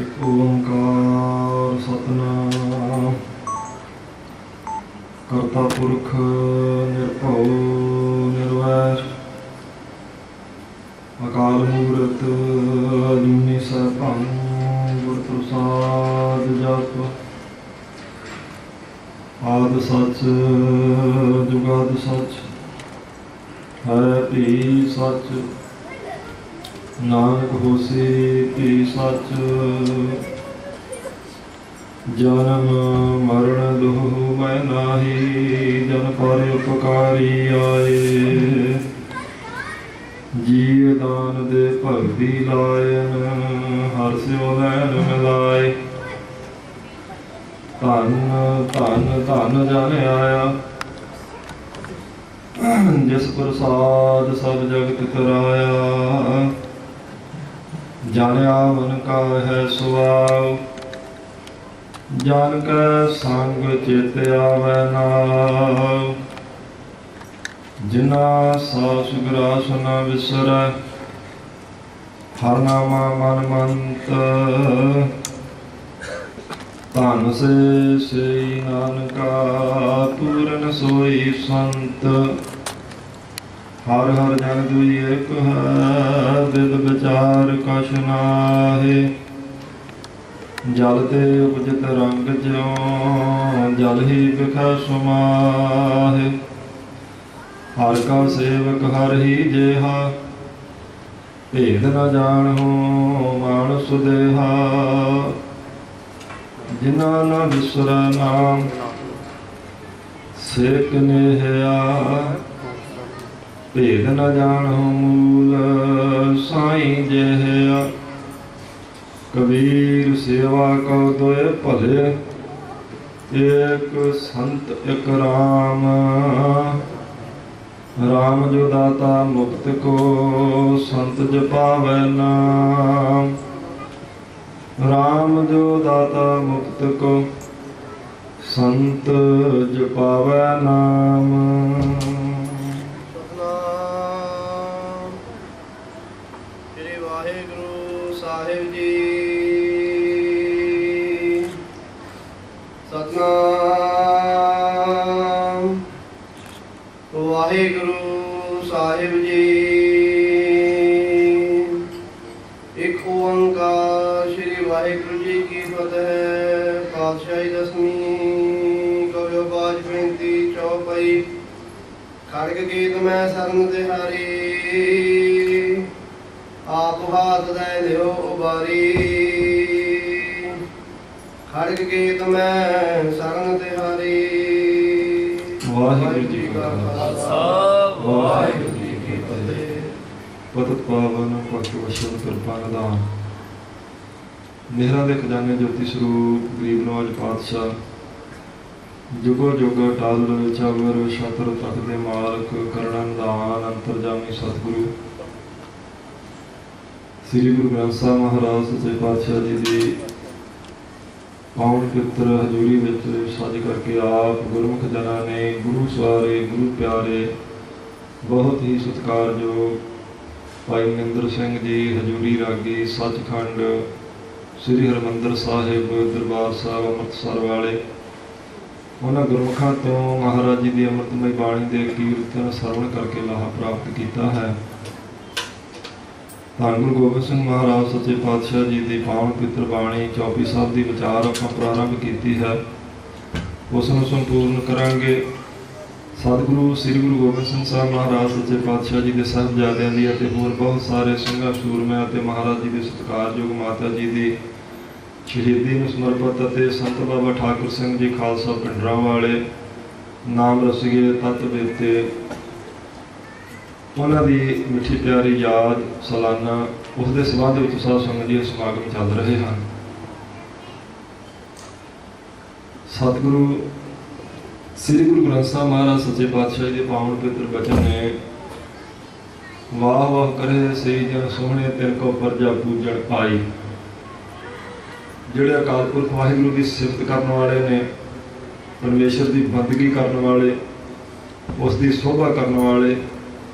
एक ओंकार सतनाम करता पुरख निरभउ निर्वैर अकाल मूरत अजूनी सैभं गुर प्रसाद जप आद सच जुगाद सच है भी सच नानक होसी भी सच जन्म मरण दुह मैं नाही जन पर उपकारी आए जीव दान दे भगती लायन हर स्यो लैन मिलाए धन धन धन जन आया जिस प्रसाद सब जगत कराया जन आवन का है सुआव जन कै संग चित आवै नाव जिना सास ग्रास न विसरै हर नामा मन मंत धन से नानका पूरन सोई संत हर हर जन दुई एक है दिल विचार कछ नाहे जल ते उपजत रंग ज्यों जल ही बिखै सुमाहे हर का सेवक हर ही जेहा भेद न जानहु मानस देहा जिना न विसरै नाम सेक नेहया भेद न जानहु मूल साईं जेहया कबीर सेवा को दोए भले एक संत एक राम राम जो दाता मुक्त को संत जपावै नाम राम जो दाता मुक्त को संत जपावै नाम। श्री वाहिगुरु साहिब जी सतनाम वाहिगुरु साहिब जी एक ओंकार श्री वाहिगुरु जी की फतेह। पातशाही दसवीं कवियो बाज पैंती चौपाई खड़ग गीत में शरण तिहारी आप हाथ दे लियो उबारी खड़ग गीत में शरण तिहारी। वाहिगुरु जी का खालसा वाहिगुरु जी की फतेह। पतित पावन पक्ष वशन कृपा निधान मेहरा दे खजाने ज्योति स्वरूप गरीब नवाज पातशाह जुगो जुग टाल चावर छत्र तख दे मालक करना निधान अंतरजामी सतगुरु श्री गुरु ग्रंथ साहिब महाराज सच्चे पातशाह जी की पावन पित्र हजूरी विच सज करके आप गुरमुख जना ने गुरु सवारे गुरु प्यारे बहुत ही सत्कारयोग भाई मनिंदर सिंह जी हजूरी रागी सचखंड श्री हरमंदर साहिब दरबार साहब अमृतसर वाले उन्होंने गुरमुखों तो महाराज जी की अमृतमय बाणी के कीर्तन सरवण करके लाहा प्राप्त किया है। धन गुरु गोबिंद सिंह महाराज सच्चे पातशाह जी की पावन पित्र बाणी चौपी साहब की विचार आप प्रारंभ की है उसनों संपूर्ण करांगे। सतगुरु श्री गुरु गोबिंद सिंह साहब महाराज सच्चे पातशाह जी के साहिबजादियां दी ते होर बहुत सारे ਸਿੰਘਾਂ सूरमिਆਂ ते महाराज जी के सत्कारयोग माता जी की शहीदी ਨੂੰ समर्पित ਅਤੇ संत बाबा ठाकुर सिंह जी खालसा पिंडरां वाले नाम रसीए तत्त बेते उन्हों की मिठी प्यारी याद सालाना उसके संबंध में साध संगत जी समागम चल रहे हैं। सतगुरु श्री गुरु ग्रंथ साहिब महाराज सच्चे पातशाह जी के पावन पवित्र बचन ने वाह वाह करे सही जन सोहने तेरे को प्रजा पूजन पाई। जिहड़े अकाल पुरख वाहिगुरू की सिफत करने वाले ने परमेश्वर की बंदगी करने वाले उसकी शोभा करने वाले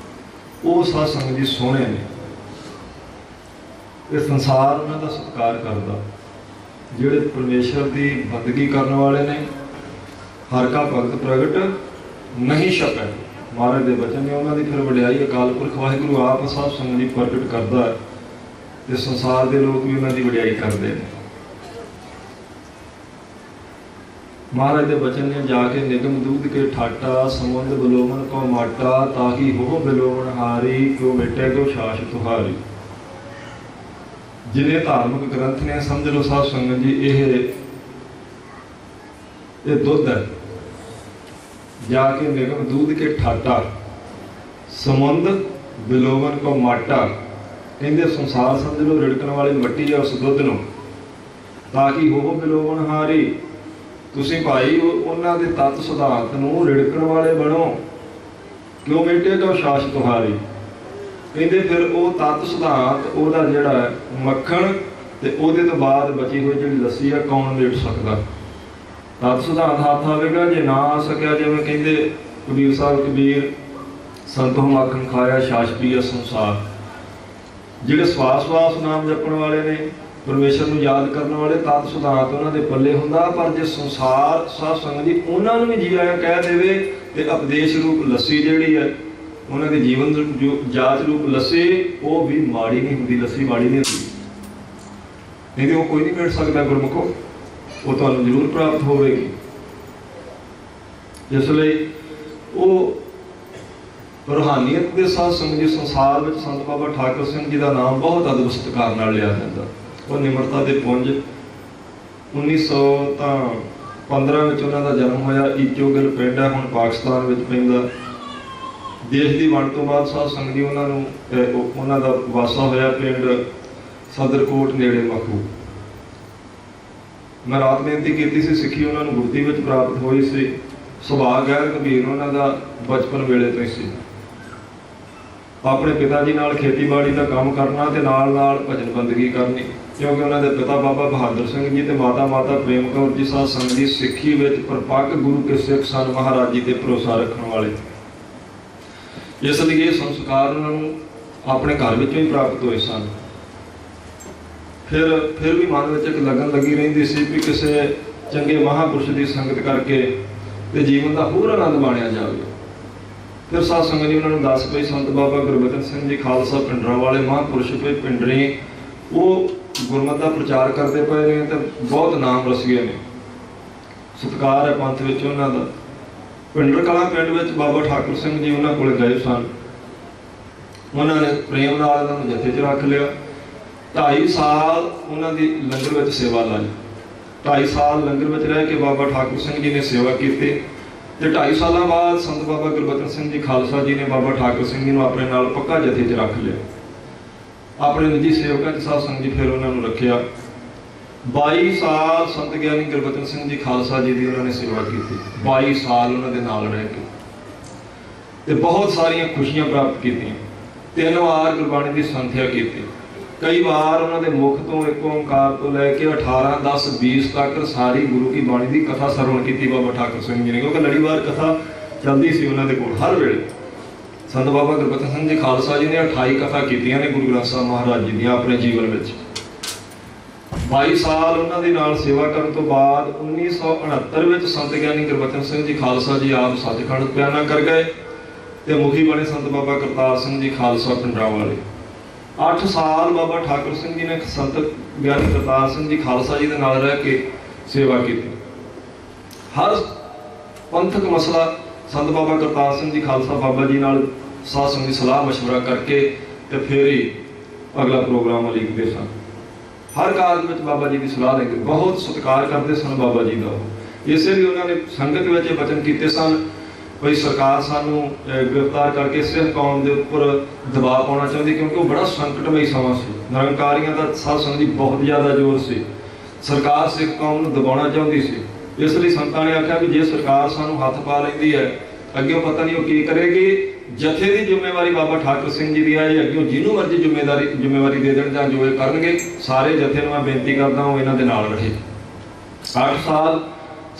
वो साध संगत जी सोहने ने ਇਹ ਸੰਸਾਰ ਉਹਨਾਂ ਦਾ ਸਤਿਕਾਰ ਕਰਦਾ। ਜਿਹੜੇ ਪਰਮੇਸ਼ਰ ਦੀ ਬੰਦਗੀ ਕਰਨ ਵਾਲੇ ਨੇ, ਹਰ ਕਾ ਭਗਤ ਪ੍ਰਗਟ ਨਹੀਂ ਛਪੈ, ਮਹਾਰਾਜ ਦੇ ਬਚਨ ਨੇ, ਉਹਨਾਂ ਦੀ ਫਿਰ ਵਡਿਆਈ ਅਕਾਲ ਪੁਰਖ ਵਾਹਿਗੁਰੂ ਆਪ ਸਾਧ ਸੰਗਤ ਦੀ ਪ੍ਰਗਟ ਕਰਦਾ ਹੈ ਤੇ ਸੰਸਾਰ ਦੇ ਲੋਕ ਵੀ ਉਹਨਾਂ ਦੀ ਵਡਿਆਈ ਕਰਦੇ ਨੇ। ਮਹਾਰਾਜ ਦੇ ਬਚਨ ਨੇ, ਜਾ ਕੇ ਨਿਗਮ ਦੂਧ ਕੇ ਠਾਟਾ, ਸਮੁੰਦ ਬਲੋਮਨ ਕੋ ਮਾਟਾ, ਤਾਹੀ ਹੋ ਬਿਲੋਮਨ ਹਾਰੀ, ਕਿਉ ਮਿਟੇ ਕੋ ਸ਼ਾਸ ਤੁਹਾਰੀ। ਜਿਨੇ ਧਾਰਮਿਕ ਗ੍ਰੰਥ ਨੇ, ਸਮਝ ਲਓ ਸਾਧ ਸੰਗਤ ਜੀ, ਇਹ ਦੁੱਧ ਹੈ। ਜਾ ਕੇ ਨਿਗਮ ਦੂਧ ਕੇ ਠਾਟਾ, ਸਮੁੰਦ ਬਿਲੋਵਨ ਕੋ ਮਾਟਾ, ਕਹਿੰਦੇ ਸੰਸਾਰ ਸਮਝ ਲਓ ਰਿੜਕਣ ਵਾਲੀ ਮਿੱਟੀ ਹੈ ਉਸ ਦੁੱਧ ਨੂੰ। ਤਾਂ ਕਿ ਹੋ ਬਿਲੋਵਨ ਹਾਰੀ, ਤੁਸੀਂ ਭਾਈ ਉਹਨਾਂ ਦੇ ਤੱਤ ਸਿਧਾਂਤ ਨੂੰ ਰਿੜਕਣ ਵਾਲੇ ਬਣੋ। ਕਿਉਂ ਮਿਟੇ ਕੋ ਸ਼ਾਸ ਤੁਹਾਰੀ, ਕਹਿੰਦੇ ਫਿਰ ਉਹ ਤੱਤ ਸਿਧਾਂਤ, ਉਹਦਾ ਜਿਹੜਾ ਮੱਖਣ ਤੇ ਉਹਦੇ ਤੋਂ ਬਾਅਦ ਬਚੀ ਹੋਈ ਜਿਹੜੀ ਲੱਸੀ ਆ, ਕੌਣ ਮੇਟ ਸਕਦਾ। ਤੱਤ ਸਿਧਾਂਤ ਹੱਥ ਆਵੇਗਾ, ਜੇ ਨਾ ਆ ਸਕਿਆ, ਜਿਵੇਂ ਕਹਿੰਦੇ ਕਬੀਰ ਸਾਹਿਬ, ਕਬੀਰ ਸੰਤੋ ਮੱਖਣ ਖਾਇਆ ਛਾਛ ਪੀਆ ਸੰਸਾਰ। ਜਿਹੜੇ ਸਵਾਸ ਨਾਮ ਜਪਣ ਵਾਲੇ ਨੇ, ਪਰਮੇਸ਼ਰ ਨੂੰ ਯਾਦ ਕਰਨ ਵਾਲੇ, ਤੱਤ ਸਿਧਾਂਤ ਉਹਨਾਂ ਦੇ ਪੱਲੇ ਹੁੰਦਾ। ਪਰ ਜੇ ਸੰਸਾਰ ਸਾਧ ਸੰਗਤ ਜੀ ਉਹਨਾਂ ਨੂੰ ਵੀ ਜੀ ਆਇਆ ਕਹਿ ਦੇਵੇ ਤੇ ਉਪਦੇਸ਼ ਰੂਪ ਲੱਸੀ ਜਿਹੜੀ ਹੈ, ਉਹਨਾਂ ਦੇ ਜੀਵਨ ਜੋ ਜਾਚ ਰੂਪ ਲੱਸੀ, ਉਹ ਵੀ ਮਾੜੀ ਨਹੀਂ ਹੁੰਦੀ। ਲੱਸੀ ਮਾੜੀ ਨਹੀਂ ਹੁੰਦੀ, ਨਹੀਂ ਤੇ ਉਹ ਕੋਈ ਨਹੀਂ ਮਿਲ ਸਕਦਾ ਗੁਰਮੁਖੋ, ਉਹ ਤੁਹਾਨੂੰ ਜ਼ਰੂਰ ਪ੍ਰਾਪਤ ਹੋਵੇਗੀ। ਇਸ ਲਈ ਉਹ ਰੂਹਾਨੀਅਤ ਦੇ ਸਾਧ ਸੰਗਤ ਜੀ, ਸੰਸਾਰ ਵਿੱਚ ਸੰਤ ਬਾਬਾ ਠਾਕੁਰ ਸਿੰਘ ਜੀ ਦਾ ਨਾਮ ਬਹੁਤ ਅਦਬ ਸਤਿਕਾਰ ਨਾਲ ਲਿਆ ਜਾਂਦਾ। ਉਹ ਨਿਮਰਤਾ ਦੇ ਪੁੰਜ। 1915 ਵਿੱਚ ਉਹਨਾਂ ਦਾ ਜਨਮ ਹੋਇਆ। ਈਚੋਗਿਲ ਪਿੰਡ ਹੈ, ਹੁਣ ਪਾਕਿਸਤਾਨ ਵਿੱਚ ਪੈਂਦਾ। ਦੇਸ਼ ਦੀ ਵੰਡ ਤੋਂ ਬਾਅਦ ਸਾਧ ਸੰਗਤ ਜੀ ਉਹਨਾਂ ਦਾ ਵਾਸਾ ਹੋਇਆ ਪਿੰਡ ਸਦਰਕੋਟ ਨੇੜੇ ਮਖੂ। ਮੈਂ ਰਾਤ ਬੇਨਤੀ ਕੀਤੀ ਸੀ, ਸਿੱਖੀ ਉਹਨਾਂ ਨੂੰ ਗੁਰਤੀ ਵਿੱਚ ਪ੍ਰਾਪਤ ਹੋਈ ਸੀ। ਸੁਭਾਅ ਗੈਰ ਗੰਭੀਰ ਉਹਨਾਂ ਦਾ ਬਚਪਨ ਵੇਲੇ ਤੋਂ ਹੀ ਸੀ। ਆਪਣੇ ਪਿਤਾ ਜੀ ਨਾਲ ਖੇਤੀਬਾੜੀ ਦਾ ਕੰਮ ਕਰਨਾ ਤੇ ਨਾਲ ਨਾਲ ਭਜਨ ਬੰਦਗੀ ਕਰਨੀ, ਕਿਉਂਕਿ ਉਹਨਾਂ ਦੇ ਪਿਤਾ ਬਾਬਾ ਬਹਾਦਰ ਸਿੰਘ ਜੀ ਤੇ ਮਾਤਾ ਪ੍ਰੇਮ ਕੌਰ ਜੀ ਸਾਧ ਸੰਗਤ ਦੀ ਸਿੱਖੀ ਵਿੱਚ ਪਰਪੱਕ ਗੁਰੂ ਕੇ ਸਿੱਖ ਸਨ, ਮਹਾਰਾਜ ਜੀ ਤੇ ਭਰੋਸਾ ਰੱਖਣ ਵਾਲੇ। ਇਸ ਲਈ ਇਹ ਸੰਸਕਾਰ ਉਹਨਾਂ ਨੂੰ ਆਪਣੇ ਘਰ ਵਿੱਚੋਂ ਹੀ ਪ੍ਰਾਪਤ ਹੋਏ ਸਨ। ਫਿਰ ਵੀ ਮਨ ਵਿੱਚ ਇੱਕ ਲਗਨ ਲੱਗੀ ਰਹਿੰਦੀ ਸੀ ਵੀ ਕਿਸੇ ਚੰਗੇ ਮਹਾਂਪੁਰਸ਼ ਦੀ ਸੰਗਤ ਕਰਕੇ ਤੇ ਜੀਵਨ ਦਾ ਹੋਰ ਆਨੰਦ ਮਾਣਿਆ ਜਾਵੇ। ਫਿਰ ਸਾਧ ਸੰਗਤ ਜੀ ਉਹਨਾਂ ਨੂੰ ਦੱਸ ਪਈ, ਸੰਤ ਬਾਬਾ ਗੁਰਬਚਨ ਸਿੰਘ ਜੀ ਖਾਲਸਾ ਪਿੰਡਰਾਂ ਵਾਲੇ ਮਹਾਂਪੁਰਸ਼ ਪਏ ਪਿੰਡਰੇ, ਉਹ ਗੁਰਮਤਿ ਦਾ ਪ੍ਰਚਾਰ ਕਰਦੇ ਪਏ ਨੇ ਤੇ ਬਹੁਤ ਨਾਮ ਰਸੀਏ ਨੇ, ਸਤਿਕਾਰ ਹੈ ਪੰਥ ਵਿੱਚ ਉਹਨਾਂ ਦਾ। ਪਿੰਡਰ ਕਲਾਂ ਪਿੰਡ ਵਿੱਚ ਬਾਬਾ ਠਾਕੁਰ ਸਿੰਘ ਜੀ ਉਹਨਾਂ ਕੋਲ ਗਏ ਸਨ। ਉਹਨਾਂ ਨੇ ਪ੍ਰੇਮ ਨਾਲ ਉਹਨਾਂ ਨੂੰ ਜਥੇ 'ਚ ਰੱਖ ਲਿਆ। 2.5 ਸਾਲ ਉਹਨਾਂ ਦੀ ਲੰਗਰ ਵਿੱਚ ਸੇਵਾ ਲਾਈ। 2.5 ਸਾਲ ਲੰਗਰ ਵਿੱਚ ਰਹਿ ਕੇ ਬਾਬਾ ਠਾਕੁਰ ਸਿੰਘ ਜੀ ਨੇ ਸੇਵਾ ਕੀਤੀ ਤੇ 2.5 ਸਾਲਾਂ ਬਾਅਦ ਸੰਤ ਬਾਬਾ ਗੁਰਬਚਨ ਸਿੰਘ ਜੀ ਖਾਲਸਾ ਜੀ ਨੇ ਬਾਬਾ ਠਾਕੁਰ ਸਿੰਘ ਜੀ ਨੂੰ ਆਪਣੇ ਨਾਲ ਪੱਕਾ ਜਥੇ 'ਚ ਰੱਖ ਲਿਆ। ਆਪਣੇ ਨਿੱਜੀ ਸੇਵਕਾਂ 'ਚ ਸਾਧ ਸੰਗਤ ਜੀ ਫਿਰ ਉਹਨਾਂ ਨੂੰ ਰੱਖਿਆ। 22 ਸਾਲ ਸੰਤ ਗਿਆਨੀ ਗੁਰਬਚਨ ਸਿੰਘ ਜੀ ਖਾਲਸਾ ਜੀ ਦੀ ਉਹਨਾਂ ਨੇ ਸੇਵਾ ਕੀਤੀ। 22 ਸਾਲ ਉਹਨਾਂ ਦੇ ਨਾਲ ਰਹਿ ਕੇ ਤੇ ਬਹੁਤ ਸਾਰੀਆਂ ਖੁਸ਼ੀਆਂ ਪ੍ਰਾਪਤ ਕੀਤੀਆਂ। 3 ਵਾਰ ਗੁਰਬਾਣੀ ਦੀ ਸੰਥਿਆ ਕੀਤੀ। ਕਈ ਵਾਰ ਉਹਨਾਂ ਦੇ ਮੁਖ ਤੋਂ ਇੱਕ ਓਂਕਾਰ ਤੋਂ ਲੈ ਕੇ 18, 10, 20 ਤੱਕ ਸਾਰੀ ਗੁਰੂ ਕੀ ਬਾਣੀ ਦੀ ਕਥਾ ਸਰਵਣ ਕੀਤੀ ਬਾਬਾ ਠਾਕੁਰ ਸਿੰਘ ਜੀ ਨੇ, ਕਿਉਂਕਿ ਲੜੀਵਾਰ ਕਥਾ ਚੱਲਦੀ ਸੀ ਉਹਨਾਂ ਦੇ ਕੋਲ ਹਰ ਵੇਲੇ। ਸੰਤ ਬਾਬਾ ਗੁਰਬਚਨ ਸਿੰਘ ਜੀ ਖਾਲਸਾ ਜੀ ਨੇ 28 ਕਥਾ ਕੀਤੀਆਂ ਨੇ ਗੁਰੂ ਗ੍ਰੰਥ ਸਾਹਿਬ ਮਹਾਰਾਜ ਜੀ ਦੀਆਂ ਆਪਣੇ ਜੀਵਨ ਵਿੱਚ। 22 ਸਾਲ ਉਹਨਾਂ ਦੇ ਨਾਲ ਸੇਵਾ ਕਰਨ ਤੋਂ ਬਾਅਦ 1969 ਵਿੱਚ ਸੰਤ ਗਿਆਨੀ ਗੁਰਬਚਨ ਸਿੰਘ ਜੀ ਖਾਲਸਾ ਜੀ ਆਪ ਸੱਚਖੰਡ ਪਿਆਨਾ ਕਰ ਗਏ ਤੇ ਮੁਖੀ ਬਣੇ ਸੰਤ ਬਾਬਾ ਕਰਤਾਰ ਸਿੰਘ ਜੀ ਖਾਲਸਾ ਪਿੰਡਰਾਂ ਵਾਲੇ। 8 ਸਾਲ ਬਾਬਾ ਠਾਕੁਰ ਸਿੰਘ ਜੀ ਨੇ ਸੰਤ ਗਿਆਨੀ ਕਰਤਾਰ ਸਿੰਘ ਜੀ ਖਾਲਸਾ ਜੀ ਦੇ ਨਾਲ ਰਹਿ ਕੇ ਸੇਵਾ ਕੀਤੀ। ਹਰ ਪੰਥਕ ਮਸਲਾ ਸੰਤ ਬਾਬਾ ਕਰਤਾਰ ਸਿੰਘ ਜੀ ਖਾਲਸਾ ਬਾਬਾ ਜੀ ਨਾਲ ਸਾਧ ਸੰਗਤ ਦੀ ਸਲਾਹ ਮਸ਼ਵਰਾ ਕਰਕੇ ਤੇ ਫਿਰ ਹੀ ਅਗਲਾ ਪ੍ਰੋਗਰਾਮ ਲਿਖਦੇ ਸਨ। ਹਰ ਕਾਰਜ ਵਿੱਚ ਬਾਬਾ ਜੀ ਦੀ ਸਲਾਹ ਲੈ ਕੇ ਬਹੁਤ ਸਤਿਕਾਰ ਕਰਦੇ ਸਨ ਬਾਬਾ ਜੀ ਦਾ। ਇਸੇ ਲਈ ਉਹਨਾਂ ਨੇ ਸੰਗਤ ਵਿੱਚ ਇਹ ਵਚਨ ਕੀਤੇ ਸਨ ਵੀ ਸਰਕਾਰ ਸਾਨੂੰ ਗ੍ਰਿਫਤਾਰ ਕਰਕੇ ਸਿੱਖ ਕੌਮ ਦੇ ਉੱਪਰ ਦਬਾਅ ਪਾਉਣਾ ਚਾਹੁੰਦੀ, ਕਿਉਂਕਿ ਉਹ ਬੜਾ ਸੰਕਟਮਈ ਸਮਾਂ ਸੀ। ਨਿਰੰਕਾਰੀਆਂ ਦਾ ਸਾਧ ਸੰਗਤ ਦੀ ਬਹੁਤ ਜ਼ਿਆਦਾ ਜ਼ੋਰ ਸੀ। ਸਰਕਾਰ ਸਿੱਖ ਕੌਮ ਨੂੰ ਦਬਾਉਣਾ ਚਾਹੁੰਦੀ ਸੀ। ਇਸ ਲਈ ਸੰਤਾਂ ਨੇ ਆਖਿਆ ਵੀ ਜੇ ਸਰਕਾਰ ਸਾਨੂੰ ਹੱਥ ਪਾ ਲੈਂਦੀ ਹੈ, ਅੱਗੇ ਪਤਾ ਨਹੀਂ ਉਹ ਕੀ ਕਰੇਗੀ। ਜਥੇ ਦੀ ਜ਼ਿੰਮੇਵਾਰੀ ਬਾਬਾ ਠਾਕੁਰ ਸਿੰਘ ਜੀ ਦੀ ਹੈ। ਅੱਗੇ ਜਿਹਨੂੰ ਮਰਜ਼ੀ ਜ਼ਿੰਮੇਵਾਰੀ ਦੇ ਦੇਣ ਜਾਂ ਜੋ ਇਹ ਕਰਨਗੇ, ਸਾਰੇ ਜਥੇ ਨੂੰ ਮੈਂ ਬੇਨਤੀ ਕਰਦਾ ਉਹ ਇਹਨਾਂ ਦੇ ਨਾਲ ਰਹੇ। 8 ਸਾਲ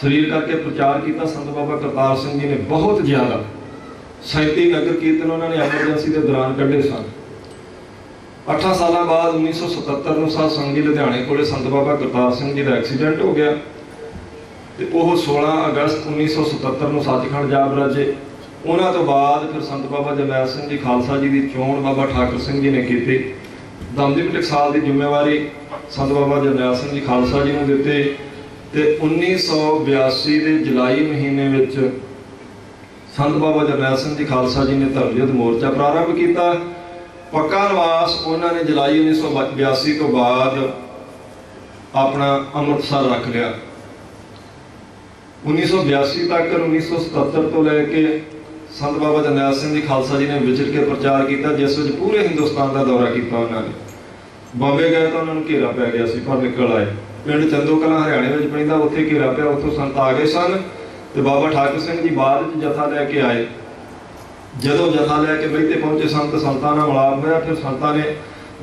ਸਰੀਰ ਕਰਕੇ ਪ੍ਰਚਾਰ ਕੀਤਾ ਸੰਤ ਬਾਬਾ ਕਰਤਾਰ ਸਿੰਘ ਜੀ ਨੇ ਬਹੁਤ ਜ਼ਿਆਦਾ। 37 ਨਗਰ ਕੀਰਤਨ ਉਹਨਾਂ ਨੇ ਐਮਰਜੈਂਸੀ ਦੇ ਦੌਰਾਨ ਕੱਢੇ ਸਨ। 8 ਸਾਲਾਂ ਬਾਅਦ 1977 ਨੂੰ ਸਾਧ ਸੰਗਤ ਜੀ ਲੁਧਿਆਣੇ ਕੋਲੇ ਸੰਤ ਬਾਬਾ ਕਰਤਾਰ ਸਿੰਘ ਜੀ ਦਾ ਐਕਸੀਡੈਂਟ ਹੋ ਗਿਆ ਤੇ ਉਹ 16 ਅਗਸਤ 1977 ਨੂੰ ਸੱਚਖੰਡ ਜਾ ਬਰਾਜੇ। ਉਹਨਾਂ ਤੋਂ ਬਾਅਦ ਫਿਰ ਸੰਤ ਬਾਬਾ ਜਰਨੈਲ ਸਿੰਘ ਜੀ ਖਾਲਸਾ ਜੀ ਦੀ ਚੋਣ ਬਾਬਾ ਠਾਕਰ ਸਿੰਘ ਜੀ ਨੇ ਕੀਤੀ। ਦਮਦਮੀ ਟਕਸਾਲ ਦੀ ਜ਼ਿੰਮੇਵਾਰੀ ਸੰਤ ਬਾਬਾ ਜਰਨੈਲ ਸਿੰਘ ਜੀ ਖਾਲਸਾ ਜੀ ਨੂੰ ਦਿੱਤੇ ਤੇ 1982 ਦੇ ਜੁਲਾਈ ਮਹੀਨੇ ਵਿੱਚ ਸੰਤ ਬਾਬਾ ਜਰਨੈਲ ਸਿੰਘ ਜੀ ਖਾਲਸਾ ਜੀ ਨੇ ਧਰਮ ਯੁੱਧ ਮੋਰਚਾ ਪ੍ਰਾਰੰਭ ਕੀਤਾ। ਪੱਕਾ ਨਿਵਾਸ ਉਹਨਾਂ ਨੇ ਜੁਲਾਈ 1982 ਤੋਂ ਬਾਅਦ ਆਪਣਾ ਅੰਮ੍ਰਿਤਸਰ ਰੱਖ ਲਿਆ। 1982 ਤੱਕ 1977 ਤੋਂ ਲੈ ਕੇ ਸੰਤ ਬਾਬਾ ਜਰਨੈਲ ਸਿੰਘ ਜੀ ਖਾਲਸਾ ਜੀ ਨੇ ਵਿਚਰ ਕੇ ਪ੍ਰਚਾਰ ਕੀਤਾ, ਜਿਸ ਵਿੱਚ ਪੂਰੇ ਹਿੰਦੁਸਤਾਨ ਦਾ ਦੌਰਾ ਕੀਤਾ ਉਹਨਾਂ ਨੇ। ਬੰਬੇ ਗਏ ਤਾਂ ਉਹਨਾਂ ਨੂੰ ਘੇਰਾ ਪੈ ਗਿਆ ਸੀ, ਪਰ ਨਿਕਲ ਆਏ। ਪਿੰਡ ਚੰਦੋ ਕਲਾਂ ਹਰਿਆਣੇ ਵਿੱਚ ਪੈਂਦਾ, ਉੱਥੇ ਘੇਰਾ ਪਿਆ, ਉੱਥੋਂ ਸੰਤ ਆ ਗਏ ਸਨ ਤੇ ਬਾਬਾ ਠਾਕਰ ਸਿੰਘ ਜੀ ਬਾਅਦ ਵਿੱਚ ਜਥਾ ਲੈ ਕੇ ਆਏ। ਜਦੋਂ ਜਥਾ ਲੈ ਕੇ ਮਹਿਤੇ ਪਹੁੰਚੇ ਸੰਤਾਂ ਨਾਲ ਮਿਲਾਪ ਹੋਇਆ। ਫਿਰ ਸੰਤਾਂ ਨੇ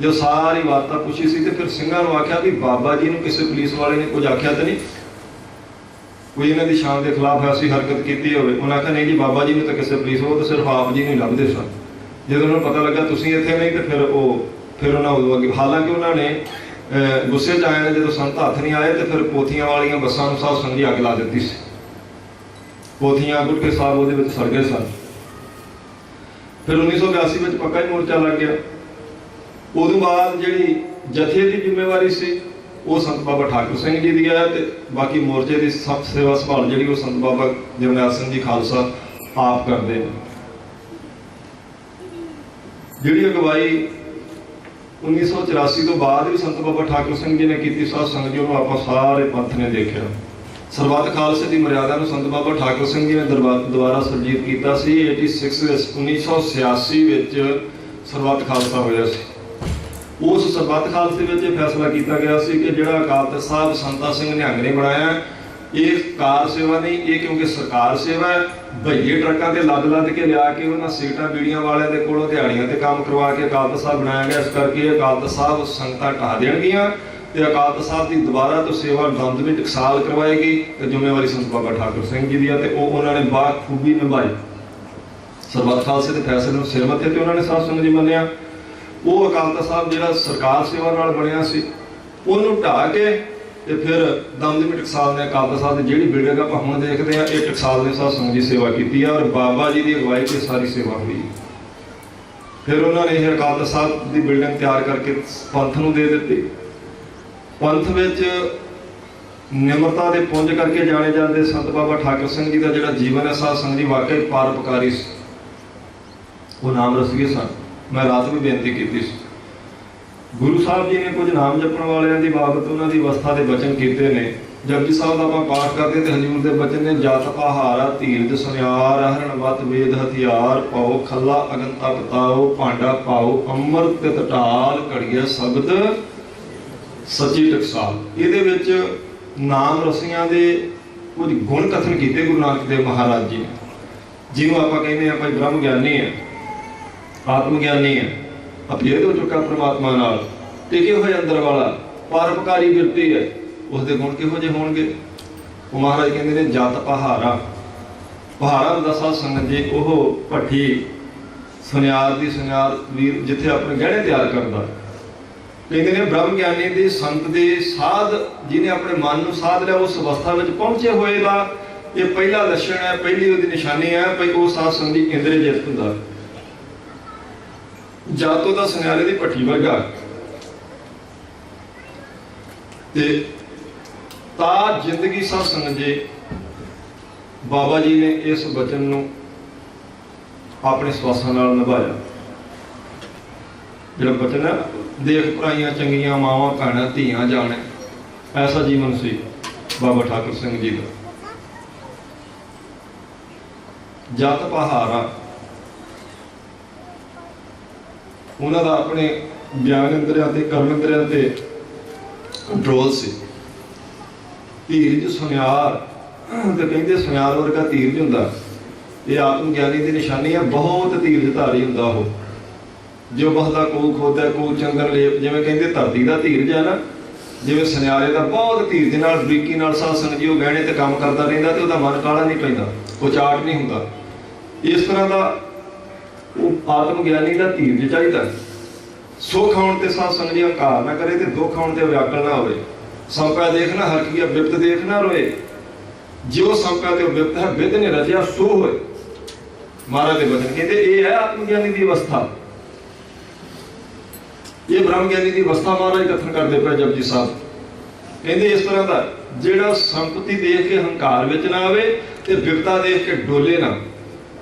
ਜੋ ਸਾਰੀ ਵਾਰਤਾ ਪੁੱਛੀ ਸੀ ਤੇ ਫਿਰ ਸਿੰਘਾਂ ਨੂੰ ਆਖਿਆ ਵੀ ਬਾਬਾ ਜੀ ਨੂੰ ਕਿਸੇ ਪੁਲਿਸ ਵਾਲੇ ਨੇ ਕੁਝ ਆਖਿਆ ਤਾਂ ਨਹੀਂ, ਕੋਈ ਇਹਨਾਂ ਦੀ ਸ਼ਾਨ ਦੇ ਖਿਲਾਫ ਐਸੀ ਹਰਕਤ ਕੀਤੀ ਹੋਵੇ? ਉਹਨਾਂ ਆਖਿਆ ਨਹੀਂ ਜੀ, ਬਾਬਾ ਜੀ ਨੂੰ ਤਾਂ ਕਿਸੇ ਪੁਲਿਸ, ਉਹ ਤਾਂ ਸਿਰਫ ਆਪ ਜੀ ਨੂੰ ਹੀ ਲੱਭਦੇ ਸਨ। ਜਦੋਂ ਉਹਨਾਂ ਨੂੰ ਪਤਾ ਲੱਗਾ ਤੁਸੀਂ ਇੱਥੇ ਨਹੀਂ ਤੇ ਫਿਰ ਉਹਨਾਂ ਉਦੋਂ ਅੱਗੇ, ਹਾਲਾਂਕਿ ਉਹਨਾਂ ਨੇ ਗੁੱਸੇ 'ਚ ਆਏ ਨੇ ਜਦੋਂ ਸੰਤ ਹੱਥ ਨਹੀਂ ਆਏ ਤੇ ਫਿਰ ਪੋਥੀਆਂ ਵਾਲੀਆਂ ਬੱਸਾਂ ਨੂੰ ਸਾਧ ਸੰਗਤ ਜੀ ਅੱਗ ਲਾ ਦਿੱਤੀ ਸੀ। ਪੋਥੀਆਂ ਗੁਟਕੇ ਸਾਹਿਬ ਉਹਦੇ ਵਿੱਚ ਸੜ ਗਏ ਸਨ। ਫਿਰ 1982 ਵਿੱਚ ਪੱਕਾ ਹੀ ਮੋਰਚਾ ਲੱਗ ਗਿਆ। ਉਦੋਂ ਬਾਅਦ ਜਿਹੜੀ ਜਥੇ ਦੀ ਜ਼ਿੰਮੇਵਾਰੀ ਸੀ ਉਹ ਸੰਤ ਬਾਬਾ ਠਾਕੁਰ ਸਿੰਘ ਜੀ ਦੀ ਹੈ ਤੇ ਬਾਕੀ ਮੋਰਚੇ ਦੀ ਸਭ ਸੇਵਾ ਸੰਭਾਲ ਜਿਹੜੀ ਉਹ ਸੰਤ ਬਾਬਾ ਜਰਨੈਲ ਸਿੰਘ ਜੀ ਖਾਲਸਾ ਆਪ ਕਰਦੇ ਨੇ। ਜਿਹੜੀ ਅਗਵਾਈ 1984 ਤੋਂ ਬਾਅਦ ਵੀ ਸੰਤ ਬਾਬਾ ਠਾਕੁਰ ਸਿੰਘ ਜੀ ਨੇ ਕੀਤੀ, ਸਾਧ ਸੰਗਤ ਜੀ, ਉਹਨੂੰ ਆਪਾਂ ਸਾਰੇ ਪੰਥ ਨੇ ਦੇਖਿਆ। ਸਰਬੱਤ ਖਾਲਸੇ ਦੀ ਮਰਿਆਦਾ ਨੂੰ ਸੰਤ ਬਾਬਾ ਠਾਕੁਰ ਸਿੰਘ ਜੀ ਨੇ ਦੁਬਾਰਾ ਸਰਜੀਤ ਕੀਤਾ ਸੀ। 1986 ਵਿੱਚ ਸਰਬੱਤ ਖਾਲਸਾ ਹੋਇਆ ਸੀ। ਉਸ ਸਰਬੱਤ ਖਾਲਸੇ ਵਿੱਚ ਇਹ ਫੈਸਲਾ ਕੀਤਾ ਗਿਆ ਸੀ ਕਿ ਜਿਹੜਾ ਅਕਾਲ ਤਖ਼ਤ ਸਾਹਿਬ ਸੰਤਾ ਸਿੰਘ ਨਿਹੰਗ ਨੇ ਬਣਾਇਆ, ਇਹ ਕਾਰ ਸੇਵਾ ਨਹੀਂ, ਇਹ ਕਿਉਂਕਿ ਸਰਕਾਰ ਸੇਵਾ ਹੈ। ਭਈਏ ਟਰੱਕਾਂ ਤੇ ਲੱਦ ਕੇ ਲਿਆ ਕੇ ਉਹਨਾਂ ਸੀਟਾਂ ਬੀੜੀਆਂ ਵਾਲਿਆਂ ਦੇ ਕੋਲੋਂ ਦਿਹਾੜੀਆਂ ਤੇ ਕੰਮ ਕਰਵਾ ਕੇ ਅਕਾਲ ਤਖ਼ਤ ਸਾਹਿਬ ਬਣਾਇਆ ਗਿਆ। ਇਸ ਕਰਕੇ ਅਕਾਲ ਤਖ਼ਤ ਸਾਹਿਬ ਸੰਗਤਾਂ ਢਾਹ ਦੇਣਗੀਆਂ ਤੇ ਅਕਾਲ ਤਖ਼ਤ ਸਾਹਿਬ ਦੀ ਦੁਬਾਰਾ ਤੋਂ ਸੇਵਾ ਦਮਦਮੀ ਟਕਸਾਲ ਕਰਵਾਏਗੀ ਤੇ ਜ਼ਿੰਮੇਵਾਰੀ ਸੰਤ ਬਾਬਾ ਠਾਕੁਰ ਸਿੰਘ ਜੀ ਦੀ ਹੈ ਤੇ ਉਹ ਉਹਨਾਂ ਨੇ ਬਾਖੂਬੀ ਨਿਭਾਈ। ਸਰਬੱਤ ਖਾਲਸੇ ਦੇ ਫੈਸਲੇ ਨੂੰ ਸਿਰ ਮੱਥੇ ਤੇ ਉਹਨਾਂ ਨੇ ਸਾਧ ਸੰਗਤ ਜੀ ਮੰਨਿਆ। ਉਹ ਅਕਾਲ ਤਖ਼ਤ ਸਾਹਿਬ ਜਿਹੜਾ ਸਰਕਾਰ ਸੇਵਾ ਨਾਲ ਬਣਿਆ ਸੀ ਉਹਨੂੰ ਢਾਹ ਕੇ ਤੇ ਫਿਰ ਦਮਦਮੀ ਟਕਸਾਲ ਨੇ ਅਕਾਲ ਤਖ਼ਤ ਸਾਹਿਬ ਦੀ ਜਿਹੜੀ ਬਿਲਡਿੰਗ ਆਪਾਂ ਹੁਣ ਦੇਖਦੇ ਆ, ਇਹ ਟਕਸਾਲ ਨੇ ਸਾਧ ਸੰਗਤ ਜੀ ਸੇਵਾ ਕੀਤੀ ਆ ਔਰ ਬਾਬਾ ਜੀ ਦੀ ਅਗਵਾਈ 'ਤੇ ਸਾਰੀ ਸੇਵਾ ਹੋਈ। ਫਿਰ ਉਹਨਾਂ ਨੇ ਇਹ ਅਕਾਲ ਤਖ਼ਤ ਸਾਹਿਬ ਦੀ ਬਿਲਡਿੰਗ ਤਿਆਰ ਕਰਕੇ ਪੰਥ ਨੂੰ ਦੇ ਦਿੱਤੀ। ਪੰਥ ਵਿੱਚ ਨਿਮਰਤਾ ਦੇ ਪੁੰਜ ਕਰਕੇ ਜਾਣੇ ਜਾਂਦੇ ਸੰਤ ਬਾਬਾ ਠਾਕੁਰ ਸਿੰਘ ਜੀ ਦਾ ਜਿਹੜਾ ਜੀਵਨ ਹੈ, ਸਾਧ ਸੰਗਤ ਜੀ, ਵਾਕਈ ਪਰਉਪਕਾਰੀ ਸੀ। ਉਹ ਨਾਮ ਰਸੀਏ ਸਨ। ਮੈਂ ਰਾਤ ਵੀ ਬੇਨਤੀ ਕੀਤੀ ਸੀ, ਗੁਰੂ ਸਾਹਿਬ ਜੀ ਨੇ ਕੁਝ ਨਾਮ ਜਪਣ ਵਾਲਿਆਂ ਦੀ ਬਾਬਤ ਉਹਨਾਂ ਦੀ ਅਵਸਥਾ ਦੇ ਬਚਨ ਕੀਤੇ ਨੇ। ਜਪਜੀ ਸਾਹਿਬ ਦਾ ਆਪਾਂ ਪਾਠ ਕਰਦੇ ਤੇ ਹਜ਼ੂਰ ਦੇ ਬਚਨ ਨੇ, ਜਤ ਪਹਾਰਾ ਧੀਰਜ ਸੁਨਿਆਰ, ਹਰਣਵਤ ਵੇਦ ਹਥਿਆਰ, ਪਾਓ ਖੱਲਾ ਅਗਨ ਤਪ ਤਾਓ, ਭਾਂਡਾ ਪਾਓ ਅੰਮ੍ਰਿਤ ਤੇ ਢਾਲ, ਘੜੀਆ ਸ਼ਬਦ ਸੱਚੀ ਟਕਸਾਲ। ਇਹਦੇ ਵਿੱਚ ਨਾਮ ਰਸੀਆਂ ਦੇ ਕੁਝ ਗੁਣ ਕਥਨ ਕੀਤੇ ਗੁਰੂ ਨਾਨਕ ਦੇਵ ਮਹਾਰਾਜ ਜੀ ਨੇ, ਜਿਹਨੂੰ ਆਪਾਂ ਕਹਿੰਦੇ ਆਪਾਂ ਬ੍ਰਹਮ ਗਿਆਨੀ ਹੈ, ਆਤਮ ਗਿਆਨੀ ਹੈ, ਅਭੇਦ ਹੋ ਚੁੱਕਾ ਪ੍ਰਮਾਤਮਾ ਨਾਲ, ਟਿਕੇ ਹੋਏ ਅੰਦਰ ਵਾਲਾ, ਪਰਉਪਕਾਰੀ ਬਿਰਤੀ ਹੈ। ਉਸਦੇ ਗੁਣ ਕਿਹੋ ਜਿਹੇ ਹੋਣਗੇ? ਉਹ ਮਹਾਰਾਜ ਕਹਿੰਦੇ ਨੇ ਜਤ ਪਹਾਰਾ। ਪਹਾਰਾ ਹੁੰਦਾ ਸਾਧ ਸੰਗਤ ਜੀ ਉਹ ਭੱਠੀ ਸੁਨਿਆਰ ਦੀ, ਸੁਨਿਆਰ ਵੀਰ ਜਿੱਥੇ ਆਪਣੇ ਗਹਿਣੇ ਤਿਆਰ ਕਰਦਾ। ਕਹਿੰਦੇ ਨੇ ਬ੍ਰਹਮ ਗਿਆਨੀ ਦੀ, ਸੰਤ ਦੇ, ਸਾਧ ਜਿਹਨੇ ਆਪਣੇ ਮਨ ਨੂੰ ਸਾਧ ਲਿਆ, ਉਸ ਅਵਸਥਾ ਵਿੱਚ ਪਹੁੰਚੇ ਹੋਏ ਦਾ ਇਹ ਪਹਿਲਾ ਲੱਛਣ ਹੈ, ਪਹਿਲੀ ਉਹਦੀ ਨਿਸ਼ਾਨੀ ਹੈ ਭਈ ਉਹ ਸਾਧ ਸੰਗਤ ਦੀ ਇੰਦਰੀ ਜਿੱਤ ਹੁੰਦਾ। ਜਾਤੋਂ ਦਾ ਸੁਨਿਆਰੇ ਦੀ ਭੱਠੀ ਵਰਗਾ ਤੇ ਤਾਂ ਜ਼ਿੰਦਗੀ ਸਾਧ ਸੰਗਤ ਜੀ ਬਾਬਾ ਜੀ ਨੇ ਇਸ ਬਚਨ ਨੂੰ ਆਪਣੇ ਸਵਾਸਾਂ ਨਾਲ ਨਿਭਾਇਆ। ਜਿਹੜਾ ਬਚਨ ਹੈ, ਦੇਖ ਭਰਾਈਆਂ ਚੰਗੀਆਂ ਮਾਵਾਂ ਭੈਣਾਂ ਧੀਆਂ ਜਾਣੇ, ਐਸਾ ਜੀਵਨ ਸੀ ਬਾਬਾ ਠਾਕੁਰ ਸਿੰਘ ਜੀ ਦਾ। ਜਤ ਪਹਾਰਾ ਉਹਨਾਂ ਦਾ ਆਪਣੇ ਬਿਆਨ ਇੰਦਰੀਆਂ ਤੇ ਕਰਮ ਇੰਦਰੀਆਂ ਤੇ ਕੰਟਰੋਲ ਸੀ। ਧੀਰਜ ਸੁਨਿਆਰ ਤੇ ਕਹਿੰਦੇ ਸੁਨਿਆਰ ਵਰਗਾ ਧੀਰਜ ਹੁੰਦਾ, ਇਹ ਆਤਮ ਗਿਆਨੀ ਦੀ ਨਿਸ਼ਾਨੀ ਹੈ। ਬਹੁਤ ਧੀਰਜਧਾਰੀ ਹੁੰਦਾ ਉਹ, ਜੋ ਬਹੁਤਾ ਕੋ ਖੋਦਾ ਕੋ ਚੰਦਨ ਲੇਪ, ਜਿਵੇਂ ਕਹਿੰਦੇ ਧਰਤੀ ਦਾ ਧੀਰਜ ਹੈ ਨਾ, ਜਿਵੇਂ ਸੁਨਿਆਰੇ ਦਾ ਬਹੁਤ ਧੀਰਜ ਨਾਲ ਬਰੀਕੀ ਨਾਲ ਸਾਧ ਸੰਗਤ ਜੀ ਉਹ ਗਹਿਣੇ ਤੇ ਕੰਮ ਕਰਦਾ ਰਹਿੰਦਾ ਤੇ ਉਹਦਾ ਮਨ ਕਾਲਾ ਨਹੀਂ ਪੈਂਦਾ, ਉਹ ਚਾਟ ਨਹੀਂ ਹੁੰਦਾ। ਇਸ ਤਰ੍ਹਾਂ ਦਾ ਉਹ ਆਤਮ ਗਿਆਨੀ ਦਾ ਧੀਰਜ ਚਾਹੀਦਾ। ਸੁਖ ਆਉਣ ਤੇ ਸਾਧ ਸੰਗਤ ਜੀ ਹੰਕਾਰ ਨਾ ਕਰੇ, ਤੇ ਦੁੱਖ ਆਉਣ ਤੇ ਵਿਆਕਲ ਨਾ ਹੋਵੇ। ਸੰਪੈ ਦੇਖਣਾ ਹਰ ਕੀ ਬਿਪਤ ਦੇਖ ਨਾ ਰੋਏ, ਜਿਉ ਸੰਪੈ ਤੇ ਬਿਪਤ ਹੈ ਵਿਦ ਨੇ ਰਚਿਆ ਸੋ ਹੋਏ। ਮਹਾਰਾਜ ਦੇ ਬਚਨ ਕਹਿੰਦੇ ਇਹ ਹੈ ਆਤਮ ਗਿਆਨੀ ਦੀ ਅਵਸਥਾ, ਇਹ ਬ੍ਰਹਮ ਗਿਆਨੀ ਦੀ ਅਵਸਥਾ ਮਹਾਰਾਜ ਕਥਨ ਕਰਦੇ ਪਏ ਜਪਜੀ ਸਾਹਿਬ। ਕਹਿੰਦੇ ਇਸ ਤਰ੍ਹਾਂ ਦਾ ਜਿਹੜਾ ਸੰਪਤੀ ਦੇਖ ਕੇ ਹੰਕਾਰ ਵਿੱਚ ਨਾ ਆਵੇ ਤੇ ਬਿਪਤਾ ਦੇਖ ਕੇ ਡੋਲੇ ਨਾ,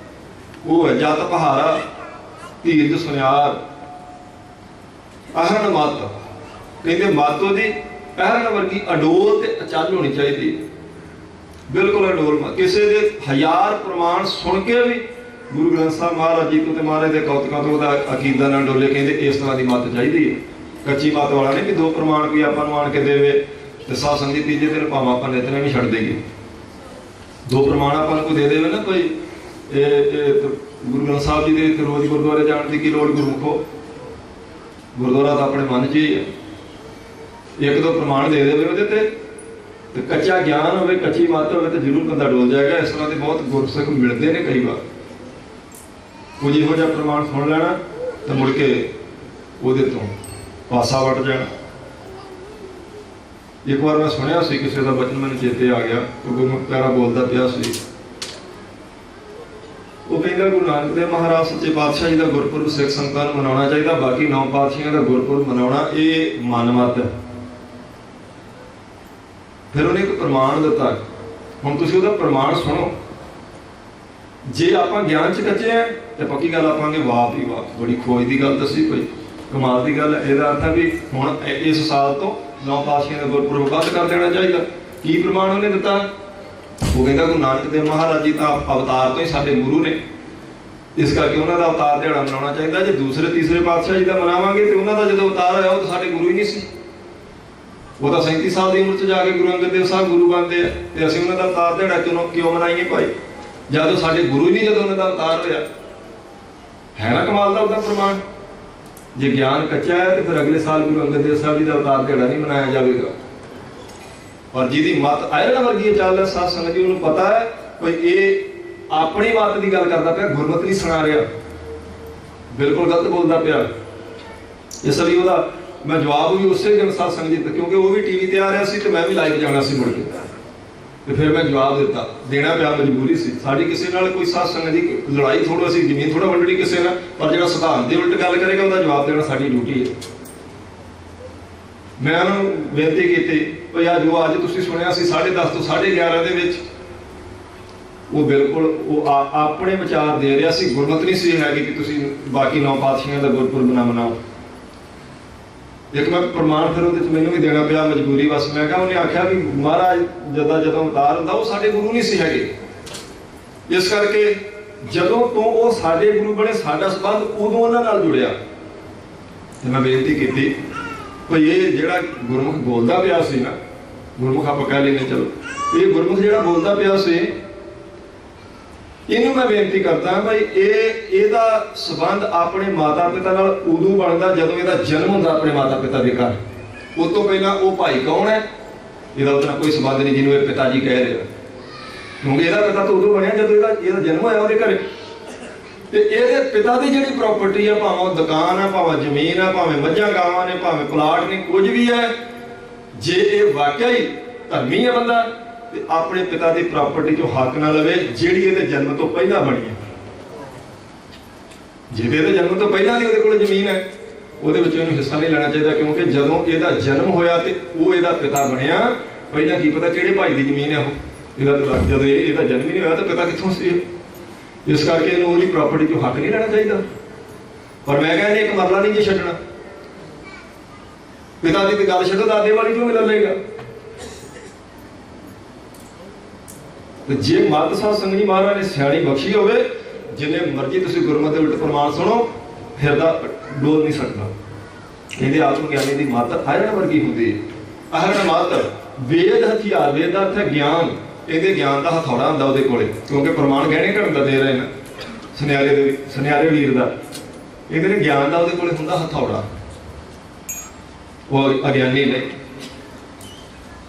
ਉਹ ਹੈ ਜਤ ਪਹਾਰਾ ਧੀਰਜ ਸੁਨਿਆਰ ਅਹਰਨ ਮਤ। ਕਹਿੰਦੇ ਮਾਤੋ ਦੀ ਅਹਰਨ ਵਰਗੀ ਅਡੋਲ ਤੇ ਅਚਲ ਹੋਣੀ ਚਾਹੀਦੀ, ਬਿਲਕੁਲ ਅਡੋਲ। ਕਿਸੇ ਦੇ 1000 ਪ੍ਰਮਾਣ ਸੁਣ ਕੇ ਵੀ ਗੁਰੂ ਗ੍ਰੰਥ ਸਾਹਿਬ ਮਹਾਰਾਜ ਜੀ ਤੋਂ ਤੇ ਮਹਾਰਾਜ ਦੇ ਕੌਤਕਾਂ ਤੋਂ ਉਹਦਾ ਅਕੀਦਾ ਨਾਲ ਡੋਲੇ। ਕਹਿੰਦੇ ਇਸ ਤਰ੍ਹਾਂ ਦੀ ਮੱਤ ਚਾਹੀਦੀ ਹੈ, ਕੱਚੀ ਮੱਤ ਵਾਲਾ ਨਹੀਂ ਕਿ 2 ਪ੍ਰਮਾਣ ਕੋਈ ਆਪਾਂ ਨੂੰ ਆਣ ਕੇ ਦੇਵੇ ਤੇ ਸਾਧ ਸੰਗਤ ਤੀਜੇ ਦਿਨ ਭਾਵੇਂ ਆਪਾਂ ਨਿਤਨੇਮ ਨਹੀਂ ਛੱਡ ਦੇਈਏ। 2 ਪ੍ਰਮਾਣ ਆਪਾਂ ਨੂੰ ਕੋਈ ਦੇ ਦੇਵੇ ਨਾ ਕੋਈ, ਇਹ ਗੁਰੂ ਗ੍ਰੰਥ ਸਾਹਿਬ ਜੀ ਦੇ ਰੋਜ਼ ਗੁਰਦੁਆਰੇ ਜਾਣ ਦੀ ਕੀ ਲੋੜ ਗੁਰਮੁਖੋ, ਗੁਰਦੁਆਰਾ ਤਾਂ ਆਪਣੇ ਮਨ 'ਚ ਹੀ ਹੈ। 1-2 ਪ੍ਰਮਾਣ ਦੇ ਦੇਵੇ ਉਹਦੇ ਤੇ ਕੱਚਾ ਗਿਆਨ ਹੋਵੇ, ਕੱਚੀ ਮੱਤ ਹੋਵੇ ਤੇ ਜ਼ਰੂਰ ਬੰਦਾ ਡੋਲ ਜਾਏਗਾ। ਇਸ ਤਰ੍ਹਾਂ ਦੇ ਬਹੁਤ ਗੁਰਸਿੱਖ ਮਿਲਦੇ ਨੇ ਕਈ ਵਾਰ, ਕੁਝ ਇਹੋ ਜਿਹਾ ਪ੍ਰਮਾਣ ਸੁਣ ਲੈਣਾ ਤੇ ਮੁੜ ਕੇ ਉਹਦੇ ਤੋਂ ਪਾਸਾ ਵੱਟ ਜਾਣਾ। ਇੱਕ ਵਾਰ ਮੈਂ ਸੁਣਿਆ ਸੀ ਕਿਸੇ ਦਾ ਬਚਨ, ਮੈਨੂੰ ਚੇਤੇ ਆ ਗਿਆ, ਉਹ ਗੁਰਮੁਖ ਪਿਆਰਾ ਬੋਲਦਾ ਪਿਆ ਸੀ। ਉਹ ਕਹਿੰਦਾ ਗੁਰੂ ਨਾਨਕ ਦੇਵ ਮਹਾਰਾਜ ਸੱਚੇ ਪਾਤਸ਼ਾਹ ਜੀ ਦਾ ਗੁਰਪੁਰਬ ਸਿੱਖ ਸੰਗਤਾਂ ਨੂੰ ਮਨਾਉਣਾ ਚਾਹੀਦਾ, ਬਾਕੀ 9 ਪਾਤਸ਼ਾਹਾਂ ਦਾ ਗੁਰਪੁਰਬ ਮਨਾਉਣਾ ਇਹ ਮਨਮਤ ਹੈ। ਫਿਰ ਉਹਨੇ ਇੱਕ ਪ੍ਰਮਾਣ ਦਿੱਤਾ, ਹੁਣ ਤੁਸੀਂ ਉਹਦਾ ਪ੍ਰਮਾਣ ਸੁਣੋ। ਜੇ ਆਪਾਂ ਗਿਆਨ 'ਚ ਕੱਚੇ ਆ ਤੇ ਪੱਕੀ ਗੱਲ ਆਪਾਂਗੇ ਵਾਹ ਵੀ ਵਾਹ, ਬੜੀ ਖੋਜ ਦੀ ਗੱਲ ਦੱਸੀ, ਕੋਈ ਕਮਾਲ ਦੀ ਗੱਲ ਹੈ। ਇਹਦਾ ਅਰਥ ਹੈ ਵੀ ਹੁਣ ਇਸ ਸਾਲ ਤੋਂ 9 ਪਾਤਸ਼ਾਹਾਂ ਦਾ ਗੁਰਪੁਰਬ ਬੰਦ ਕਰ ਦੇਣਾ ਚਾਹੀਦਾ। ਕੀ ਪ੍ਰਮਾਣ ਉਹਨੇ ਦਿੱਤਾ? ਉਹ ਕਹਿੰਦਾ ਗੁਰੂ ਨਾਨਕ ਦੇਵ ਮਹਾਰਾਜ ਜੀ ਤਾਂ ਅਵਤਾਰ ਤੋਂ ਹੀ ਸਾਡੇ ਗੁਰੂ ਨੇ, ਇਸ ਕਰਕੇ ਉਹਨਾਂ ਦਾ ਅਵਤਾਰ ਦਿਹਾੜਾ ਮਨਾਉਣਾ ਚਾਹੀਦਾ। ਜੇ ਦੂਸਰੇ ਤੀਸਰੇ ਪਾਤਸ਼ਾਹ ਜੀ ਦਾ ਮਨਾਵਾਂਗੇ ਤੇ ਉਹਨਾਂ ਦਾ ਜਦੋਂ ਅਵਤਾਰ ਹੋਇਆ ਉਹ ਤਾਂ ਸਾਡੇ ਗੁਰੂ ਹੀ ਨਹੀਂ ਸੀ। ਉਹ ਤਾਂ 37 ਸਾਲ ਦੀ ਉਮਰ 'ਚ ਜਾ ਕੇ ਗੁਰੂ ਅੰਗਦ ਦੇਵ ਸਾਹਿਬ ਗੁਰੂ ਬਣਦੇ ਆ, ਤੇ ਅਸੀਂ ਉਹਨਾਂ ਦਾ ਅਵਤਾਰ ਦਿਹਾੜਾ ਕਿਉਂ ਮਨਾਈਏ ਭਾਈ, ਜਦੋਂ ਸਾਡੇ ਗੁਰੂ ਹੀ ਨਹੀਂ ਜਦੋਂ ਉਹਨਾਂ ਦਾ ਅਵਤਾਰ ਹੋਇਆ। ਹੈ ਨਾ ਕਮਾਲ ਦਾ ਉਹਦਾ ਪ੍ਰਮਾਣ। ਜੇ ਗਿਆਨ ਕੱਚਾ ਹੈ ਤੇ ਫਿਰ ਅਗਲੇ ਸਾਲ ਗੁਰੂ ਅੰਗਦ ਦੇਵ ਸਾਹਿਬ ਜੀ ਦਾ ਅਵਤਾਰ ਦਿਹਾੜਾ ਨਹੀਂ ਮਨਾਇਆ ਜਾਵੇਗਾ। ਪਰ ਜਿਹਦੀ ਮੱਤ ਆਇਰਨ ਵਰਗੀ ਚੱਲ ਰਿਹਾ ਸਾਧ ਸੰਗਤ ਜੀ, ਉਹਨੂੰ ਪਤਾ ਹੈ ਕੋਈ ਇਹ ਆਪਣੀ ਮੱਤ ਦੀ ਗੱਲ ਕਰਦਾ ਪਿਆ, ਗੁਰਮਤਿ ਨਹੀਂ ਸੁਣਾ ਰਿਹਾ, ਬਿਲਕੁਲ ਗਲਤ ਬੋਲਦਾ ਪਿਆ। ਇਸ ਲਈ ਉਹਦਾ ਮੈਂ ਜਵਾਬ ਵੀ ਉਸੇ ਦਿਨ ਸਾਧ ਸੰਗਤ ਜੀ, ਕਿਉਂਕਿ ਉਹ ਵੀ ਟੀਵੀ ਤੇ ਆ ਰਿਹਾ ਸੀ ਤੇ ਮੈਂ ਵੀ ਲਾਈਵ ਜਾਣਾ ਸੀ ਮੁੜ ਕੇ, ਤੇ ਫਿਰ ਮੈਂ ਜਵਾਬ ਦਿੱਤਾ, ਦੇਣਾ ਪਿਆ, ਮਜਬੂਰੀ ਸੀ। ਸਾਡੀ ਕਿਸੇ ਨਾਲ ਕੋਈ ਸਾਧ ਸੰਗਤ ਦੀ ਲੜਾਈ ਥੋੜਾ ਸੀ, ਜ਼ਮੀਨ ਥੋੜਾ ਵੰਡਣੀ ਕਿਸੇ ਨਾਲ, ਪਰ ਜਿਹੜਾ ਸਿਧਾਂਤ ਦੇ ਉਲਟ ਗੱਲ ਕਰੇਗਾ ਉਹਦਾ ਜਵਾਬ ਦੇਣਾ ਸਾਡੀ ਡਿਊਟੀ ਹੈ। ਮੈਂ ਉਹਨਾਂ ਨੂੰ ਬੇਨਤੀ ਕੀਤੀ ਭਈ ਆ ਜੋ ਅੱਜ ਤੁਸੀਂ ਸੁਣਿਆ ਸੀ 10:30 ਤੋਂ 11:30 ਦੇ ਵਿੱਚ, ਉਹ ਬਿਲਕੁਲ ਉਹ ਆਪਣੇ ਵਿਚਾਰ ਦੇ ਰਿਹਾ ਸੀ, ਗੁਰਮਤਿ ਨਹੀਂ ਸੀ ਹੈਗੀ ਕਿ ਤੁਸੀਂ ਬਾਕੀ 9 ਪਾਤਸ਼ਾਹਾਂ ਦਾ ਗੁਰਪੁਰਬ ਨਾ ਮਨਾਓ। ਇੱਕ ਮੈਂ ਪ੍ਰਮਾਣ ਫਿਰ ਉਹਦੇ 'ਚ ਮੈਨੂੰ ਵੀ ਦੇਣਾ ਪਿਆ, ਮਜਬੂਰੀ ਬਸ। ਮੈਂ ਕਿਹਾ ਉਹਨੇ ਆਖਿਆ ਵੀ ਮਹਾਰਾਜ ਜਦੋਂ ਅਵਤਾਰ ਹੁੰਦਾ ਉਹ ਸਾਡੇ ਗੁਰੂ ਨਹੀਂ ਸੀ ਹੈਗੇ, ਇਸ ਕਰਕੇ ਜਦੋਂ ਤੋਂ ਉਹ ਸਾਡੇ ਗੁਰੂ ਬਣੇ ਸਾਡਾ ਸੰਬੰਧ ਉਦੋਂ ਉਹਨਾਂ ਨਾਲ ਜੁੜਿਆ। ਤੇ ਮੈਂ ਬੇਨਤੀ ਕੀਤੀ ਭਈ ਇਹ ਜਿਹੜਾ ਗੁਰਮੁਖ ਬੋਲਦਾ ਪਿਆ ਸੀ ਨਾ, ਗੁਰਮੁਖ ਆਪਾਂ ਕਹਿ ਲੈਂਦੇ ਚਲੋ, ਇਹ ਗੁਰਮੁਖ ਜਿਹੜਾ ਬੋਲਦਾ ਪਿਆ ਸੀ, ਇਹਨੂੰ ਮੈਂ ਬੇਨਤੀ ਕਰਦਾ ਭਾਈ ਇਹਦਾ ਸੰਬੰਧ ਆਪਣੇ ਮਾਤਾ ਪਿਤਾ ਨਾਲ ਉਦੋਂ ਬਣਦਾ ਜਦੋਂ ਇਹਦਾ ਜਨਮ ਹੁੰਦਾ ਆਪਣੇ ਮਾਤਾ ਪਿਤਾ ਦੇ ਘਰ। ਉਸ ਤੋਂ ਪਹਿਲਾਂ ਉਹ ਭਾਈ ਕੌਣ ਹੈ, ਇਹਦਾ ਉਹਦੇ ਨਾਲ ਕੋਈ ਸੰਬੰਧ ਨਹੀਂ ਜਿਹਨੂੰ ਇਹ ਪਿਤਾ ਜੀ ਕਹਿ ਰਹੇ, ਕਿਉਂਕਿ ਇਹਦਾ ਪਿਤਾ ਤਾਂ ਉਦੋਂ ਬਣਿਆ ਜਦੋਂ ਇਹਦਾ ਜਨਮ ਹੋਇਆ ਉਹਦੇ ਘਰੇ। ਤੇ ਇਹਦੇ ਪਿਤਾ ਦੀ ਜਿਹੜੀ ਪ੍ਰਾਪਰਟੀ ਆ, ਭਾਵੇਂ ਦੁਕਾਨ ਆ, ਭਾਵੇਂ ਜ਼ਮੀਨ ਆ, ਭਾਵੇਂ ਮੱਝਾਂ ਗਾਵਾਂ ਨੇ, ਭਾਵੇਂ ਪਲਾਟ ਨੇ, ਕੁਝ ਵੀ ਹੈ, ਜੇ ਇਹ ਵਾਕਿਆ ਹੀ ਧਰਮੀ ਹੈ ਬੰਦਾ ਤੇ ਆਪਣੇ ਪਿਤਾ ਦੀ ਪ੍ਰਾਪਰਟੀ ਚੋਂ ਹੱਕ ਨਾ ਲਵੇ ਜਿਹੜੀ ਇਹਦੇ ਜਨਮ ਤੋਂ ਪਹਿਲਾਂ ਬਣੀ ਹੈ। ਜਿਹਦੇ ਇਹਦੇ ਜਨਮ ਤੋਂ ਪਹਿਲਾਂ ਦੀ ਉਹਦੇ ਕੋਲ ਜ਼ਮੀਨ ਹੈ, ਉਹਦੇ ਵਿੱਚ ਇਹਨੂੰ ਹਿੱਸਾ ਨਹੀਂ ਲੈਣਾ ਚਾਹੀਦਾ, ਕਿਉਂਕਿ ਜਦੋਂ ਇਹਦਾ ਜਨਮ ਹੋਇਆ ਤੇ ਉਹ ਇਹਦਾ ਪਿਤਾ ਬਣਿਆ, ਪਹਿਲਾਂ ਕੀ ਪਤਾ ਕਿਹੜੇ ਭਾਈ ਦੀ ਜ਼ਮੀਨ ਹੈ ਉਹ, ਇਹਦਾ ਜਦੋਂ ਇਹਦਾ ਜਨਮ ਹੀ ਨਹੀਂ ਹੋਇਆ ਤਾਂ ਪਿਤਾ ਕਿੱਥੋਂ ਸੀ। ਇਸ ਕਰਕੇ ਇਹਨੂੰ ਉਹਦੀ ਪ੍ਰਾਪਰਟੀ ਚੋਂ ਹੱਕ ਨਹੀਂ ਲੈਣਾ ਚਾਹੀਦਾ। ਪਰ ਮੈਂ ਕਹਿੰਦਾ ਇੱਕ ਮਰਲਾ ਨਹੀਂ ਜੇ ਛੱਡਣਾ, ਪਿਤਾ ਦੀ ਤੇ ਗੱਲ ਛੱਡੋ, ਦਾਦੇ ਵਾਲੀ ਕਿਉਂ ਮਿਲ ਲਏਗਾ। ਤੇ ਜੇ ਮੱਤ ਸਾਧ ਸੰਗਤ ਜੀ ਮਹਾਰਾਜ ਨੇ ਸਿਆਣੀ ਬਖਸ਼ੀ ਹੋਵੇ, ਜਿੰਨੇ ਮਰਜ਼ੀ ਤੁਸੀਂ ਗੁਰਮਤਿ ਦੇ ਉਲਟ ਪ੍ਰਮਾਣ ਸੁਣੋ, ਹਿਰਦਾ ਡੋਲ ਨਹੀਂ ਸਕਦਾ। ਕਹਿੰਦੇ ਆਤਮ ਗਿਆਨੀ ਦੀ ਮੱਤ ਆਇਰਨ ਵਰਗੀ ਹੁੰਦੀ ਹੈ। ਆਇਰਨ ਮੱਤ ਵੇਦ ਹਥਿਆਰ, ਵੇਦ ਦਾ ਅਰਥ ਹੈ ਗਿਆਨ, ਇਹਦੇ ਗਿਆਨ ਦਾ ਹਥੌੜਾ ਹੁੰਦਾ ਉਹਦੇ ਕੋਲੇ, ਕਿਉਂਕਿ ਪ੍ਰਮਾਣ ਗਹਿਣੇ ਘੜਨ ਦਾ ਦੇ ਰਹੇ ਨੇ ਸੁਨਿਆਰੇ ਵੀਰ ਦਾ, ਇਹਦੇ ਨੇ ਗਿਆਨ ਦਾ ਉਹਦੇ ਕੋਲੇ ਹੁੰਦਾ ਹਥੌੜਾ। ਉਹ ਅਗਿਆਨੀ ਨੇ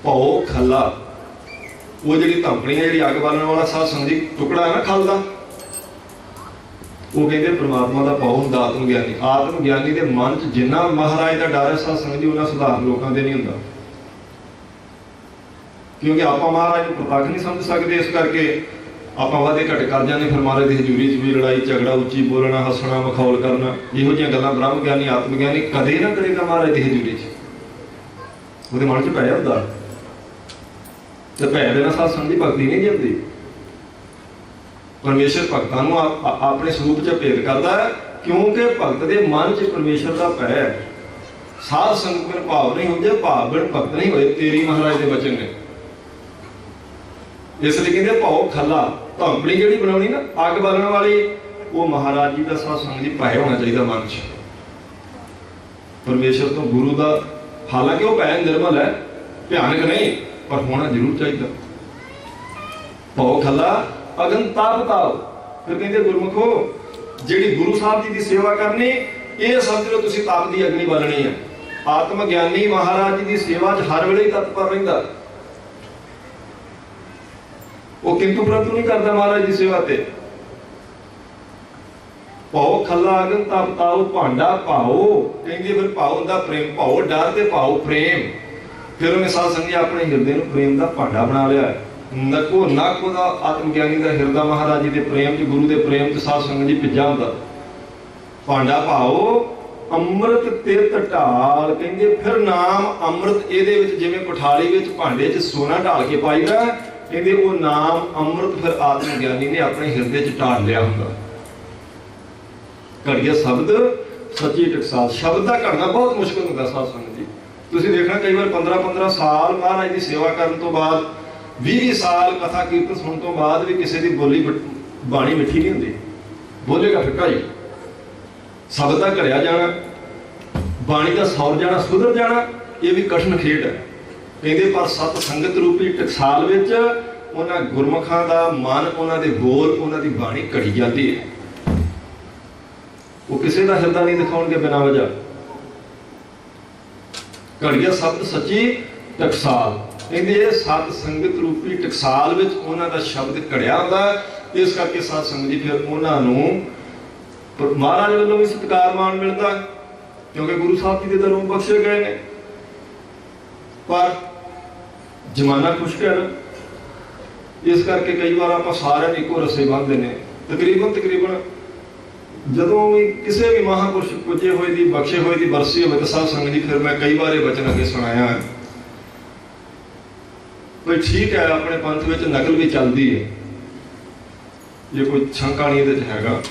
ਭਉ ਖੱਲਾ, ਉਹ ਜਿਹੜੀ ਧਮਕਣੀ ਹੈ, ਜਿਹੜੀ ਅੱਗ ਬਾਲਣ ਵਾਲਾ ਸਾਧ ਸੰਗਤ ਜੀ ਟੁਕੜਾ ਹੈ ਨਾ ਖਲ ਦਾ, ਉਹ ਕਹਿੰਦੇ ਪ੍ਰਮਾਤਮਾ ਦਾ ਭਾਉ ਹੁੰਦਾ ਆਤਮ ਗਿਆਨੀ। ਆਤਮ ਗਿਆਨੀ ਦੇ ਮਨ 'ਚ ਜਿੰਨਾ ਮਹਾਰਾਜ ਦਾ ਡਰ ਹੈ ਸਾਧ ਸੰਗਤ ਜੀ, ਉਹਨਾਂ ਸਧਾਰਨ ਲੋਕਾਂ ਦੇ ਨਹੀਂ ਹੁੰਦਾ। ਕਿਉਂਕਿ ਆਪਾਂ ਮਹਾਰਾਜ ਨੂੰ ਪ੍ਰਤੱਖ ਨਹੀਂ ਸਮਝ ਸਕਦੇ, ਇਸ ਕਰਕੇ ਆਪਾਂ ਵਾਦੇ ਘਟ ਕਰ ਜਾਂਦੇ। ਫਿਰ ਮਹਾਰਾਜ ਦੀ ਹਜ਼ੂਰੀ 'ਚ ਵੀ ਲੜਾਈ ਝਗੜਾ, ਉੱਚੀ ਬੋਲਣਾ, ਹੱਸਣਾ, ਮਖੌਲ ਕਰਨਾ, ਇਹੋ ਜਿਹੀਆਂ ਗੱਲਾਂ ਬ੍ਰਹਮ ਗਿਆਨੀ ਆਤਮ ਗਿਆਨੀ ਕਦੇ ਨਾ ਕਰੇਗਾ ਮਹਾਰਾਜ ਦੀ ਹਜ਼ੂਰੀ 'ਚ। ਉਹਦੇ ਮਨ 'ਚ ਭੈ ਹੁੰਦਾ, ਤੇ ਭੈ ਦੇ ਨਾਲ ਸਾਧ ਸੰਗਤ ਦੀ ਭਗਤੀ ਨਹੀਂ ਜਾਂਦੀ। ਪਰਮੇਸ਼ਰ ਭਗਤਾਂ ਨੂੰ ਆਪਣੇ ਸਰੂਪ 'ਚ ਭੇਦ ਕਰਦਾ ਹੈ, ਕਿਉਂਕਿ ਭਗਤ ਦੇ ਮਨ 'ਚ ਪਰਮੇਸ਼ਰ ਦਾ ਭੈ ਹੈ। ਸਾਧ ਸੰਗਤ ਵਿੱਚ ਭਾਵ ਨਹੀਂ ਹੁੰਦੇ, ਭਾਵ ਬਿਨ ਭਗਤ ਨਹੀਂ ਹੋਏ, ਤੇਰੀ ਮਹਾਰਾਜ ਦੇ ਬਚਨ ਨੇ। ਇਸ ਲਈ ਕਹਿੰਦੇ ਭਾਉ ਖੱਲਾ, ਧੰਪੜੀ ਜਿਹੜੀ ਬਣਾਉਣੀ ਨਾ ਅੱਗ ਬਾਲਣ ਵਾਲੀ, ਉਹ ਮਹਾਰਾਜ ਜੀ ਦਾ ਸਾਧ ਸੰਗਤ ਜੀ ਭੈ ਹੋਣਾ ਚਾਹੀਦਾ ਮਨ 'ਚ ਪਰਮੇਸ਼ਰ ਤੋਂ, ਗੁਰੂ ਦਾ। ਹਾਲਾਂਕਿ ਉਹ ਭੈ ਨਿਰਮਲ ਹੈ, ਭਿਆਨਕ ਨਹੀਂ, ਪਰ ਹੋਣਾ ਜ਼ਰੂਰ ਚਾਹੀਦਾ। ਭਾਉ ਖੱਲਾ ਅਗਨ ਤਾਪ ਤਾਪ। ਫਿਰ ਕਹਿੰਦੇ ਗੁਰਮੁਖੋ, ਜਿਹੜੀ ਗੁਰੂ ਸਾਹਿਬ ਜੀ ਦੀ ਸੇਵਾ ਕਰਨੀ, ਇਹ ਸਮਝ ਲਓ ਤੁਸੀਂ ਤਾਪ ਦੀ ਅਗਨੀ ਬਾਲਣੀ ਹੈ। ਆਤਮ ਗਿਆਨੀ ਮਹਾਰਾਜ ਜੀ ਦੀ ਸੇਵਾ 'ਚ ਹਰ ਵੇਲੇ ਹੀ ਤਤਪਰ ਰਹਿੰਦਾ। ਉਹ ਕਿੰਤੂ ਪ੍ਰੰਤੂ ਨਹੀਂ ਕਰਦਾ ਮਹਾਰਾਜ ਦੀ ਸੇਵਾ ਤੇ। ਭਾਉ ਖੱਲਾ ਅਗਨ ਤਾਪ ਤਾਪ, ਭਾਂਡਾ ਭਾਉ। ਕਹਿੰਦੇ ਫਿਰ ਭਾਉ ਹੁੰਦਾ ਪ੍ਰੇਮ, ਭਾਉ ਡਰ ਤੇ ਭਾਉ ਪ੍ਰੇਮ। ਫਿਰ ਉਹਨੇ ਸਾਧ ਸੰਗਤ ਆਪਣੇ ਹਿਰਦੇ ਨੂੰ ਪ੍ਰੇਮ ਦਾ ਭਾਂਡਾ ਬਣਾ ਲਿਆ। ਨਕੋ ਨਕ ਉਹਦਾ ਆਤਮ ਗਿਆਨੀ ਦਾ ਹਿਰਦਾ ਮਹਾਰਾਜ ਜੀ ਦੇ ਪ੍ਰੇਮ 'ਚ, ਗੁਰੂ ਦੇ ਪ੍ਰੇਮ 'ਚ ਸਾਧ ਸੰਗਤ ਜੀ ਭਿੱਜਾ ਹੁੰਦਾ। ਭਾਂਡਾ ਭਾਉ ਅੰਮ੍ਰਿਤ ਤਿਰਤ ਢਾਲ। ਕਹਿੰਦੇ ਫਿਰ ਨਾਮ ਅੰਮ੍ਰਿਤ, ਇਹਦੇ ਵਿੱਚ ਜਿਵੇਂ ਪਠਾਲੀ ਵਿੱਚ ਭਾਂਡੇ 'ਚ ਸੋਨਾ ਢਾਲ ਕੇ ਪਾਈਦਾ, ਕਹਿੰਦੇ ਉਹ ਨਾਮ ਅੰਮ੍ਰਿਤ ਫਿਰ ਆਤਮ ਗਿਆਨੀ ਨੇ ਆਪਣੇ ਹਿਰਦੇ 'ਚ ਢਾਲ ਲਿਆ ਹੁੰਦਾ। ਘੜੀਆ ਸ਼ਬਦ ਸੱਚੀ ਟਕਸਾਲ। ਸ਼ਬਦ ਦਾ ਘੜਨਾ ਬਹੁਤ ਮੁਸ਼ਕਲ ਹੁੰਦਾ ਸਾਧ ਸੰਗਤ ਜੀ। ਤੁਸੀਂ ਦੇਖਣਾ ਕਈ ਵਾਰ 15-15 ਸਾਲ ਮਹਾਰਾਜ ਦੀ ਸੇਵਾ ਕਰਨ ਤੋਂ ਬਾਅਦ, 20 ਸਾਲ ਕਥਾ ਕੀਰਤਨ ਸੁਣਨ ਤੋਂ ਬਾਅਦ ਵੀ ਕਿਸੇ ਦੀ ਬੋਲੀ ਬਾਣੀ ਮਿੱਠੀ ਨਹੀਂ ਹੁੰਦੀ, ਬੋਲੇਗਾ ਫਿੱਕਾ ਹੀ। ਸ਼ਬਦ ਦਾ ਘੜਿਆ ਜਾਣਾ, ਬਾਣੀ ਦਾ ਸੌਰ ਜਾਣਾ, ਸੁਧਰ ਜਾਣਾ, ਇਹ ਵੀ ਕਠਿਨ ਖੇਡ ਹੈ। ਕਹਿੰਦੇ ਪਰ ਸਤ ਸੰਗਤ ਰੂਪੀ ਟਕਸਾਲ ਵਿੱਚ ਉਹਨਾਂ ਗੁਰਮੁਖਾਂ ਦਾ ਮਨ, ਉਹਨਾਂ ਦੇ ਬੋਲ, ਉਹਨਾਂ ਦੀ ਬਾਣੀ ਘੜੀ ਜਾਂਦੀ ਹੈ। ਉਹ ਕਿਸੇ ਦਾ ਹਿਰਦਾ ਨਹੀਂ ਦਿਖਾਉਣਗੇ ਬਿਨਾਂ ਵਜ੍ਹਾ। ਘੜੀਆ ਸ਼ਬਦ ਸੱਚੀ ਟਕਸਾਲ। ਕਹਿੰਦੇ ਸਤ ਸੰਗਤ ਰੂਪੀ ਟਕਸਾਲ ਵਿੱਚ ਉਹਨਾਂ ਦਾ ਸ਼ਬਦ ਘੜਿਆ ਹੁੰਦਾ। ਇਸ ਕਰਕੇ ਸਾਧ ਸੰਗਤ ਜੀ ਫਿਰ ਉਹਨਾਂ ਨੂੰ ਮਹਾਰਾਜ ਵੱਲੋਂ ਵੀ ਸਤਿਕਾਰ ਮਾਣ ਮਿਲਦਾ, ਕਿਉਂਕਿ ਗੁਰੂ ਸਾਹਿਬ ਜੀ ਦੇ ਦਰੋਂ ਬਖਸ਼ੇ ਗਏ ਨੇ। ਪਰ ਜ਼ਮਾਨਾ ਖੁਸ਼ਕ ਹੈ ਨਾ, ਇਸ ਕਰਕੇ ਕਈ ਵਾਰ ਆਪਾਂ ਸਾਰਿਆਂ ਨੂੰ ਇੱਕੋ ਰਸੇ ਬੰਨ੍ਹਦੇ ਨੇ। ਤਕਰੀਬਨ ਜਦੋਂ ਵੀ ਕਿਸੇ ਵੀ ਮਹਾਂਪੁਰਸ਼ ਪੁੱਜੇ ਹੋਏ ਦੀ, ਬਖਸ਼ੇ ਹੋਏ ਦੀ ਬਰਸੀ ਹੋਵੇ ਤਾਂ ਸਾਧ ਸੰਗਤ ਜੀ ਫਿਰ ਮੈਂ ਕਈ ਵਾਰ ਇਹ ਬਚਨ ਅੱਗੇ ਸੁਣਾਇਆ ਹੈ ਵੀ ਠੀਕ ਹੈ, ਆਪਣੇ ਪੰਥ ਵਿੱਚ ਨਕਲ ਵੀ ਚੱਲਦੀ ਹੈ, ਜੇ ਕੋਈ ਸ਼ੰਕਾ ਨਹੀਂ ਇਹਦੇ 'ਚ ਹੈਗਾ।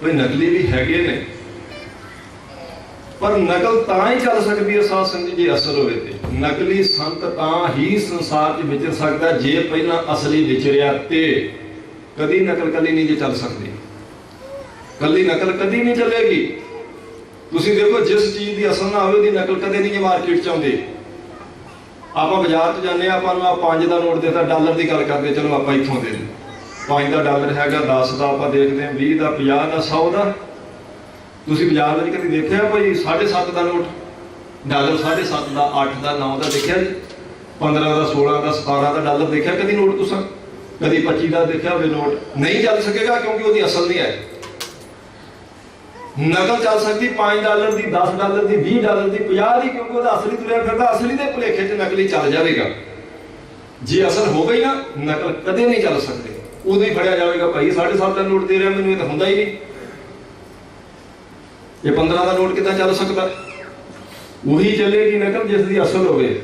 ਵੀ ਨਕਲੀ ਵੀ ਹੈਗੇ ਨੇ, ਪਰ ਨਕਲ ਤਾਂ ਹੀ ਚੱਲ ਸਕਦੀ ਹੈ ਸਾਧ ਸੰਗਤ ਜੀ ਅਸਲ ਹੋਵੇ ਤੇ। ਨਕਲੀ ਸੰਤ ਤਾਂ ਹੀ ਸੰਸਾਰ 'ਚ ਵਿਚਰ ਸਕਦਾ ਜੇ ਪਹਿਲਾਂ ਅਸਲੀ ਵਿਚਰਿਆ ਤੇ। ਕਦੀ ਨਕਲ ਕੱਲੀ ਨਹੀਂ ਜੇ ਚੱਲ ਸਕਦੀ, ਕੱਲੀ ਨਕਲ ਕਦੀ ਨਹੀਂ ਚੱਲੇਗੀ। ਤੁਸੀਂ ਦੇਖੋ ਜਿਸ ਚੀਜ਼ ਦੀ ਅਸਲ ਨਾ ਹੋਵੇ ਉਹਦੀ ਨਕਲ ਕਦੇ ਨਹੀਂ ਜੇ ਮਾਰਕੀਟ 'ਚ ਆਉਂਦੀ। ਆਪਾਂ ਬਾਜ਼ਾਰ 'ਚ ਜਾਂਦੇ ਆਪਾਂ ਨੂੰ 5 ਦਾ ਨੋਟ ਦੇਤਾ, ਡਾਲਰ ਦੀ ਗੱਲ ਕਰਦੇ, ਚਲੋ ਆਪਾਂ ਇੱਥੋਂ ਦੇ 5 ਦਾ ਡਾਲਰ ਹੈਗਾ, 10 ਦਾ ਆਪਾਂ ਦੇਖਦੇ ਹਾਂ, 20 ਦਾ, 50 ਦਾ, 100 ਦਾ। ਤੁਸੀਂ ਬਾਜ਼ਾਰ ਵਿੱਚ ਕਦੀ ਦੇਖਿਆ ਭਾਈ 7.5 ਦਾ ਨੋਟ, ਡਾਲਰ 7.5 ਦਾ, 8 ਦਾ, 9 ਦਾ ਦੇਖਿਆ ਜੀ? 15 ਦਾ, 16 ਦਾ, 17 ਦਾ ਡਾਲਰ ਦੇਖਿਆ ਕਦੀ ਨੋਟ ਤੁਸੀਂ? ਕਦੀ 25 ਦਾ ਦੇਖਿਆ ਹੋਵੇ ਨੋਟ? ਨਹੀਂ ਚੱਲ ਸਕੇਗਾ, ਕਿਉਂਕਿ ਉਹਦੀ ਅਸਲ ਨਹੀਂ ਹੈ। ਨਕਲ ਚੱਲ ਸਕਦੀ 5 ਡਾਲਰ ਦੀ, 10 ਡਾਲਰ ਦੀ, 20 ਡਾਲਰ ਦੀ, 50 ਦੀ, ਕਿਉਂਕਿ ਉਹਦਾ ਅਸਲੀ ਤੁਰਿਆ ਫਿਰਦਾ, ਅਸਲੀ ਦੇ ਭੁਲੇਖੇ 'ਚ ਨਕਲੀ ਚੱਲ ਜਾਵੇਗਾ। ਜੇ ਅਸਲ ਹੋ ਗਈ ਨਾ, ਨਕਲ ਕਦੇ ਨਹੀਂ ਚੱਲ ਸਕਦੀ। ਉਦੋਂ ਹੀ ਫੜਿਆ ਜਾਵੇਗਾ ਭਾਈ 7.5 ਦਾ ਨੋਟ ਦੇ ਰਿਹਾ ਮੈਨੂੰ, ਇਹ ਤਾਂ ਹੁੰਦਾ ਹੀ ਨਹੀਂ। ਇਹ 15 ਦਾ ਨੋਟ ਕਿੱਦਾਂ ਚੱਲ ਸਕਦਾ? ਉਹੀ ਚੱਲੇਗੀ ਨਕਲ ਜਿਸ ਦੀ ਅਸਲ ਹੋਵੇ।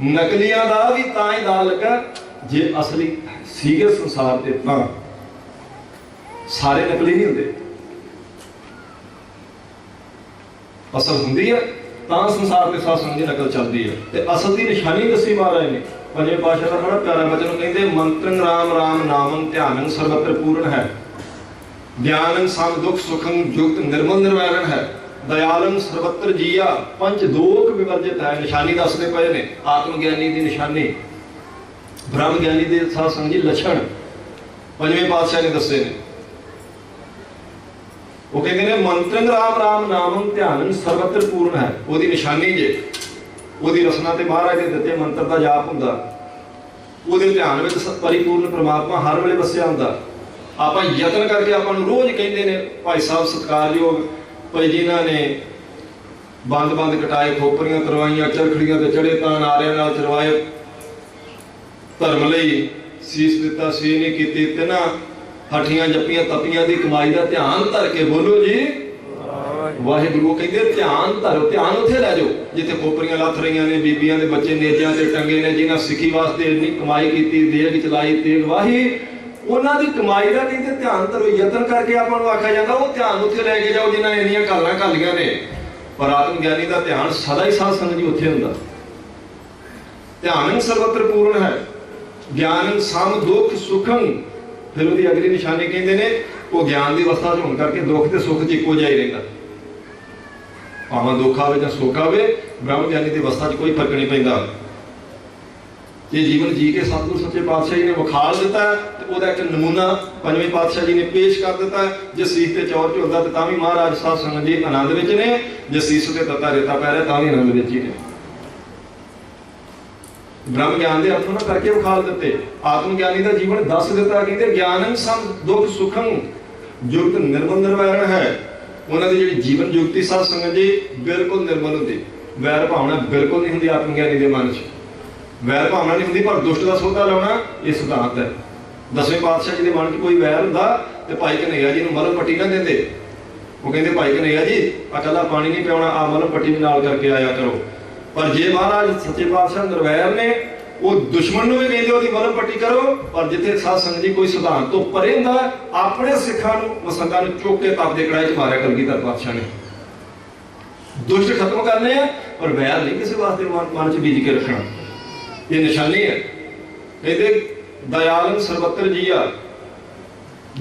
ਨਕਲੀਆਂ ਦਾ ਵੀ ਤਾਂ ਹੀ ਦਾ ਲੱਗਾ ਜੇ ਅਸਲੀ ਸੀਗੇ ਸੰਸਾਰ ਤੇ, ਤਾਂ ਸਾਰੇ ਨਕਲੀ ਨਹੀਂ ਹੁੰਦੇ। ਅਸਲ ਹੁੰਦੀ ਹੈ ਤਾਂ ਸੰਸਾਰ ਦੇ ਸਾਧ ਸੰਗਤ ਦੀ ਨਕਲ ਚੱਲਦੀ ਹੈ। ਤੇ ਅਸਲ ਦੀ ਨਿਸ਼ਾਨੀ ਦੱਸੀ ਮਹਾਰਾਜ ਨੇ। ਪੰਜਵੇਂ ਪਾਤਸ਼ਾਹ ਦਾ ਬੜਾ ਪਿਆਰਾ ਬਚਨ ਕਹਿੰਦੇ, ਮੰਤਰੰ ਰਾਮ ਰਾਮ ਨਾਮੰ ਧਿਆਨੰ ਸਰਬਤਰ ਪੂਰਨ ਹੈ, ਗਿਆਨੰ ਸਮ ਦੁਖ ਸੁਖੰ ਜੁਗਤ ਨਿਰਮਲ ਨਿਰਵੈਰਣ ਹੈ, ਦਇਆਲੰ ਸਰਬਤਰ ਜੀਆ ਪੰਚ ਦੋਖ ਵਿਵਰਜਿਤ ਹੈ। ਨਿਸ਼ਾਨੀ ਦੱਸਦੇ ਪਏ ਨੇ, ਆਤਮ ਗਿਆਨੀ ਦੀ ਨਿਸ਼ਾਨੀ, ਬ੍ਰਹਮ ਗਿਆਨੀ ਦੇ ਸਾਧ ਸੰਗਤ ਜੀ ਲੱਛਣ ਪੰਜਵੇਂ ਪਾਤਸ਼ਾਹ ਨੇ ਦੱਸੇ ਨੇ। ਉਹ ਕਹਿੰਦੇ ਨੇ ਮੰਤਰੰ ਰਾਮ ਰਾਮ ਨਾਮੰ ਧਿਆਨੰ ਸਰਬਤਰ ਪੂਰਨ ਹੈ, ਉਹਦੀ ਨਿਸ਼ਾਨੀ ਜੇ। ਉਹਦੀ ਰਸਨਾ ਤੇ ਮਹਾਰਾਜ ਦੇ ਦਿੱਤੇ ਮੰਤਰ ਦਾ ਜਾਪ ਹੁੰਦਾ, ਉਹਦੇ ਧਿਆਨ ਵਿੱਚ ਪਰਿਪੂਰਨ ਪ੍ਰਮਾਤਮਾ ਹਰ ਵੇਲੇ ਵਸਿਆ ਹੁੰਦਾ। ਆਪਾਂ ਯਤਨ ਕਰਕੇ ਆਪਾਂ ਨੂੰ ਰੋਜ਼ ਕਹਿੰਦੇ ਨੇ ਭਾਈ ਸਾਹਿਬ ਸਤਿਕਾਰਯੋਗ ਭਾਈ ਜਿਨ੍ਹਾਂ ਨੇ ਬੰਦ ਕਟਾਏ, ਖੋਪਰੀਆਂ ਕਰਵਾਈਆਂ, ਚਰਖੜੀਆਂ ਤੇ ਚੜੇ, ਤਾਂ ਨਾਰਿਆਂ ਨਾਲ ਚਰਵਾਏ, ਧਰਮ ਲਈ ਸੀਸ ਦਿੱਤਾ, ਸੀ ਨਹੀਂ ਕੀਤੀ, ਤਿੰਨਾਂ ਹੱਠੀਆਂ ਜੱਪੀਆਂ ਤਪੀਆਂ ਦੀ ਕਮਾਈ ਦਾ ਧਿਆਨ ਧਰ ਕੇ ਬੋਲੋ ਜੀ ਵਾਹਿਗੁਰੂ। ਕਹਿੰਦੇ ਧਿਆਨ ਧਰੋ, ਧਿਆਨ ਉੱਥੇ ਲੈ ਜਾਓ ਜਿੱਥੇ ਖੋਪਰੀਆਂ ਲੱਥ ਰਹੀਆਂ ਨੇ, ਬੀਬੀਆਂ ਦੇ ਬੱਚੇ ਨੇਜਿਆਂ ਤੇ ਟੰਗੇ ਨੇ, ਜਿਨ੍ਹਾਂ ਸਿੱਖੀ ਵਾਸਤੇ ਇੰਨੀ ਕਮਾਈ ਕੀਤੀ, ਦੇਗ ਚਲਾਈ, ਤੇਗ ਵਾਹੀ, ਉਹਨਾਂ ਦੀ ਕਮਾਈ ਦਾ ਕਹਿੰਦੇ ਧਿਆਨ ਧਰੋ। ਯਤਨ ਕਰਕੇ ਆਪਾਂ ਨੂੰ ਆਖਿਆ ਜਾਂਦਾ ਉਹ ਧਿਆਨ ਉੱਥੇ ਲੈ ਕੇ ਜਾਓ ਜਿਨ੍ਹਾਂ ਇੰਨੀਆਂ ਘਾਲਾਂ ਘਾਲੀਆਂ ਨੇ। ਪਰ ਆਤਮ ਗਿਆਨੀ ਦਾ ਧਿਆਨ ਸਦਾ ਹੀ ਸਾਧ ਸੰਗਤ ਜੀ ਉੱਥੇ ਹੁੰਦਾ। ਧਿਆਨ ਸਰਵਤਰ ਪੂਰਨ ਹੈ, ਗਿਆਨ ਸਮ ਦੁੱਖ ਸੁਖੰ। ਫਿਰ ਉਹਦੀ ਅਗਲੀ ਨਿਸ਼ਾਨੀ ਕਹਿੰਦੇ ਨੇ ਉਹ ਗਿਆਨ ਦੀ ਅਵਸਥਾ 'ਚ ਹੋਣ ਕਰਕੇ ਦੁੱਖ ਤੇ ਸੁੱਖ 'ਚ ਇੱਕੋ ਜਿਹਾ ਹੀ ਰਹਿੰਦਾ। ਭਾਵੇਂ ਦੁੱਖ ਆਵੇ ਜਾਂ ਸੁੱਖ ਆਵੇ, ਬ੍ਰਹਮ ਗਿਆਨੀ ਦੀ ਅਵਸਥਾ 'ਚ ਕੋਈ ਫਰਕ ਨਹੀਂ ਪੈਂਦਾ। ਇਹ ਜੀਵਨ ਜੀ ਕੇ ਸਤਿਗੁਰ ਸੱਚੇ ਪਾਤਸ਼ਾਹ ਜੀ ਨੇ ਵਿਖਾਲ ਦਿੱਤਾ ਤੇ ਉਹਦਾ ਇੱਕ ਨਮੂਨਾ ਪੰਜਵੇਂ ਪਾਤਸ਼ਾਹ ਜੀ ਨੇ ਪੇਸ਼ ਕਰ ਦਿੱਤਾ। ਜੇ ਸੀਸ ਤੇ ਚੌਰ ਝੁਲਦਾ ਤੇ ਤਾਂ ਵੀ ਮਹਾਰਾਜ ਸਾਧ ਸੰਗਤ ਜੀ ਆਨੰਦ ਵਿੱਚ ਨੇ, ਜੇ ਸੀਸ ਤੇ ਤੱਤਾ ਰੇਤਾ ਪੈ ਰਿਹਾ ਤਾਂ ਵੀ ਆਨੰਦ ਵਿੱਚ ਹੀ ਨੇ। ਬ੍ਰਹਮ ਗਿਆਨ ਦੇ ਅਰਥ ਉਹਨਾਂ ਕਰਕੇ ਵਿਖਾਲ ਦਿੱਤੇ। ਆਤਮ ਗਿਆਨੀ ਦਾ ਜੀਵਨ ਦੱਸ ਦਿੱਤਾ। ਕਹਿੰਦੇ ਗਿਆਨੰ ਸਮ ਦੁੱਖ ਸੁਖੰ ਜੁਗਤ ਨਿਰਮਲ ਨਿਰਵੈਰਣ ਹੈ। ਉਹਨਾਂ ਦੀ ਜਿਹੜੀ ਜੀਵਨ ਜੁਗਤੀ ਸਾਧ ਸੰਗਤ ਜੀ ਬਿਲਕੁਲ ਨਿਰਮਲ ਹੁੰਦੀ, ਵੈਰ ਭਾਵਨਾ ਬਿਲਕੁਲ ਨਹੀਂ ਹੁੰਦੀ ਆਤਮ ਗਿਆਨੀ ਦੇ ਮਨ 'ਚ। ਵੈਰ ਭਾਵਨਾ ਨਹੀਂ ਹੁੰਦੀ, ਪਰ ਦੁਸ਼ਟ ਦਾ ਸੌਦਾ ਲਾਉਣਾ ਇਹ ਸਿਧਾਂਤ ਹੈ। ਦਸਵੇਂ ਪਾਤਸ਼ਾਹ ਜੀ ਦੇ ਮਨ 'ਚ ਕੋਈ ਵੈਰ ਹੁੰਦਾ ਤੇ ਭਾਈ ਕਨ੍ਹਈਆ ਜੀ ਨੂੰ ਮਲਮ ਪੱਟੀ ਨਾ ਦਿੰਦੇ। ਉਹ ਕਹਿੰਦੇ ਭਾਈ ਕਨ੍ਹਈਆ ਜੀ ਆ ਕੱਲਾ ਪਾਣੀ ਨਹੀਂ ਪਿਆਉਣਾ, ਆ ਮਲਮ ਪੱਟੀ ਵੀ ਨਾਲ ਕਰਕੇ ਆਇਆ ਕਰੋ। ਪਰ ਜੇ ਮਹਾਰਾਜ ਸੱਚੇ ਪਾਤਸ਼ਾਹ ਨਿਰਵੈਰ ਨੇ, ਉਹ ਦੁਸ਼ਮਣ ਨੂੰ ਵੀ ਕਹਿੰਦੇ ਉਹਦੀ ਮਲਮ ਪੱਟੀ ਕਰੋ। ਪਰ ਜਿੱਥੇ ਸਾਧ ਸੰਗਤ ਜੀ ਕੋਈ ਸਿਧਾਂਤ ਤੋਂ ਪਰੇ ਹੁੰਦਾ, ਆਪਣੇ ਸਿੱਖਾਂ ਨੂੰ ਮਸੰਦਾਂ ਨੂੰ ਚੁੱਕ ਕੇ ਤਪ ਦੇ ਕੜਾਈ 'ਚ ਮਾਰਿਆ ਕਲਗੀਧਰ ਪਾਤਸ਼ਾਹ ਨੇ। ਦੁਸ਼ਟ ਖਤਮ ਕਰਨੇ ਆ, ਪਰ ਵੈਰ ਨਹੀਂ ਕਿਸੇ ਵਾਸਤੇ ਮਨ 'ਚ ਬੀਜ ਕੇ ਰੱਖਣਾ। ਇਹ ਨਿਸ਼ਾਨੀ ਹੈ। ਕਹਿੰਦੇ ਦਇਆਲੰ ਸਰਬਤਰ ਜੀਆ,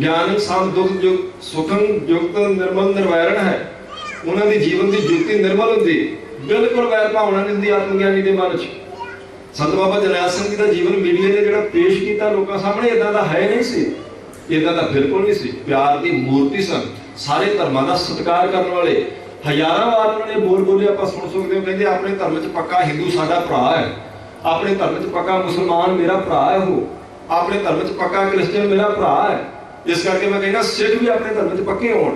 ਗਿਆਨ ਸਮ ਦੁੱਖ ਜੁਗ ਸੁਖੰ ਜੁਗਤ ਨਿਰਮਲ ਨਿਰਵੈਰਣ ਹੈ। ਉਹਨਾਂ ਦੀ ਜੀਵਨ ਦੀ ਜੁਗਤੀ ਨਿਰਮਲ ਹੁੰਦੀ, ਬਿਲਕੁਲ ਵੈਰ ਭਾਵਨਾ ਨਹੀਂ ਹੁੰਦੀ ਆਤਮ ਗਿਆਨੀ ਦੇ ਮਨ 'ਚ। ਸੰਤ ਬਾਬਾ ਜਰਨੈਲ ਸਿੰਘ ਜੀ ਦਾ ਜੀਵਨ ਮੀਡੀਆ ਨੇ ਜਿਹੜਾ ਪੇਸ਼ ਕੀਤਾ ਲੋਕਾਂ ਸਾਹਮਣੇ, ਇਦਾਂ ਦਾ ਹੈ ਨਹੀਂ ਸੀ, ਇਦਾਂ ਦਾ ਬਿਲਕੁਲ ਨਹੀਂ ਸੀ। ਪਿਆਰ ਦੀ ਮੂਰਤੀ ਸਨ, ਸਾਰੇ ਧਰਮਾਂ ਦਾ ਸਤਿਕਾਰ ਕਰਨ ਵਾਲੇ। ਹਜ਼ਾਰਾਂ ਵਾਰ ਉਹਨਾਂ ਨੇ ਬੋਲੇ ਆਪਾਂ ਸੁਣ ਸਕਦੇ ਹੋ। ਕਹਿੰਦੇ ਆਪਣੇ ਧਰਮ 'ਚ ਪੱਕਾ ਹਿੰਦੂ ਸਾਡਾ ਭਰਾ ਹੈ, ਆਪਣੇ ਧਰਮ 'ਚ ਪੱਕਾ ਮੁਸਲਮਾਨ ਮੇਰਾ ਭਰਾ ਹੈ, ਉਹ ਆਪਣੇ ਧਰਮ 'ਚ ਪੱਕਾ ਕ੍ਰਿਸਚੀਅਨ ਮੇਰਾ ਭਰਾ ਹੈ। ਇਸ ਕਰਕੇ ਮੈਂ ਕਹਿੰਦਾ ਸਿੱਖ ਵੀ ਆਪਣੇ ਧਰਮ 'ਚ ਪੱਕੇ ਹੋਣ।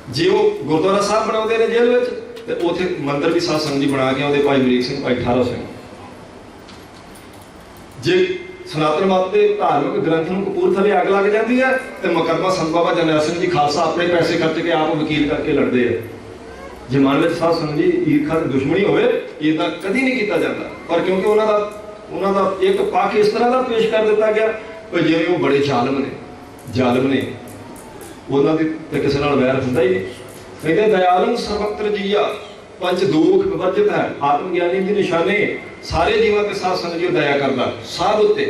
ਜੇ ਉਹ ਗੁਰਦੁਆਰਾ ਸਾਹਿਬ ਬਣਾਉਂਦੇ ਨੇ ਜੇਲ੍ਹ ਵਿੱਚ, ਤੇ ਉੱਥੇ ਮੰਦਿਰ ਵੀ ਸਾਧ ਸੰਗਤ ਜੀ ਬਣਾ ਕੇ ਆਉਂਦੇ, ਭਾਈ ਅਮਰੀਕ ਸਿੰਘ, ਭਾਈ ਠਾਰਾ ਸਿੰਘ। ਜੇ ਸਨਾਤਨ ਮਤ ਦੇ ਧਾਰਮਿਕ ਗ੍ਰੰਥ ਨੂੰ ਕਪੂਰਥਲੇ ਅੱਗ ਲੱਗ ਜਾਂਦੀ ਹੈ ਤੇ ਮੁਕੱਦਮਾ ਸੰਤ ਬਾਬਾ ਜਰਨੈਲ ਸਿੰਘ ਜੀ ਖਾਲਸਾ ਆਪਣੇ ਪੈਸੇ ਖਰਚ ਕੇ ਆਪ ਵਕੀਲ ਕਰਕੇ ਲੜਦੇ ਆ। ਜੇ ਮਨ ਵਿੱਚ ਸਾਧ ਸੰਗਤ ਜੀ ਈਰਖਾ ਤੇ ਦੁਸ਼ਮਣੀ ਹੋਵੇ, ਇਹ ਤਾਂ ਕਦੀ ਨਹੀਂ ਕੀਤਾ ਜਾਂਦਾ। ਪਰ ਕਿਉਂਕਿ ਉਹਨਾਂ ਦਾ ਇੱਕ ਪੱਖ ਇਸ ਤਰ੍ਹਾਂ ਦਾ ਪੇਸ਼ ਕਰ ਦਿੱਤਾ ਗਿਆ ਕਿ ਜਿਵੇਂ ਉਹ ਬੜੇ ਜ਼ਾਲਮ ਨੇ, ਉਹਨਾਂ ਦੀ ਤੇ ਕਿਸੇ ਨਾਲ ਵੈਰ ਹੁੰਦਾ ਹੀ ਨਹੀਂ। ਕਹਿੰਦੇ ਦਇਆਲੰ ਸਰਬਤਰ ਜੀਆ, ਪੰਜ ਦੋਖ ਵਿਵਰਜਿਤ ਹੈ। ਆਤਮ ਗਿਆਨੀ ਦੀ ਨਿਸ਼ਾਨੀ ਸਾਰੇ ਜੀਵਾਂ ਤੇ ਸਾਧ ਸੰਗਤ ਜੀ ਦਇਆ ਕਰਦਾ ਸਭ ਉੱਤੇ।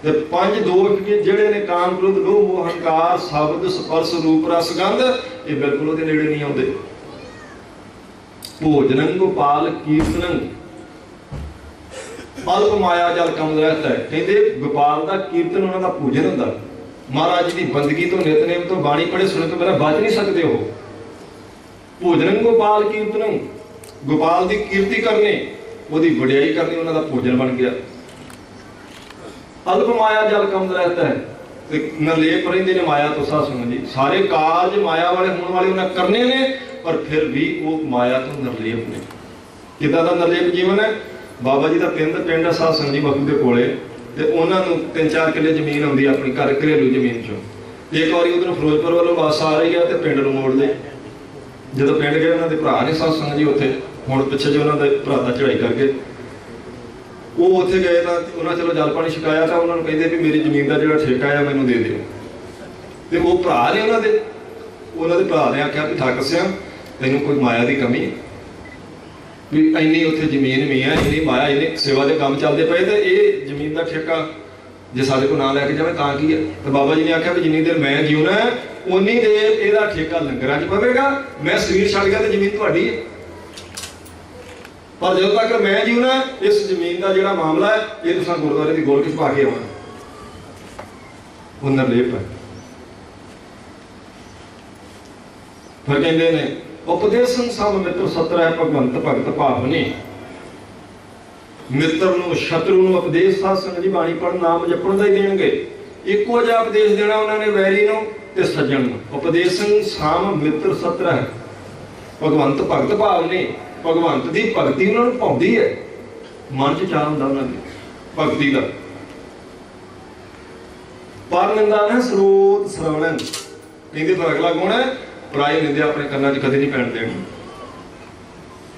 ਤੇ ਪੰਜ ਦੋਖ ਜਿਹੜੇ ਨੇ ਕਾਮ ਕ੍ਰੋਧ ਲੋਭ ਮੋਹ ਹੰਕਾਰ ਸ਼ਬਦ ਸਪਰਸ਼ ਰੂਪ ਰਸ ਗੰਧ, ਇਹ ਬਿਲਕੁਲ ਉਹਦੇ ਨੇੜੇ ਨਹੀਂ ਆਉਂਦੇ। ਭੋਜਨੰ ਗੋਪਾਲ ਕੀਰਤਨੰ ਅਲਪ ਮਾਇਆ ਜਲ ਕਮ ਰਹਿਤਾ ਹੈ। ਕਹਿੰਦੇ ਗੋਪਾਲ ਦਾ ਕੀਰਤਨ ਉਹਨਾਂ ਦਾ ਭੋਜਨ ਹੁੰਦਾ। ਮਹਾਰਾਜ ਜੀ ਦੀ ਬੰਦਗੀ ਤੋਂ, ਨਿਤਨੇਮ ਤੋਂ, ਬਾਣੀ ਪੜ੍ਹੇ ਸੁਣੇ ਤੋਂ ਬਿਨਾਂ ਬਚ ਨਹੀਂ ਸਕਦੇ ਉਹ। ਭੋਜਨੰ ਗੋਪਾਲ ਕੀਰਤਨੰ, ਗੋਪਾਲ ਦੀ ਕੀਰਤੀ ਕਰਨੀ, ਉਹਦੀ ਵਡਿਆਈ ਕਰਨੀ ਉਹਨਾਂ ਦਾ ਭੋਜਨ ਬਣ ਗਿਆ। ਅਲਪ ਮਾਇਆ ਜਲ ਕਮ ਰਹਿਤਾ ਹੈ, ਤੇ ਨਿਰਲੇਪ ਰਹਿੰਦੇ ਨੇ ਮਾਇਆ ਤੋਂ ਸਾਧ ਸੰਗਤ ਜੀ। ਸਾਰੇ ਕਾਰਜ ਮਾਇਆ ਵਾਲੇ ਹੋਣ ਵਾਲੇ ਉਹਨਾਂ ਕਰਨੇ ਨੇ, ਪਰ ਫਿਰ ਵੀ ਉਹ ਮਾਇਆ ਤੋਂ ਨਿਰਲੇਪ ਨੇ। ਕਿੱਦਾਂ ਦਾ ਨਿਰਲੇਪ ਜੀਵਨ ਹੈ? ਬਾਬਾ ਜੀ ਦਾ ਪਿੰਡ ਹੈ ਸਾਧ ਸੰਗਤ ਜੀ ਮਖੂ ਦੇ ਕੋਲੇ, ਤੇ ਉਹਨਾਂ ਨੂੰ 3-4 ਕਿੱਲੇ ਜ਼ਮੀਨ ਆਉਂਦੀ ਆਪਣੀ ਘਰ ਘਰੇਲੂ ਜ਼ਮੀਨ ਚੋਂ। ਇੱਕ ਵਾਰੀ ਉਧਰੋਂ ਫਿਰੋਜ਼ਪੁਰ ਵੱਲੋਂ ਬੱਸ ਆ ਰਹੀ ਹੈ ਤੇ ਪਿੰਡ ਨੂੰ ਮੋੜ ਲਏ। ਜਦੋਂ ਪਿੰਡ ਗਏ, ਉਹਨਾਂ ਦੇ ਭਰਾ ਨੇ ਸਾਧ ਸੰਗਤ ਜੀ ਉੱਥੇ, ਹੁਣ ਪਿੱਛੇ ਜੇ ਉਹਨਾਂ ਦੇ ਭਰਾ ਦਾ ਚੜਾਈ ਕਰਕੇ ਉਹ ਉੱਥੇ ਗਏ ਤਾਂ ਉਹਨਾਂ ਚਲੋ ਜਲ ਪਾਣੀ ਛਕਾਇਆ, ਤਾਂ ਉਹਨਾਂ ਨੂੰ ਕਹਿੰਦੇ ਵੀ ਮੇਰੀ ਜ਼ਮੀਨ ਦਾ ਜਿਹੜਾ ਠੇਕਾ ਆ ਮੈਨੂੰ ਦੇ ਦਿਓ। ਤੇ ਉਹ ਭਰਾ ਨੇ ਉਹਨਾਂ ਦੇ ਭਰਾ ਨੇ ਆਖਿਆ ਵੀ ਠੱਗ ਸਿਆ, ਤੈਨੂੰ ਕੋਈ ਮਾਇਆ ਦੀ ਕਮੀ ਹੈ ਵੀ ਇੰਨੀ ਉੱਥੇ ਜ਼ਮੀਨ ਵੀ ਹੈ, ਇੰਨੀ ਮਾਇਆ, ਇੰਨੇ ਸੇਵਾ ਦੇ ਕੰਮ ਚੱਲਦੇ ਪਏ, ਤੇ ਇਹ ਜ਼ਮੀਨ ਦਾ ਠੇਕਾ ਜੇ ਸਾਡੇ ਕੋਲ ਨਾ ਲੈ ਕੇ ਜਾਵੇ ਤਾਂ ਕੀ ਹੈ? ਤੇ ਬਾਬਾ ਜੀ ਨੇ ਆਖਿਆ ਵੀ ਜਿੰਨੀ ਦੇਰ ਮੈਂ ਜਿਉਣਾ ਉਨੀ ਦੇਰ ਇਹਦਾ ਠੇਕਾ ਲੰਗਰਾਂ 'ਚ ਪਵੇਗਾ, ਮੈਂ ਸਰੀਰ ਛੱਡ ਗਿਆ ਤੇ ਜ਼ਮੀਨ ਤੁਹਾਡੀ ਹੈ। ਪਰ ਜਦੋਂ ਤੱਕ ਮੈਂ ਜਿਉਣਾ, ਇਸ ਜ਼ਮੀਨ ਦਾ ਜਿਹੜਾ ਮਾਮਲਾ ਹੈ ਇਹ ਤੁਸੀਂ ਗੁਰਦੁਆਰੇ ਦੀ ਗੋਲਕ 'ਚ ਪਾ ਕੇ ਆਉਣਾ। ਉਹ ਨਿਰਲੇਪ ਹੈ। ਫਿਰ ਕਹਿੰਦੇ ਨੇ ਉਪਦੇਸਨ ਸਭ ਮਿੱਤਰ ਸਤਰ ਹੈ, ਭਗਵੰਤ ਭਗਤ ਭਾਵਨੀ। ਮਿੱਤਰ ਨੂੰ, ਸ਼ਤਰੂ ਨੂੰ ਉਪਦੇਸ਼ ਸਾਧ ਸੰਗਤ ਜੀ ਬਾਣੀ ਪੜ੍ਹਨ, ਨਾਮ ਜਪਣ ਦਾ ਹੀ ਦੇਣਗੇ। ਇੱਕੋ ਜਿਹਾ ਉਪਦੇਸ਼ ਦੇਣਾ ਉਹਨਾਂ ਨੇ ਵੈਰੀ ਨੂੰ ਤੇ ਸੱਜਣ ਨੂੰ। ਉਪਦੇਸ਼ਨ ਸਾਮ ਮਿੱਤਰ ਸਤਰ ਹੈ। ਭਗਵੰਤ ਭਗਤ ਭਾਵ ਨੇ, ਭਗਵੰਤ ਦੀ ਭਗਤੀ ਉਹਨਾਂ ਨੂੰ ਭਾਉਂਦੀ ਹੈ, ਮਨ ਚ ਚਾਹ ਹੁੰਦਾ ਉਹਨਾਂ ਦੀ ਭਗਤੀ ਦਾ। ਪਰ ਨਿੰਦਾ ਨਾ ਸਰੋਤ ਸਰਵਣਨ, ਕਹਿੰਦੇ ਪਰ ਅਗਲਾ ਗੁਣ ਹੈ ਪਰਾਈ ਨਿੰਦਿਆ ਆਪਣੇ ਕੰਨਾਂ 'ਚ ਕਦੇ ਨਹੀਂ ਪੈਣ ਦੇਣੀ।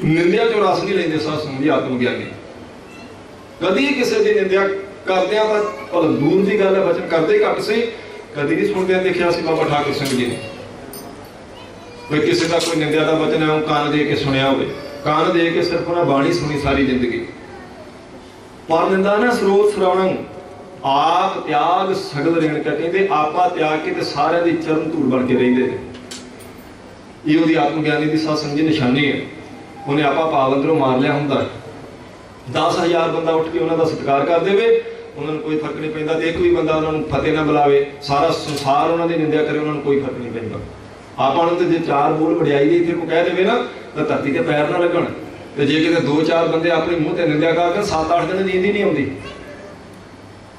ਨਿੰਦਿਆ ਚੋਂ ਰਸ ਨਹੀਂ ਲੈਂਦੇ ਸਾਧ ਸੰਗਤ ਜੀ ਆਤਮ ਗਿਆਨੀ। ਕਦੀ ਕਿਸੇ ਦੀ ਨਿੰਦਿਆ ਕਰਦਿਆਂ ਤਾਂ ਭਲਾ ਦੂਰ ਦੀ ਗੱਲ ਹੈ, ਬਚਨ ਕਰਦੇ ਘੱਟ ਸੀ, ਕਦੀ ਨਹੀਂ ਸੁਣਦਿਆਂ ਦੇਖਿਆ ਸੀ ਬਾਬਾ ਠਾਕੁਰ ਸਿੰਘ ਜੀ ਨੇ। ਕੋਈ ਕਿਸੇ ਦਾ ਕੋਈ ਨਿੰਦਿਆ ਦਾ ਬਚਨ ਹੈ ਉਹ ਕੰਨ ਦੇ ਕੇ ਸੁਣਿਆ ਹੋਵੇ, ਕੰਨ ਦੇ ਕੇ ਸਿਰਫ ਉਹਨਾਂ ਬਾਣੀ ਸੁਣੀ ਸਾਰੀ ਜ਼ਿੰਦਗੀ। ਪਰ ਨਿੰਦਾ ਨਾ ਸਰੋਤ ਸਰਵਣਨ, ਆਪ ਤਿਆਗ ਸਗਲ ਰੇਣਕਾ, ਕਹਿੰਦੇ ਆਪਾ ਤਿਆਗ ਕੇ ਤੇ ਸਾਰਿਆਂ ਦੀ ਚਰਨ ਧੂੜ ਬਣ ਕੇ ਰਹਿੰਦੇ ਨੇ। ਇਹ ਉਹਦੀ ਆਤਮ ਗਿਆਨੀ ਦੀ ਸਾਧ ਸੰਗਤ ਦੀ ਨਿਸ਼ਾਨੀ ਹੈ। ਉਹਨੇ ਆਪਾ ਭਾਵ ਅੰਦਰੋਂ ਮਾਰ ਲਿਆ ਹੁੰਦਾ। 10,000 ਬੰਦਾ ਉੱਠ ਕੇ ਉਹਨਾਂ ਦਾ ਸਤਿਕਾਰ ਕਰ ਦੇਵੇ, ਉਹਨਾਂ ਨੂੰ ਕੋਈ ਫਰਕ ਨਹੀਂ ਪੈਂਦਾ। ਤੇ ਇੱਕ ਵੀ ਬੰਦਾ ਉਹਨਾਂ ਨੂੰ ਫਤਿਹ ਨਾ ਬੁਲਾਵੇ, ਸਾਰਾ ਸੰਸਾਰ ਉਹਨਾਂ ਦੀ ਨਿੰਦਿਆ ਕਰੇ, ਉਹਨਾਂ ਨੂੰ ਕੋਈ ਫਰਕ ਨਹੀਂ ਪੈਂਦਾ। ਆਪਾਂ ਨੂੰ ਤੇ ਜੇ 4 ਬੋਲ ਵਡਿਆਈ ਦੇ ਇੱਥੇ ਕੋ ਕਹਿ ਦੇਵੇ ਨਾ ਤਾਂ ਧਰਤੀ ਤੇ ਪੈਰ ਨਾ ਲੱਗਣ। ਤੇ ਜੇ ਕਿਤੇ 2-4 ਬੰਦੇ ਆਪਣੇ ਮੂੰਹ ਤੇ ਨਿੰਦਿਆ ਕਰਕੇ 7-8 ਦਿਨ ਨੀਂਦ ਹੀ ਨਹੀਂ ਆਉਂਦੀ,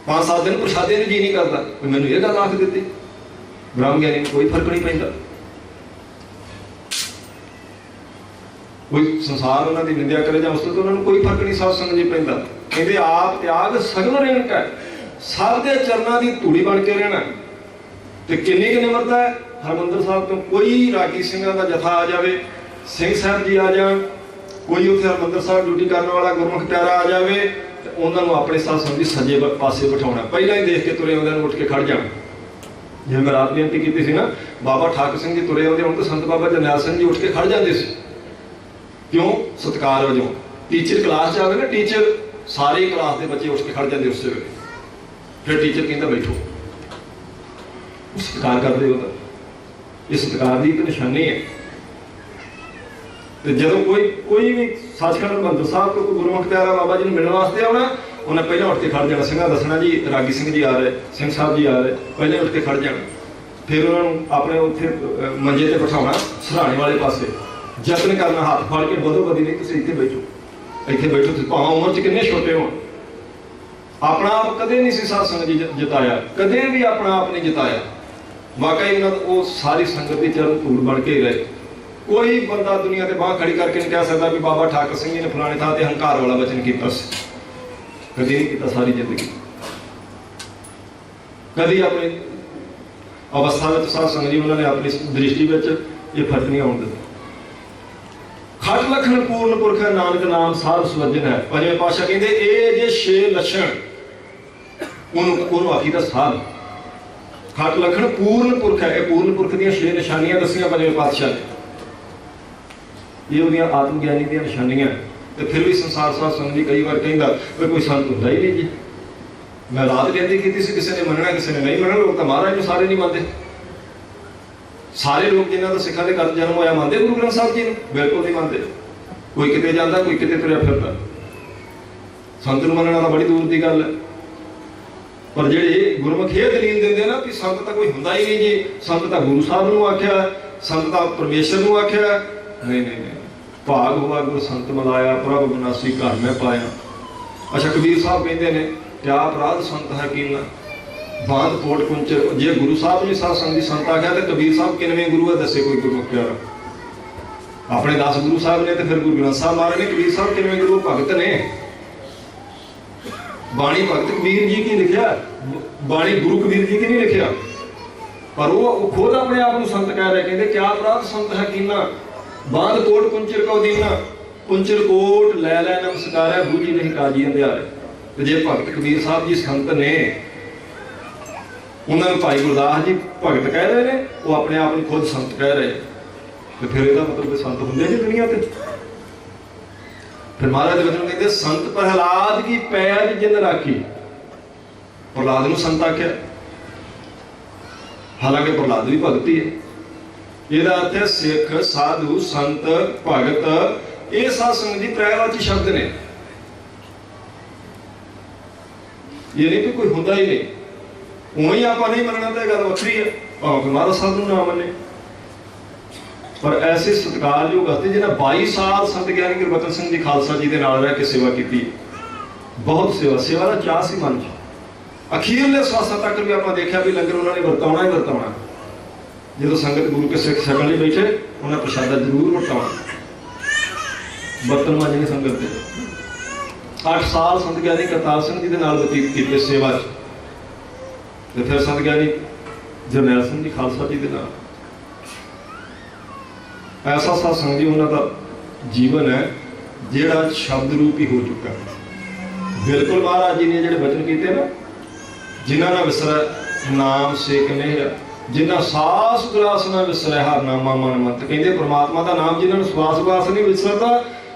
5-7 ਦਿਨ ਪ੍ਰਸ਼ਾਦੇ ਨੂੰ ਜੀ ਨਹੀਂ ਕਰਦਾ। ਕੋਈ ਮੈਨੂੰ ਇਹ ਗੱਲ ਆਖ ਦਿੱਤੀ, ਬ੍ਰਹਮ ਗਿਆਨੀ ਨੂੰ ਕੋਈ ਫਰਕ ਨਹੀਂ ਪੈਂਦਾ। ਕੋਈ ਸੰਸਾਰ ਉਹਨਾਂ ਦੀ ਨਿੰਦਿਆ ਕਰੇ ਜਾਂ ਉਸ ਤੋਂ ਉਹਨਾਂ ਨੂੰ ਕੋਈ ਫਰਕ ਨਹੀਂ ਸਾਧ ਸੰਗਤ ਜੀ ਪੈਂਦਾ। ਕਹਿੰਦੇ ਆਪ ਤਿਆਗ ਸਗਲ ਰੇਣਕਾ, ਸਭ ਦੇ ਚਰਨਾਂ ਦੀ ਧੂੜੀ ਬਣ ਕੇ ਰਹਿਣਾ। ਤੇ ਕਿੰਨੀ ਕੁ ਨਿਮਰਤਾ ਹੈ। ਹਰਿਮੰਦਰ ਸਾਹਿਬ ਤੋਂ ਕੋਈ ਰਾਗੀ ਸਿੰਘਾਂ ਦਾ ਜਥਾ ਆ ਜਾਵੇ, ਸਿੰਘ ਸਾਹਿਬ ਜੀ ਆ ਜਾਣ, ਕੋਈ ਉੱਥੇ ਹਰਿਮੰਦਰ ਸਾਹਿਬ ਡਿਊਟੀ ਕਰਨ ਵਾਲਾ ਗੁਰਮੁਖ ਪਿਆਰਾ ਆ ਜਾਵੇ, ਤੇ ਉਹਨਾਂ ਨੂੰ ਆਪਣੇ ਸਾਧ ਸੰਗਤ ਦੀ ਸੱਜੇ ਪਾਸੇ ਬਿਠਾਉਣਾ। ਪਹਿਲਾਂ ਹੀ ਦੇਖ ਕੇ ਤੁਰੇ ਆਉਂਦਿਆਂ ਨੂੰ ਉੱਠ ਕੇ ਖੜ ਜਾਣ। ਜਿਵੇਂ ਮੈਂ ਰਾਤ ਬੇਨਤੀ ਕੀਤੀ ਸੀ ਨਾ, ਬਾਬਾ ਠਾਕੁਰ ਸਿੰਘ ਜੀ ਤੁਰੇ ਆਉਂਦੇ ਹੁਣ ਤਾਂ ਸੰਤ ਬਾਬਾ ਜਰਨੈਲ ਸਿੰਘ ਜੀ ਉੱਠ ਕੇ ਖੜ ਜਾਂਦੇ ਸੀ। ਕਿਉਂ? ਸਤਿਕਾਰ ਵਜੋਂ। ਟੀਚਰ ਕਲਾਸ 'ਚ ਆਵੇ ਨਾ, ਟੀਚਰ ਸਾਰੇ ਕਲਾਸ ਦੇ ਬੱਚੇ ਉੱਠ ਕੇ ਖੜ ਜਾਂਦੇ ਉਸੇ ਵੇਲੇ। ਫਿਰ ਟੀਚਰ ਕਹਿੰਦਾ ਬੈਠੋ, ਸਤਿਕਾਰ ਕਰਦੇ ਉਹਦਾ। ਇਹ ਸਤਿਕਾਰ ਦੀ ਇੱਕ ਨਿਸ਼ਾਨੀ ਹੈ। ਤੇ ਜਦੋਂ ਕੋਈ ਵੀ ਸੱਚਖੰਡ ਹਰਿਮੰਦਰ ਸਾਹਿਬ ਤੋਂ ਕੋਈ ਗੁਰਮੁਖ ਪਿਆਰਾ ਬਾਬਾ ਜੀ ਨੂੰ ਮਿਲਣ ਵਾਸਤੇ ਆਉਣਾ, ਉਹਨੇ ਪਹਿਲਾਂ ਉੱਠ ਕੇ ਖੜ ਜਾਣਾ। ਸਿੰਘਾਂ ਦੱਸਣਾ ਜੀ ਰਾਗੀ ਸਿੰਘ ਜੀ ਆ ਰਹੇ, ਸਿੰਘ ਸਾਹਿਬ ਜੀ ਆ ਰਹੇ, ਪਹਿਲਾਂ ਉੱਠ ਕੇ ਖੜ ਜਾਣਾ। ਫਿਰ ਉਹਨਾਂ ਨੂੰ ਆਪਣੇ ਉੱਥੇ ਮੰਜੇ ਤੇ ਬਿਠਾਉਣਾ ਸਰਾਣੇ ਵਾਲੇ ਪਾਸੇ, ਯਤਨ ਕਰਨਾ ਹੱਥ ਫੜ ਕੇ ਬਦੋ ਬਦੀ ਨਹੀਂ ਤੁਸੀਂ ਇੱਥੇ ਬੈਠੋ, ਇੱਥੇ ਬੈਠੋ। ਤੁਸੀਂ ਭਾਵੇਂ ਉਮਰ 'ਚ ਕਿੰਨੇ ਛੋਟੇ ਹੋਣ, ਆਪਣਾ ਆਪ ਕਦੇ ਨਹੀਂ ਸੀ ਸਾਧ ਸੰਗਤ ਜੀ ਜਿਤਾਇਆ, ਕਦੇ ਵੀ ਆਪਣਾ ਆਪ ਨਹੀਂ ਜਿਤਾਇਆ। ਵਾਕਈ ਉਹਨਾਂ ਉਹ ਸਾਰੀ ਸੰਗਤ ਦੀ ਚਰਨ ਧੂੜ ਬਣ ਕੇ ਰਹੇ। ਕੋਈ ਬੰਦਾ ਦੁਨੀਆ ਤੇ ਬਾਂਹ ਖੜੀ ਕਰਕੇ ਨਹੀਂ ਕਹਿ ਸਕਦਾ ਵੀ ਬਾਬਾ ਠਾਕੁਰ ਸਿੰਘ ਜੀ ਨੇ ਫਲਾਣੇ ਥਾਂ ਤੇ ਹੰਕਾਰ ਵਾਲਾ ਵਚਨ ਕੀਤਾ ਸੀ। ਕਦੀ ਨਹੀਂ ਕੀਤਾ ਸਾਰੀ ਜ਼ਿੰਦਗੀ। ਕਦੀ ਆਪਣੀ ਅਵਸਥਾ ਵਿੱਚ ਸਾਧ ਸੰਗਤ ਜੀ ਉਹਨਾਂ ਨੇ ਆਪਣੀ ਦ੍ਰਿਸ਼ਟੀ ਵਿੱਚ ਇਹ ਫਰਕ ਨਹੀਂ ਆਉਣ ਦਿੱਤਾ। ਖਟ ਲਖਣ ਪੂਰਨ ਪੁਰਖ ਨਾਨਕ ਨਾਮ ਸਾਧ ਸੁਵਜਨ ਹੈ। ਪੰਜਵੇਂ ਪਾਤਸ਼ਾਹ ਕਹਿੰਦੇ ਇਹ ਜੇ 6 ਲੱਛਣ ਉਹਨੂੰ ਆਖੀ ਦਾ ਸਾਧ। ਖਟ ਲਖਣ ਪੂਰਨ ਪੁਰਖ ਹੈ। ਇਹ ਪੂਰਨ ਪੁਰਖ ਦੀਆਂ 6 ਨਿਸ਼ਾਨੀਆਂ ਦੱਸੀਆਂ ਪੰਜਵੇਂ ਪਾਤਸ਼ਾਹ ਨੇ। ਇਹ ਉਹਦੀਆਂ ਆਤਮ ਗਿਆਨੀ ਦੀਆਂ ਨਿਸ਼ਾਨੀਆਂ। ਤੇ ਫਿਰ ਵੀ ਸੰਸਾਰ ਸਾਧ ਸੰਗਤ ਜੀ ਕਈ ਵਾਰ ਕਹਿੰਦਾ ਕੋਈ ਸੰਤ ਹੁੰਦਾ ਹੀ ਨਹੀਂ ਜੀ। ਮੈਂ ਰਾਤ ਬੇਨਤੀ ਕੀਤੀ ਸੀ, ਕਿਸੇ ਨੇ ਮੰਨਣਾ ਕਿਸੇ ਨੇ ਨਹੀਂ ਮੰਨਣਾ। ਲੋਕ ਤਾਂ ਮਹਾਰਾਜ ਨੂੰ ਸਾਰੇ ਨਹੀਂ ਮੰਨਦੇ। ਸਾਰੇ ਲੋਕ ਜਿਨ੍ਹਾਂ ਦਾ ਸਿੱਖਾਂ ਦੇ ਘਰ ਜਨਮ ਹੋਇਆ ਮੰਨਦੇ ਗੁਰੂ ਗ੍ਰੰਥ ਸਾਹਿਬ ਜੀ ਨੂੰ? ਬਿਲਕੁਲ ਨਹੀਂ ਮੰਨਦੇ। ਕੋਈ ਕਿਤੇ ਜਾਂਦਾ, ਕੋਈ ਕਿਤੇ ਤੁਰਿਆ ਫਿਰਦਾ। ਸੰਤ ਨੂੰ ਮੰਨਣਾ ਤਾਂ ਬੜੀ ਦੂਰ ਦੀ ਗੱਲ ਹੈ। ਪਰ ਜਿਹੜੇ ਗੁਰਮੁਖ ਇਹ ਦਲੀਲ ਦਿੰਦੇ ਨਾ ਕਿ ਸੰਤ ਤਾਂ ਕੋਈ ਹੁੰਦਾ ਹੀ ਨਹੀਂ ਜੀ, ਸੰਤ ਤਾਂ ਗੁਰੂ ਸਾਹਿਬ ਨੂੰ ਆਖਿਆ, ਸੰਤ ਤਾਂ ਪਰਮੇਸ਼ਰ ਨੂੰ ਆਖਿਆ। ਨਹੀਂ ਨਹੀਂ ਨਹੀਂ, ਭਾਗ ਹੋਆ ਗੁਰ ਸੰਤ ਮਿਲਾਇਆ, ਪ੍ਰਭ ਬਨਾਸੀ ਘਰ ਮੈਂ ਪਾਇਆ। ਅੱਛਾ, ਕਬੀਰ ਸਾਹਿਬ ਕਹਿੰਦੇ ਨੇ ਕਿਆ ਅਪਰਾਧ ਸੰਤ ਹੈ ਕੀਨਾ, ਬਾਦ ਕੋਟ ਕੁੰਚਰ। ਜੇ ਗੁਰੂ ਸਾਹਿਬ ਨੇ ਸਾਧ ਸੰਗਤ ਦੀ ਸੰਤ ਆਖਿਆ ਤੇ ਕਬੀਰ ਸਾਹਿਬ ਕਿੰਨਵੇਂ ਗੁਰੂ ਹੈ ਦੱਸੇ ਕੋਈ ਗੁਰਮੁਖ ਪਿਆਰਾ? ਆਪਣੇ 10 ਗੁਰੂ ਸਾਹਿਬ ਨੇ ਤੇ ਫਿਰ ਗੁਰੂ ਗ੍ਰੰਥ ਸਾਹਿਬ ਮਾਰੇ ਨੇ। ਕਬੀਰ ਸਾਹਿਬ ਕਿੰਨਵੇਂ ਗੁਰੂ? ਭਗਤ ਨੇ। ਬਾਣੀ ਭਗਤ ਕਬੀਰ ਜੀ ਕੀ ਲਿਖਿਆ, ਬਾਣੀ ਗੁਰੂ ਕਬੀਰ ਜੀ ਕੀ ਨਹੀਂ ਲਿਖਿਆ। ਪਰ ਉਹ ਖੁਦ ਆਪਣੇ ਆਪ ਨੂੰ ਸੰਤ ਕਹਿ ਰਹੇ। ਕਹਿੰਦੇ ਕਿਆ ਅਪਰਾਧ ਸੰਤ ਹੈ ਕੀਨਾ, ਬਾਦ ਕੋਟ ਕੁੰਚਰ ਕਉ ਦੀਨਾ, ਕੁੰਚਰ ਕੋਟ ਲੈ ਲੈ ਨਮਸਕਾਰੈ, ਬੂਝੀ ਨਹੀਂ ਕਾਜੀ ਅੰਧਿਆਰੇ। ਤੇ ਜੇ ਭਗਤ ਕਬੀਰ ਸਾਹਿਬ ਜੀ ਸੰਤ ਨੇ, ਉਹਨਾਂ ਨੂੰ ਭਾਈ ਗੁਰਦਾਸ ਜੀ ਭਗਤ ਕਹਿ ਰਹੇ ਨੇ, ਉਹ ਆਪਣੇ ਆਪ ਨੂੰ ਖੁਦ ਸੰਤ ਕਹਿ ਰਹੇ, ਤੇ ਫਿਰ ਇਹਦਾ ਮਤਲਬ ਸੰਤ ਹੁੰਦੇ ਜੀ ਦੁਨੀਆ ਤੇ। ਫਿਰ ਮਹਾਰਾਜ ਦੇ ਵਚਨ ਕਹਿੰਦੇ ਸੰਤ ਪ੍ਰਹਲਾਦ ਕੀ ਪੈਜ ਜਿਨ ਰਾਖੀ। ਪ੍ਰਹਲਾਦ ਨੂੰ ਸੰਤ ਆਖਿਆ, ਹਾਲਾਂਕਿ ਪ੍ਰਹਲਾਦ ਵੀ ਭਗਤ ਹੀ ਹੈ। ਇਹਦਾ ਅਰਥ ਹੈ ਸਿੱਖ, ਸਾਧੂ, ਸੰਤ, ਭਗਤ। ਇਹ ਸਾਧ ਸੰਗਤ ਦੀ ਤ੍ਰੈਵਾਚੀ ਸ਼ਬਦ ਨੇ। ਇਹ ਨਹੀਂ ਕਿ ਕੋਈ ਹੁੰਦਾ ਹੀ ਨਹੀਂ। ਉਵੇਂ ਆਪਾਂ ਨਹੀਂ ਮੰਨਣਾ ਤਾਂ ਇਹ ਗੱਲ ਵੱਖਰੀ ਹੈ, ਭਾਵੇਂ ਮਹਾਰਾਜ ਸਾਹਿਬ ਨੂੰ ਨਾ ਮੰਨੇ। ਪਰ ਐਸੇ ਸਤਿਕਾਰਯੋਗ ਹਸਤੀ ਜਿਹਨਾਂ 22 ਸਾਲ ਸੰਤ ਗਿਆਨੀ ਗੁਰਬਚਨ ਸਿੰਘ ਜੀ ਖਾਲਸਾ ਜੀ ਦੇ ਨਾਲ ਰਹਿ ਕੇ ਸੇਵਾ ਕੀਤੀ। ਬਹੁਤ ਸੇਵਾ ਦਾ ਚਾਅ ਸੀ ਮਨ 'ਚ। ਅਖੀਰਲੇ ਸਵਾਸਾਂ ਤੱਕ ਵੀ ਆਪਾਂ ਦੇਖਿਆ ਵੀ ਲੰਗਰ ਉਹਨਾਂ ਨੇ ਵਰਤਾਉਣਾ ਹੀ ਵਰਤਾਉਣਾ। ਜਦੋਂ ਸੰਗਤ ਗੁਰੂ ਕੇ ਸਿੱਖ ਛਕਣ ਲਈ ਬੈਠੇ ਉਹਨਾਂ ਪ੍ਰਸ਼ਾਦਾ ਜ਼ਰੂਰ ਵਰਤਾਉਣਾ। ਬਰਤਨ ਮਾਂਜਣੇ ਸੰਗਤ ਦੇ 8 ਸਾਲ ਸੰਤ ਗਿਆਨੀ ਕਰਤਾਰ ਸਿੰਘ ਜੀ ਦੇ ਨਾਲ ਬਤੀਤ ਕੀਤੇ ਸੇਵਾ 'ਚ, ਤੇ ਫਿਰ ਸੰਤ ਗਿਆਨੀ ਜਰਨੈਲ ਸਿੰਘ ਜੀ ਖਾਲਸਾ ਜੀ ਦੇ ਨਾਲ। ਐਸਾ ਸਤਸੰਗ ਜੀ ਉਹਨਾਂ ਦਾ ਜੀਵਨ ਹੈ ਜਿਹੜਾ ਸ਼ਬਦ ਰੂਪ ਹੀ ਹੋ ਚੁੱਕਾ। ਬਿਲਕੁਲ ਮਹਾਰਾਜ ਜੀ ਨੇ ਜਿਹੜੇ ਬਚਨ ਕੀਤੇ ਨਾ, ਜਿਨ੍ਹਾਂ ਨਾਲ ਵਿਸਰੈ ਨਾਮ ਸੇਕ ਮਿਹਰ, ਜਿਨ੍ਹਾਂ ਸਾਸ ਗਲਾਸ ਨਾ ਵਿਸਰੈ ਹਰ ਨਾਮਾ ਮਨ ਮਤ। ਕਹਿੰਦੇ ਪ੍ਰਮਾਤਮਾ ਦਾ ਨਾਮ ਜਿਨ੍ਹਾਂ ਨੂੰ ਸਵਾਸ ਗਲਾਸ ਨਹੀਂ ਵਿਸਰਦਾ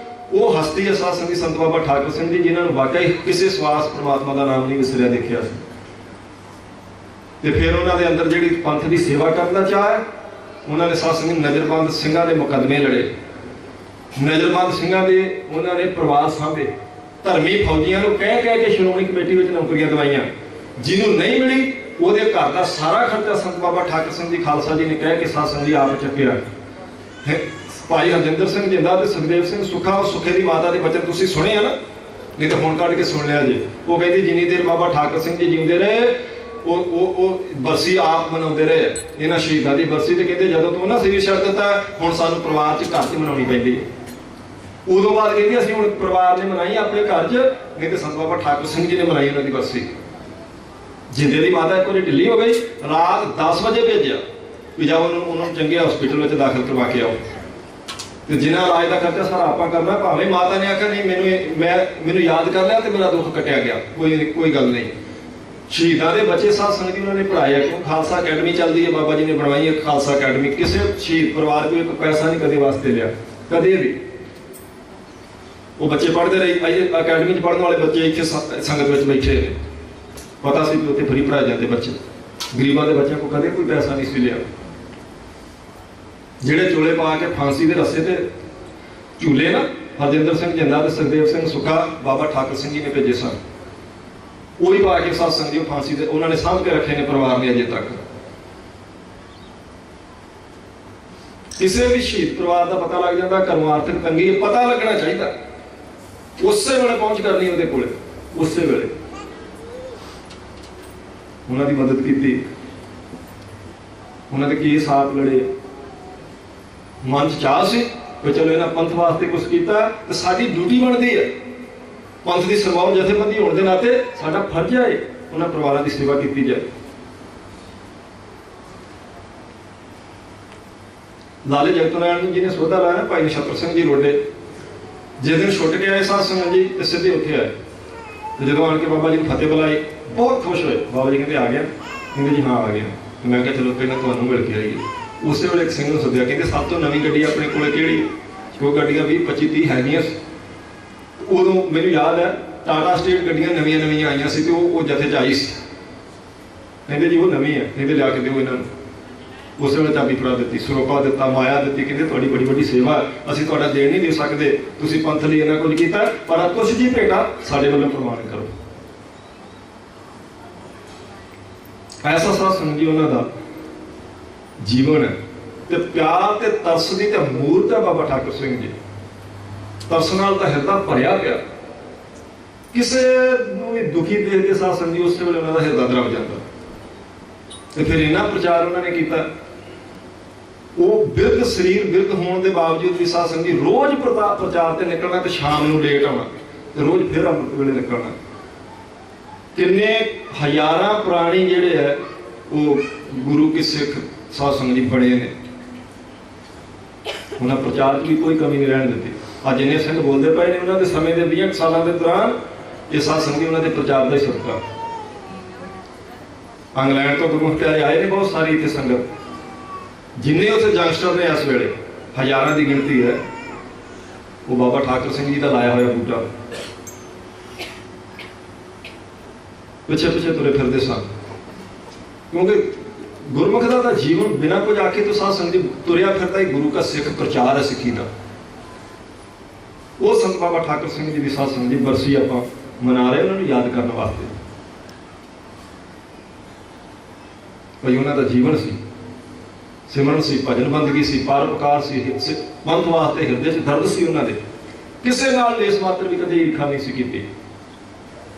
ਉਹ ਹਸਤੀ ਹੈ ਸਤਸੰਗੀ ਸੰਤ ਬਾਬਾ ਠਾਕੁਰ ਸਿੰਘ ਜੀ, ਜਿਨ੍ਹਾਂ ਨੂੰ ਵਾਕਈ ਕਿਸੇ ਸਵਾਸ ਪ੍ਰਮਾਤਮਾ ਦਾ ਨਾਮ ਨਹੀਂ ਵਿਸਰਿਆ ਦੇਖਿਆ ਸੀ। ਤੇ ਫਿਰ ਉਹਨਾਂ ਦੇ ਅੰਦਰ ਜਿਹੜੀ ਪੰਥ ਦੀ ਸੇਵਾ ਕਰਨ ਦਾ ਚਾਹ ਹੈ, ਉਹਨਾਂ ਨੇ ਸਤਸੰਗੀ ਨਜ਼ਰਬੰਦ ਸਿੰਘਾਂ ਦੇ ਮੁਕੱਦਮੇ ਲੜੇ, ਨਜ਼ਰਬੰਦ ਸਿੰਘਾਂ ਦੇ ਉਹਨਾਂ ਨੇ ਪਰਿਵਾਰ ਸਾਂਭੇ, ਧਰਮੀ ਫੌਜੀਆਂ ਨੂੰ ਕਹਿ ਕੇ ਸ਼੍ਰੋਮਣੀ ਕਮੇਟੀ ਵਿੱਚ ਨੌਕਰੀਆਂ ਦਵਾਈਆਂ। ਜਿਹਨੂੰ ਨਹੀਂ ਮਿਲੀ ਉਹਦੇ ਘਰ ਦਾ ਸਾਰਾ ਖਰਚਾ ਸੰਤ ਬਾਬਾ ਠਾਕੁਰ ਸਿੰਘ ਜੀ ਖਾਲਸਾ ਜੀ ਨੇ ਕਹਿ ਕੇ ਸਤਸੰਗ ਜੀ ਆਪ ਚੱਕਿਆ। ਭਾਈ ਹਰਜਿੰਦਰ ਸਿੰਘ ਜਿੰਦਾ ਤੇ ਸੁਖਦੇਵ ਸਿੰਘ ਸੁਖਾ, ਉਹ ਸੁਖੇ ਦੀ ਮਾਤਾ ਦੇ ਬਚਨ ਤੁਸੀਂ ਸੁਣੇ ਆ ਨਾ, ਨਹੀਂ ਤਾਂ ਹੁਣ ਕੱਢ ਕੇ ਸੁਣ ਲਿਆ ਜੇ। ਉਹ ਕਹਿੰਦੀ ਜਿੰਨੀ ਦੇਰ ਬਾਬਾ ਠਾਕੁਰ ਸਿੰਘ ਜੀ ਜਿਉਂਦੇ ਰਹੇ ਉਹ ਬਰਸੀ ਆਪ ਮਨਾਉਂਦੇ ਰਹੇ, ਇਹਨਾਂ ਸ਼ਹੀਦਾਂ ਦੀ ਬਰਸੀ। ਤੇ ਕਹਿੰਦੇ ਜਦੋਂ ਤੋਂ ਉਹਨਾਂ ਸਰੀਰ ਛੱਡ ਦਿੱਤਾ ਹੁਣ ਸਾਨੂੰ ਪਰਿਵਾਰ 'ਚ ਘਰ 'ਚ ਮਨਾਉਣੀ ਪੈਂਦੀ ਹੈ। ਉਦੋਂ ਬਾਅਦ ਕਹਿੰਦੀ ਅਸੀਂ ਹੁਣ ਪਰਿਵਾਰ ਨੇ ਮਨਾਈ ਆਪਣੇ ਘਰ 'ਚ, ਨਹੀਂ ਤੇ ਸੰਤ ਬਾਬਾ ਠਾਕੁਰ ਸਿੰਘ ਜੀ ਨੇ ਮਨਾਈ ਉਹਨਾਂ ਦੀ ਬਰਸੀ। ਜਿੰਦੇ ਦੀ ਮਾਤਾ ਇੱਕ ਵਾਰੀ ਢਿੱਲੀ ਹੋ ਗਈ, ਰਾਤ 10 ਵਜੇ ਭੇਜਿਆ ਵੀ ਜਾਓ ਉਹਨਾਂ ਨੂੰ ਚੰਗੇ ਹਸਪੀਟਲ ਵਿੱਚ ਦਾਖਲ ਕਰਵਾ ਕੇ ਆਓ, ਤੇ ਜਿਨ੍ਹਾਂ ਇਲਾਜ ਦਾ ਖਰਚਾ ਸਾਰਾ ਆਪਾਂ ਕਰਨਾ। ਭਾਵੇਂ ਮਾਤਾ ਨੇ ਆਖਿਆ ਨਹੀਂ ਮੈਨੂੰ ਯਾਦ ਕਰ ਲਿਆ ਤੇ ਮੇਰਾ ਦੁੱਖ ਕੱਟਿਆ ਗਿਆ, ਕੋਈ ਗੱਲ ਨਹੀਂ। ਸ਼ਹੀਦਾਂ ਦੇ ਬੱਚੇ ਸਤਸੰਗ ਜੀ ਉਹਨਾਂ ਨੇ ਪੜ੍ਹਾਇਆ, ਕਿਉਂ ਖਾਲਸਾ ਅਕੈਡਮੀ ਚੱਲਦੀ ਹੈ, ਬਾਬਾ ਜੀ ਨੇ ਬਣਵਾਈ ਹੈ ਖਾਲਸਾ ਅਕੈਡਮੀ। ਕਿਸੇ ਸ਼ਹੀਦ ਪਰਿਵਾਰ ਕੋਲ ਇੱਕ ਪੈਸਾ ਨਹੀਂ ਕਦੇ ਵਾਸਤੇ ਲਿਆ, ਕਦੇ ਵੀ। ਉਹ ਬੱਚੇ ਪੜ੍ਹਦੇ ਰਹੇ, ਅਕੈਡਮੀ 'ਚ ਪੜ੍ਹਨ ਵਾਲੇ ਬੱਚੇ ਇੱਥੇ ਸੰਗਤ ਵਿੱਚ ਬੈਠੇ ਨੇ, ਪਤਾ ਸੀ ਕਿ ਉੱਥੇ ਫਰੀ ਪੜ੍ਹਾਏ ਜਾਂਦੇ ਬੱਚੇ। ਗਰੀਬਾਂ ਦੇ ਬੱਚਿਆਂ ਕੋਲ ਕਦੇ ਕੋਈ ਪੈਸਾ ਨਹੀਂ ਸੀ ਲਿਆ। ਜਿਹੜੇ ਚੋਲੇ ਪਾ ਕੇ ਫਾਂਸੀ ਦੇ ਰੱਸੇ ਤੇ ਝੂਲੇ ਨਾ ਹਰਜਿੰਦਰ ਸਿੰਘ ਜਿੰਦਾ ਤੇ ਸੁਖਦੇਵ ਸਿੰਘ ਸੁਖਾ ਬਾਬਾ ਠਾਕੁਰ ਸਿੰਘ ਜੀ ਨੇ ਭੇਜੇ ਸਨ, ਉਹੀ ਪਾ ਕੇ ਸਤਸੰਗ ਜੀ ਫਾਂਸੀ ਦੇ ਉਹਨਾਂ ਨੇ ਸਾਂਭ ਕੇ ਰੱਖੇ ਨੇ ਪਰਿਵਾਰ ਨੇ ਅਜੇ ਤੱਕ। ਕਿਸੇ ਵੀ ਸ਼ਹੀਦ ਪਰਿਵਾਰ ਦਾ ਪਤਾ ਲੱਗ ਜਾਂਦਾ ਘਰੋਂ ਆਰਥਿਕ ਤੰਗੀ, ਪਤਾ ਲੱਗਣਾ ਚਾਹੀਦਾ, ਉਸੇ ਵੇਲੇ ਪਹੁੰਚ ਕਰਨੀ ਉਹਦੇ ਕੋਲੇ, ਉਸੇ ਵੇਲੇ ਉਹਨਾਂ ਦੀ ਮਦਦ ਕੀਤੀ। ਉਹਨਾਂ ਦੇ ਕੀ ਸਾਥ ਲੜੇ, ਮਨ 'ਚ ਚਾਹ ਸੀ ਕਿ ਚਲੋ ਇਹਨਾਂ ਪੰਥ ਵਾਸਤੇ ਕੁਝ ਕੀਤਾ ਤੇ ਸਾਡੀ ਡਿਊਟੀ ਬਣਦੀ ਹੈ। ਪੰਥ ਦੀ ਸਰਵਾਉ ਜਥੇਬੰਦੀ ਹੋਣ ਦੇ ਨਾਤੇ ਸਾਡਾ ਫਰਜ਼ ਹੈ ਉਹਨਾਂ ਪਰਿਵਾਰਾਂ ਦੀ ਸੇਵਾ ਕੀਤੀ ਜਾਏ। ਲਾਲੇ ਜਗਤ ਨਾਰਾਇਣ ਜੀ ਨੇ ਸੋਧਾ ਲਾਇਆ ਭਾਈ ਨਛੱਤਰ ਸਿੰਘ ਜੀ ਰੋਡੇ, ਜਿਸ ਦਿਨ ਛੁੱਟ ਕੇ ਆਏ ਸਤਸੰਗ ਜੀ ਤੇ ਸਿੱਧੇ ਉੱਥੇ ਆਏ। ਤੇ ਜਦੋਂ ਆਣ ਕੇ ਬਾਬਾ ਜੀ ਨੂੰ ਫਤਿਹ ਬੁਲਾਈ, ਬਹੁਤ ਖੁਸ਼ ਹੋਏ। ਬਾਬਾ ਜੀ ਕਹਿੰਦੇ ਆ ਗਿਆ? ਕਹਿੰਦੇ ਜੀ ਹਾਂ ਆ ਗਿਆ। ਮੈਂ ਕਿਹਾ ਚਲੋ ਪਹਿਲਾਂ ਤੁਹਾਨੂੰ ਮਿਲ ਕੇ ਆਈਏ। ਉਸੇ ਵੇਲੇ ਇੱਕ ਸਿੰਘ ਨੂੰ ਸੱਦਿਆ, ਕਹਿੰਦੇ ਸਭ ਤੋਂ ਨਵੀਂ ਗੱਡੀ ਆਪਣੇ ਕੋਲੇ ਕਿਹੜੀ? ਉਹ ਗੱਡੀਆਂ 20, 25, 30 ਹੈਗੀਆਂ। ਉਦੋਂ ਮੈਨੂੰ ਯਾਦ ਹੈ ਟਾਟਾ ਸਟੇਟ ਗੱਡੀਆਂ ਨਵੀਆਂ ਆਈਆਂ ਸੀ ਤੇ ਉਹ ਜਥੇ 'ਚ ਆਈ ਸੀ। ਕਹਿੰਦੇ ਜੀ ਉਹ ਨਵੀਂ ਹੈ, ਕਹਿੰਦੇ ਲਿਆ ਕੇ ਦਿਓ ਇਹਨਾਂ ਨੂੰ। ਉਸੇ ਵੇਲੇ ਚਾਬੀ ਫੜਾ ਦਿੱਤੀ, ਸਰੋਪਾ ਦਿੱਤਾ, ਮਾਇਆ ਦਿੱਤੀ। ਕਹਿੰਦੇ ਤੁਹਾਡੀ ਬੜੀ ਵੱਡੀ ਸੇਵਾ, ਅਸੀਂ ਤੁਹਾਡਾ ਦੇਣ ਨਹੀਂ ਦੇ ਸਕਦੇ, ਤੁਸੀਂ ਪੰਥ ਲਈ ਇਹਨਾਂ ਕੁਝ ਕੀਤਾ, ਪਰ ਕੁਛ ਜੀ ਭੇਟਾ ਸਾਡੇ ਵੱਲੋਂ ਪ੍ਰਵਾਨ ਕਰੋ। ਐਸਾ ਸਤਸੰਗ ਜੀ ਉਹਨਾਂ ਦਾ ਜੀਵਨ ਹੈ। ਤੇ ਪਿਆਰ ਤੇ ਤਰਸ ਦੀ ਤੇ ਮੂਰਤ ਹੈ ਬਾਬਾ ਠਾਕੁਰ ਸਿੰਘ ਜੀ। ਤਰਸ ਨਾਲ ਤਾਂ ਹਿਰਦਾ ਭਰਿਆ ਪਿਆ, ਕਿਸੇ ਨੂੰ ਵੀ ਦੁਖੀ ਦੇਖ ਕੇ ਸਤਸੰਗ ਜੀ ਉਸੇ ਵੇਲੇ ਉਹਨਾਂ ਦਾ ਹਿਰਦਾ ਦਰਬ ਜਾਂਦਾ। ਤੇ ਫਿਰ ਇੰਨਾ ਪ੍ਰਚਾਰ ਉਹਨਾਂ ਨੇ ਕੀਤਾ, ਉਹ ਬਿਰਧ ਸਰੀਰ ਬਿਰਧ ਹੋਣ ਦੇ ਬਾਵਜੂਦ ਵੀ ਸਤਸੰਗ ਜੀ ਰੋਜ਼ ਪ੍ਰਚਾਰ ਤੇ ਨਿਕਲਣਾ ਤੇ ਸ਼ਾਮ ਨੂੰ ਲੇਟ ਆਉਣਾ ਤੇ ਰੋਜ਼ ਫਿਰ ਅੰਮ੍ਰਿਤ ਵੇਲੇ ਨਿਕਲਣਾ। ਕਿੰਨੇ ਹਜ਼ਾਰਾਂ ਪ੍ਰਾਣੀ ਜਿਹੜੇ ਹੈ ਉਹ ਗੁਰੂ ਕੀ ਸਿੱਖ ਸਤਸੰਗ ਜੀ ਬਣੇ ਨੇ। ਉਹਨਾਂ ਪ੍ਰਚਾਰ 'ਚ ਵੀ ਕੋਈ ਕਮੀ ਨਹੀਂ ਰਹਿਣ ਦਿੱਤੀ। ਅੱਜ ਇੰਨੇ ਸਿੰਘ ਬੋਲਦੇ ਪਏ ਨੇ, ਉਹਨਾਂ ਦੇ ਸਮੇਂ ਦੇ 20 ਸਾਲਾਂ ਦੇ ਦੌਰਾਨ ਇਹ ਸਤਸੰਗ ਜੀ ਉਹਨਾਂ ਦੇ ਪ੍ਰਚਾਰ ਦਾ ਹੀ ਸਦਕਾ। ਇੰਗਲੈਂਡ ਤੋਂ ਗੁਰਮੁਖ ਪਿਆਰੇ ਆਏ ਨੇ ਬਹੁਤ ਸਾਰੀ ਇੱਥੇ ਸੰਗਤ, ਜਿੰਨੇ ਉੱਥੇ ਜੰਗਸਟਰ ਨੇ ਇਸ ਵੇਲੇ ਹਜ਼ਾਰਾਂ ਦੀ ਗਿਣਤੀ ਹੈ। ਉਹ ਬਾਬਾ ਠਾਕੁਰ ਸਿੰਘ ਜੀ ਦਾ ਲਾਇਆ ਹੋਇਆ ਬੂਟਾ ਪਿੱਛੇ ਤੁਰੇ ਫਿਰਦੇ ਸਨ, ਕਿਉਂਕਿ ਗੁਰਮੁਖ ਦਾ ਤਾਂ ਜੀਵਨ ਬਿਨਾਂ ਕੁਝ ਆਖੇ ਤੋਂ ਸਤਸੰਗ ਜੀ ਤੁਰਿਆ ਫਿਰਦਾ ਹੀ ਗੁਰੂ ਦਾ ਸਿੱਖ ਪ੍ਰਚਾਰ ਹੈ ਸਿੱਖੀ ਦਾ। ਉਹ ਸੰਤ ਬਾਬਾ ਠਾਕੁਰ ਸਿੰਘ ਜੀ ਦੀ ਸਤਸੰਗ ਦੀ ਬਰਸੀ ਆਪਾਂ ਮਨਾ ਰਹੇ, ਉਹਨਾਂ ਨੂੰ ਯਾਦ ਕਰਨ ਵਾਸਤੇ। ਭਾਈ ਉਹਨਾਂ ਦਾ ਜੀਵਨ ਸੀ, ਸਿਮਰਨ ਸੀ, ਭਜਨ ਬੰਦਗੀ ਸੀ, ਪਰਉਪਕਾਰ ਸੀ, ਪੰਥ ਵਾਸਤੇ ਹਿਰਦੇ 'ਚ ਦਰਦ ਸੀ ਉਹਨਾਂ ਦੇ। ਕਿਸੇ ਨਾਲ ਲੇਸ ਮਾਤਰ ਵੀ ਕਦੇ ਈਰਖਾ ਨਹੀਂ ਸੀ ਕੀਤੀ,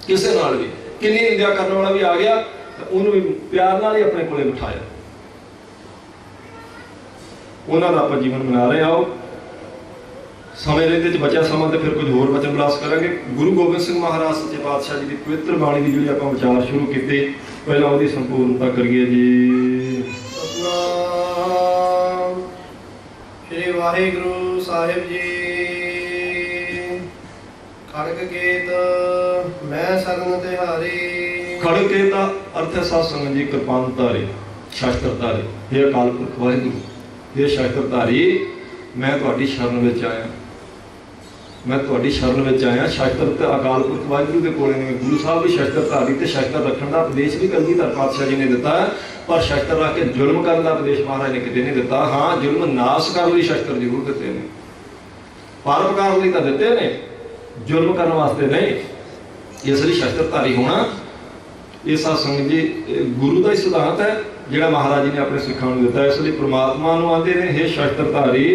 ਕਿਸੇ ਨਾਲ ਵੀ। ਕਿੰਨੀ ਨਿੰਦਿਆ ਕਰਨ ਵਾਲਾ ਵੀ ਆ ਗਿਆ ਤਾਂ ਉਹਨੂੰ ਵੀ ਪਿਆਰ ਨਾਲ ਹੀ ਆਪਣੇ ਕੋਲੇ ਬਿਠਾਇਆ। ਉਹਨਾਂ ਦਾ ਆਪਾਂ ਜੀਵਨ ਬਣਾ ਰਹੇ ਆਓ। ਸਮੇਂ ਰਹਿੰਦੇ 'ਚ ਬਚਿਆ ਸਮਾਂ ਤੇ ਫਿਰ ਕੁਝ ਹੋਰ ਬਚਨ ਬਲਾਸ ਕਰਾਂਗੇ। ਗੁਰੂ ਗੋਬਿੰਦ ਸਿੰਘ ਮਹਾਰਾਜ ਸੱਚੇ ਪਾਤਸ਼ਾਹ ਜੀ ਦੀ ਪਵਿੱਤਰ ਬਾਣੀ ਦੀ ਜਿਹੜੀ ਆਪਾਂ ਵਿਚਾਰ ਸ਼ੁਰੂ ਕੀਤੇ, ਪਹਿਲਾਂ ਉਹਦੀ ਸੰਪੂਰਨਤਾ ਕਰੀਏ ਜੀ। ਸਤਿਨਾਮ ਸ੍ਰੀ ਵਾਹਿਗੁਰੂ ਸਾਹਿਬ ਜੀ। ਖੜਗ ਕੇਤ ਮੈਂ ਸਰਨ ਤਿਹਾਰੀ। ਖੜਗ ਕੇਤ ਦਾ ਅਰਥ ਹੈ ਸਾਧ ਸੰਗਤ ਜੀ ਕਿਰਪਾਨ ਧਾਰੇ, ਸ਼ਸਤਰ ਧਾਰੇ। ਇਹ ਅਕਾਲ ਪੁਰਖ ਵਾਹਿਗੁਰੂ, ਇਹ ਸ਼ਸਤਰ ਧਾਰੀ, ਮੈਂ ਤੁਹਾਡੀ ਸ਼ਰਨ ਵਿੱਚ ਆਇਆ, ਮੈਂ ਤੁਹਾਡੀ ਸ਼ਰਨ ਵਿੱਚ ਆਇਆ। ਸ਼ਸਤਰ ਤੇ ਅਕਾਲ ਪੁਰਖ ਵਾਹਿਗੁਰੂ ਦੇ ਕੋਲੇ ਨੇ। ਗੁਰੂ ਸਾਹਿਬ ਵੀ ਸ਼ਸਤਰ ਧਾਰੀ ਤੇ ਸ਼ਸਤਰ ਰੱਖਣ ਦਾ ਉਪਦੇਸ਼ ਵੀ ਕਲਗੀਧਰ ਪਾਤਸ਼ਾਹ ਜੀ ਨੇ ਦਿੱਤਾ, ਪਰ ਸ਼ਸਤਰ ਰੱਖ ਕੇ ਜ਼ੁਲਮ ਕਰਨ ਦਾ ਉਪਦੇਸ਼ ਮਹਾਰਾਜ ਨੇ ਕਿਤੇ ਨਹੀਂ ਦਿੱਤਾ। ਹਾਂ, ਜ਼ੁਲਮ ਨਾਸ਼ ਕਰਨ ਲਈ ਸ਼ਸਤਰ ਜ਼ਰੂਰ ਦਿੱਤੇ ਨੇ, ਪਰਉਪਕਾਰ ਲਈ ਤਾਂ ਦਿੱਤੇ ਨੇ, ਜ਼ੁਲਮ ਕਰਨ ਵਾਸਤੇ ਨਹੀਂ। ਇਸ ਲਈ ਸ਼ਸਤਰ ਧਾਰੀ ਹੋਣਾ ਇਹ ਸਾਧ ਸੰਗਤ ਜੀ ਗੁਰੂ ਦਾ ਹੀ ਸਿਧਾਂਤ ਹੈ ਜਿਹੜਾ ਮਹਾਰਾਜ ਜੀ ਨੇ ਆਪਣੇ ਸਿੱਖਾਂ ਨੂੰ ਦਿੱਤਾ। ਇਸ ਲਈ ਪ੍ਰਮਾਤਮਾ ਨੂੰ ਆਂਦੇ ਨੇ, ਹੇ ਸ਼ਸਤਰ ਧਾਰੀ,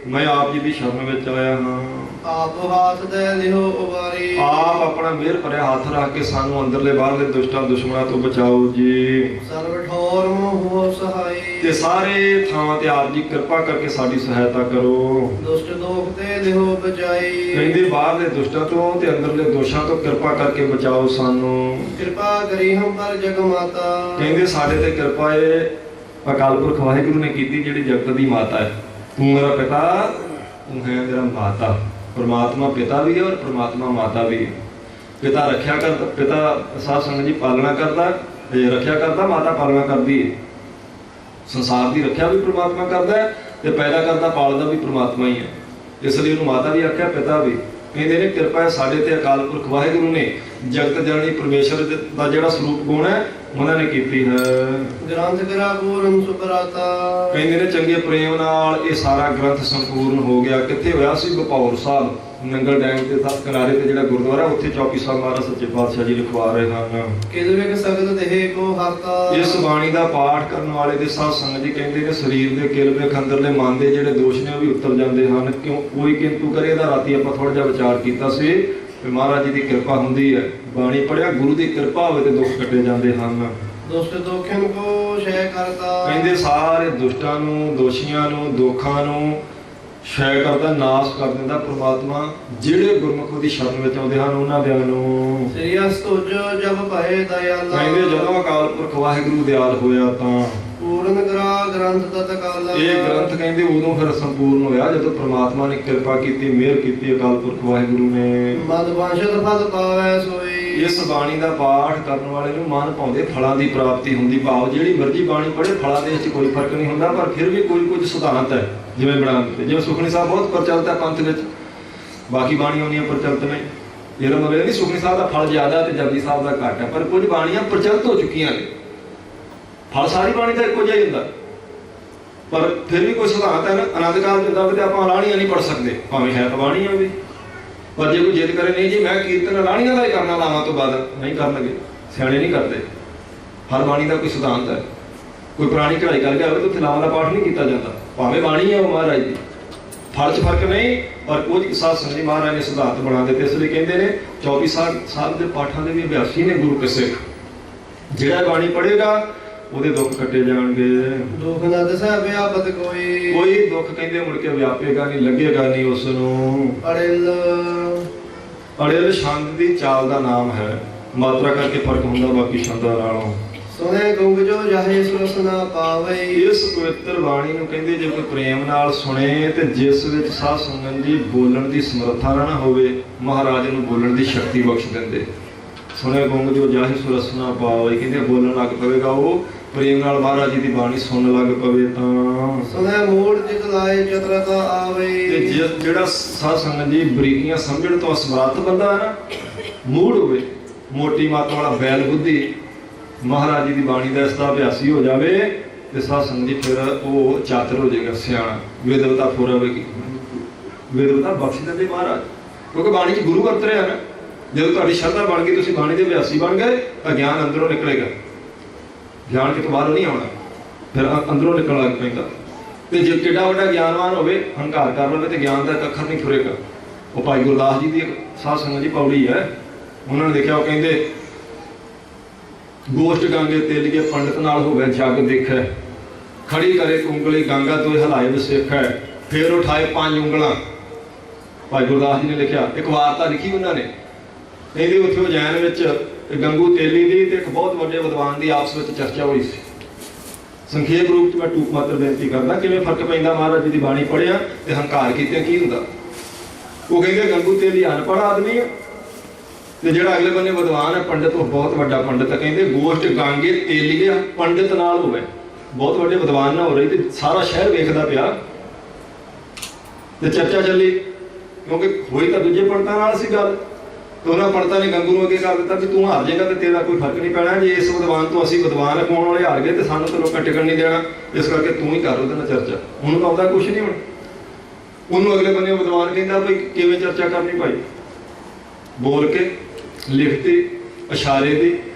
ਮੈਂ ਆਪ ਜੀ ਦੀ ਸ਼ਰਨ ਵਿੱਚ ਆਇਆ ਹਾਂ। ਆਪ ਹੱਥ ਦੇ ਲਿਓ ਉਬਾਰੀ। ਆਪ ਆਪਣਾ ਮਿਹਰ ਭਰਿਆ ਹੱਥ ਰੱਖ ਕੇ ਸਾਨੂੰ ਅੰਦਰਲੇ ਬਾਹਰਲੇ ਦੁਸ਼ਟਾਂ ਦੁਸ਼ਮਣਾਂ ਤੋਂ ਬਚਾਓ ਜੀ। ਸਰਬ ਠੌਰ ਮੋਹ ਸਹਾਈ। ਤੇ ਸਾਰੇ ਥਾਵਾਂ ਤੇ ਆਪ ਜੀ ਕਿਰਪਾ ਕਰਕੇ ਸਾਡੀ ਸਹਾਇਤਾ ਕਰੋ। ਦੁਸ਼ਟ ਦੋਖ ਤੇ ਲਿਓ ਬਚਾਈ। ਕਹਿੰਦੇ ਬਾਹਰਲੇ ਦੁਸ਼ਟਾਂ ਤੋਂ ਤੇ ਅੰਦਰਲੇ ਦੋਸ਼ਾਂ ਤੋਂ ਕਿਰਪਾ ਕਰਕੇ ਬਚਾਓ ਸਾਨੂੰ। ਕਿਰਪਾ ਕਰੀ ਹਮ ਪਰ ਜਗ ਮਾਤਾ। ਕਹਿੰਦੇ ਸਾਡੇ ਤੇ ਕਿਰਪਾ ਇਹ ਅਕਾਲ ਪੁਰਖ ਵਾਹਿਗੁਰੂ ਨੇ ਕੀਤੀ ਜਿਹੜੀ ਜਗਤ ਦੀ ਮਾਤਾ ਹੈ। ਤੂੰ ਮੇਰਾ ਪਿਤਾ, ਤੂੰ ਹੈ ਮੇਰਾ ਮਾਤਾ। परमात्मा पिता भी है और परमात्मा माता भी है। पिता रखा करता, पिता साध संगत जी पालना करता, रखा करता, माता पालना करती है। संसार की रखा भी परमात्मा करता है ते पैदा करता पालदा भी परमात्मा ही है। इसलिए उन्होंने माता भी आख्या, पिता भी। कहते ने किरपा है साडे ते अकाल पुरख वाहिगुरू ने जगत जननी परमेश्वर का जिहड़ा स्वरूप गुण है उन्होंने कीती है। ग्रंथ करा पूर्ण सुकराता। कहते ने चंगे प्रेम नाल ये सारा ग्रंथ संपूर्ण हो गया। कित्थे होया सी? बपौर साहब नंगल डैम के तट किनारे ते जिहड़ा गुरुद्वारा उत्थे चौकी साहब महाराज सच्चे पातशाह जी लिखवा रहे हैं। किलविक सगल देह को हरता। इस बाणी का पाठ करने वाले दे साध संगत जी कहते ने शरीर के किलविक अंदरले मन के जिहड़े दोष ने भी उतर जाते हैं। क्यों कोई किंतु करे दा राती आपां थोड़ा जिहा विचार कीता सी कि महाराज जी की कृपा हुंदी है। बाणी पढ़िया गुरु की कृपा होवे ते दुख कटे जाते हैं। दुष्ट दोखिन को शय करता। कहते सारे दुष्टां नूं, दोषियां नूं, दोखां नूं शय करता, नाश कर दिंदा परमात्मा। ਜਿਹੜੇ ਗੁਰਮੁਖ ਦੀ ਸ਼ਰਨ ਵਿੱਚ ਆਉਂਦੇ ਹਨ ਉਹਨਾਂ ਦਿਆਂ ਨੂੰ ਸ੍ਰੀ ਅਸਤੁਜ ਜਬ ਭਏ ਦਇਆਲਾ। ਕਹਿੰਦੇ ਜਦੋਂ ਅਕਾਲ ਪੁਰਖ ਵਾਹਿਗੁਰੂ ਦਿਆਲ ਹੋਇਆ ਤਾਂ ਪੂਰਨ ਗ੍ਰਾ ਗ੍ਰੰਥ ਤਤ ਕਾਲਾ। ਇਹ ਗ੍ਰੰਥ ਕਹਿੰਦੇ ਉਦੋਂ ਫਿਰ ਸੰਪੂਰਨ ਹੋਇਆ ਜਦੋਂ ਪ੍ਰਮਾਤਮਾ ਨੇ ਕਿਰਪਾ ਕੀਤੀ, ਮਿਹਰ ਕੀਤੀ ਅਕਾਲ ਪੁਰਖ ਵਾਹਿਗੁਰੂ ਨੇ। ਮਦ ਵਾਂਛਤ ਫਲ ਪਾਵੈ ਸੋਈ। ਇਸ ਬਾਣੀ ਦਾ ਪਾਠ ਕਰਨ ਵਾਲੇ ਨੂੰ ਮਨ ਭਾਉਂਦੇ ਫਲਾਂ ਦੀ ਪ੍ਰਾਪਤੀ ਹੁੰਦੀ। ਭਾਵ ਜਿਹੜੀ ਮਰਜ਼ੀ ਬਾਣੀ ਪੜ੍ਹੇ ਫਲਾਂ ਦੇ ਵਿੱਚ ਕੋਈ ਫਰਕ ਨਹੀਂ ਹੁੰਦਾ, ਪਰ ਫਿਰ ਵੀ ਕੋਈ ਕੁਝ ਸਿਧਾਂਤ ਹੈ ਜਿਵੇਂ ਬਣਾ ਦਿੱਤੇ। ਜਿਵੇਂ ਸੁਖਮਨੀ ਸਾਹਿਬ ਬਹੁਤ ਪ੍ਰਚਲਿਤ ਹੈ ਪੰਥ ਵਿੱਚ, ਬਾਕੀ ਬਾਣੀਆਂ ਉਹਨੀਆਂ ਪ੍ਰਚਲਿਤ ਨੇ। ਇਹਦਾ ਮਤਲਬ ਨਹੀਂ ਸੁਖਮਨੀ ਸਾਹਿਬ ਦਾ ਫਲ ਜ਼ਿਆਦਾ ਤੇ ਜਪਜੀ ਸਾਹਿਬ ਦਾ ਘੱਟ ਹੈ, ਪਰ ਕੁਝ ਬਾਣੀਆਂ ਪ੍ਰਚਲਿਤ ਹੋ ਚੁੱਕੀਆਂ ਨੇ। ਫਲ ਸਾਰੀ ਬਾਣੀ ਦਾ ਇੱਕੋ ਜਿਹਾ ਹੀ ਹੁੰਦਾ, ਪਰ ਫਿਰ ਵੀ ਕੋਈ ਸਿਧਾਂਤ ਹੈ ਨਾ। ਆਨੰਦ ਕਾਲ ਜਿੱਦਾਂ ਵੀ ਆਪਾਂ ਲਾਣੀਆਂ ਨਹੀਂ ਪੜ੍ਹ ਸਕਦੇ, ਭਾਵੇਂ ਹੈ ਤਾਂ ਬਾਣੀਆਂ ਵੀ। ਪਰ ਜੇ ਕੋਈ ਜਿੱਦ ਕਰੇ ਨਹੀਂ ਜੀ ਮੈਂ ਕੀਰਤਨ ਲਾਣੀਆਂ ਦਾ ਹੀ ਕਰਨਾ ਲਾਵਾਂ ਤੋਂ ਬਾਅਦ, ਨਹੀਂ ਕਰਨਗੇ, ਸਿਆਣੇ ਨਹੀਂ ਕਰਦੇ। ਹਰ ਬਾਣੀ ਦਾ ਕੋਈ ਸਿਧਾਂਤ ਹੈ। ਕੋਈ ਪੁਰਾਣੀ ਚੜ੍ਹਾਈ ਕਰ ਗਿਆ ਹੋਵੇ ਤਾਂ ਉੱਥੇ ਲਾਵਾਂ ਦਾ ਪਾਠ ਨਹੀਂ ਕੀਤਾ ਜਾਂਦਾ, ਭਾਵੇਂ ਬਾਣੀ ਹੈ ਉਹ ਮਹਾਰਾਜ ਦੀ। ਫਲ 'ਚ ਫਰਕ ਨਹੀਂ, ਪਰ ਕੁਝ ਸਾਧ ਸੰਗਤ ਜੀ ਮਹਾਰਾਜ ਨੇ ਸਿਧਾਂਤ ਬਣਾ ਦਿੱਤੇ। ਇਸ ਲਈ ਕਹਿੰਦੇ ਨੇ 24 ਸਾਲ ਦੇ ਪਾਠਾਂ ਦੇ ਵੀ ਅਭਿਆਸੀ ਨੇ ਗੁਰੂ ਕੇ ਸਿੱਖ। ਜਿਹੜਾ ਬਾਣੀ ਪੜ੍ਹੇਗਾ ਉਹਦੇ ਦੁੱਖ ਕੱਟੇ ਜਾਣਗੇ। ਦੁੱਖ ਨਾ ਦਸੈ ਵਿਆਪਤ ਕੋਈ। ਕੋਈ ਦੁੱਖ ਕਹਿੰਦੇ ਮੁੜ ਕੇ ਵਿਆਪੇਗਾ ਨਹੀਂ, ਲੱਗੇਗਾ ਨਹੀਂ ਉਸ ਨੂੰ। ਅੜਿਲ ਅੜਿਲ ਛੰਦ ਦੀ ਚਾਲ ਦਾ ਨਾਮ ਹੈ। ਮਾਤਰਾ ਕਰਕੇ ਫਰਕ ਹੁੰਦਾ ਬਾਕੀ ਛੰਦਾਂ ਨਾਲੋਂ। ਸੁਣੇ ਗੁੰਗ ਜੋ ਜਾਹੇ ਸੁਰਸ ਨਾ ਪਾਵੇ। ਇਸ ਪਵਿੱਤਰ ਬਾਣੀ ਨੂੰ ਕਹਿੰਦੇ ਜੇ ਕੋਈ ਪ੍ਰੇਮ ਨਾਲ ਸੁਣੇ ਤੇ ਜਿਸ ਵਿੱਚ ਸਾਧ ਸੰਗਤ ਜੀ ਬੋਲਣ ਦੀ ਸਮਰੱਥਾ ਨਾ ਹੋਵੇ, ਮਹਾਰਾਜ ਨੂੰ ਬੋਲਣ ਦੀ ਸ਼ਕਤੀ ਬਖਸ਼ ਦਿੰਦੇ। ਸੁਣੇ ਗੁੰਗ ਜੋ ਜਾਹੇ ਸੁਰਸ ਨਾ ਪਾਵੇ, ਕਹਿੰਦੇ ਬੋਲਣ ਲੱਗ ਪਵੇਗਾ ਉਹ ਪ੍ਰੇਮ ਨਾਲ ਮਹਾਰਾਜ ਜੀ ਦੀ ਬਾਣੀ ਸੁਣਨ ਲੱਗ ਪਵੇ ਤਾਂ। ਸੁਣੇ ਮੂੜ ਜਿਤ ਲਾਏ ਚਤਰਤਾ ਆਵੇ। ਤੇ ਜਿਹੜਾ ਸਾਧ ਸੰਗਤ ਜੀ ਬਰੀਕੀਆਂ ਸਮਝਣ ਤੋਂ ਅਸਮਰੱਥ ਬੰਦਾ ਹੈ ਨਾ, ਮੂੜ ਹੋਵੇ, ਮੋਟੀ ਮੱਤ ਵਾਲਾ ਬੈਲ ਬੁੱਧੀ, ਮਹਾਰਾਜ ਜੀ ਦੀ ਬਾਣੀ ਦਾ ਇਸ ਦਾ ਅਭਿਆਸੀ ਹੋ ਜਾਵੇ ਤੇ ਸਾਧ ਸੰਗਤ ਜੀ ਫਿਰ ਉਹ ਚਾਤਰ ਹੋ ਜਾਏਗਾ, ਸਿਆਣਾ। ਵਿਦਵਤਾ ਫੁਰਵੇਗੀ, ਵਿਦਵਤਾ ਬਖਸ਼ ਦਿੰਦੇ ਮਹਾਰਾਜ, ਕਿਉਂਕਿ ਬਾਣੀ 'ਚ ਗੁਰੂ ਵਰਤ ਰਿਹਾ ਨਾ। ਜਦੋਂ ਤੁਹਾਡੀ ਸ਼ਰਧਾ ਬਣ ਗਈ, ਤੁਸੀਂ ਬਾਣੀ ਦੇ ਅਭਿਆਸੀ ਬਣ ਗਏ ਤਾਂ ਗਿਆਨ ਅੰਦਰੋਂ ਨਿਕਲੇਗਾ। ਗਿਆਨ ਕਿਤੋਂ ਬਾਹਰੋਂ ਨਹੀਂ ਆਉਣਾ, ਫਿਰ ਅੰਦਰੋਂ ਨਿਕਲਣ ਲੱਗ ਪੈਂਦਾ। ਤੇ ਜੇ ਕਿੱਡਾ ਵੱਡਾ ਗਿਆਨਵਾਨ ਹੋਵੇ, ਹੰਕਾਰ ਕਰ ਲਵੇ ਤੇ ਗਿਆਨ ਦਾ ਇੱਕ ਅੱਖਰ ਨਹੀਂ ਫੁਰੇਗਾ। ਉਹ ਭਾਈ ਗੁਰਦਾਸ ਜੀ ਦੀ ਸਾਧ ਸੰਗਤ ਜੀ ਪੌੜੀ ਹੈ, ਉਹਨਾਂ ਨੇ ਦੇਖਿਆ। ਉਹ ਕਹਿੰਦੇ गोष्ठ गांगे तेलिए पंडित नाल होवे जग देखै, खड़ी करे उंगली गंगा तो हिलाए वसेखै, फिर उठाए 5 उंगलां। भाई गुरदास जी ने लिखा, एक वार्ता लिखी उन्होंने, कहते उत्थे उज्जैन विच गंगू तेली की एक बहुत वड्डे विद्वान की आपस में चर्चा हुई सी। संखेप रूप में मैं टूक मात्र बेनती करदा किवें फर्क पैंदा महाराज जी की बाणी पढ़िया ते हंकार कीते की हुंदा। वो कहते गंगू तेली अनपढ़ आदमी है ते जिहड़ा अगले बन्ने विद्वान है पंडित, वो बहुत वड्डा पंडित है। कहते गोष्ठ गांगे तेलीए पंडित नाल होवे, बहुत वड्डे विद्वान ना हो रही ते सारा शहर वेखदा पिया ते चर्चा चली, क्योंकि होई तां दूजे पंडितां नाल सी गल। तो उन्होंने पंडितां ने गंगू नूं अगे कर दिता कि तू हार जाएगा तो तेरा कोई फर्क नहीं पैना, जे इस विद्वान तो असीं विद्वान पाउण वाले हार गए तो सानूं तो लोकां टिकण नहीं देना, इस करके तू ही कर उहदे नाल चर्चा। उन्होंने तो आउंदा कुछ नहीं हुण, उन्होंने अगले बन्ने विद्वान कहंदा भाई किवें चर्चा करनी भाई, बोल के लिखती इशारे की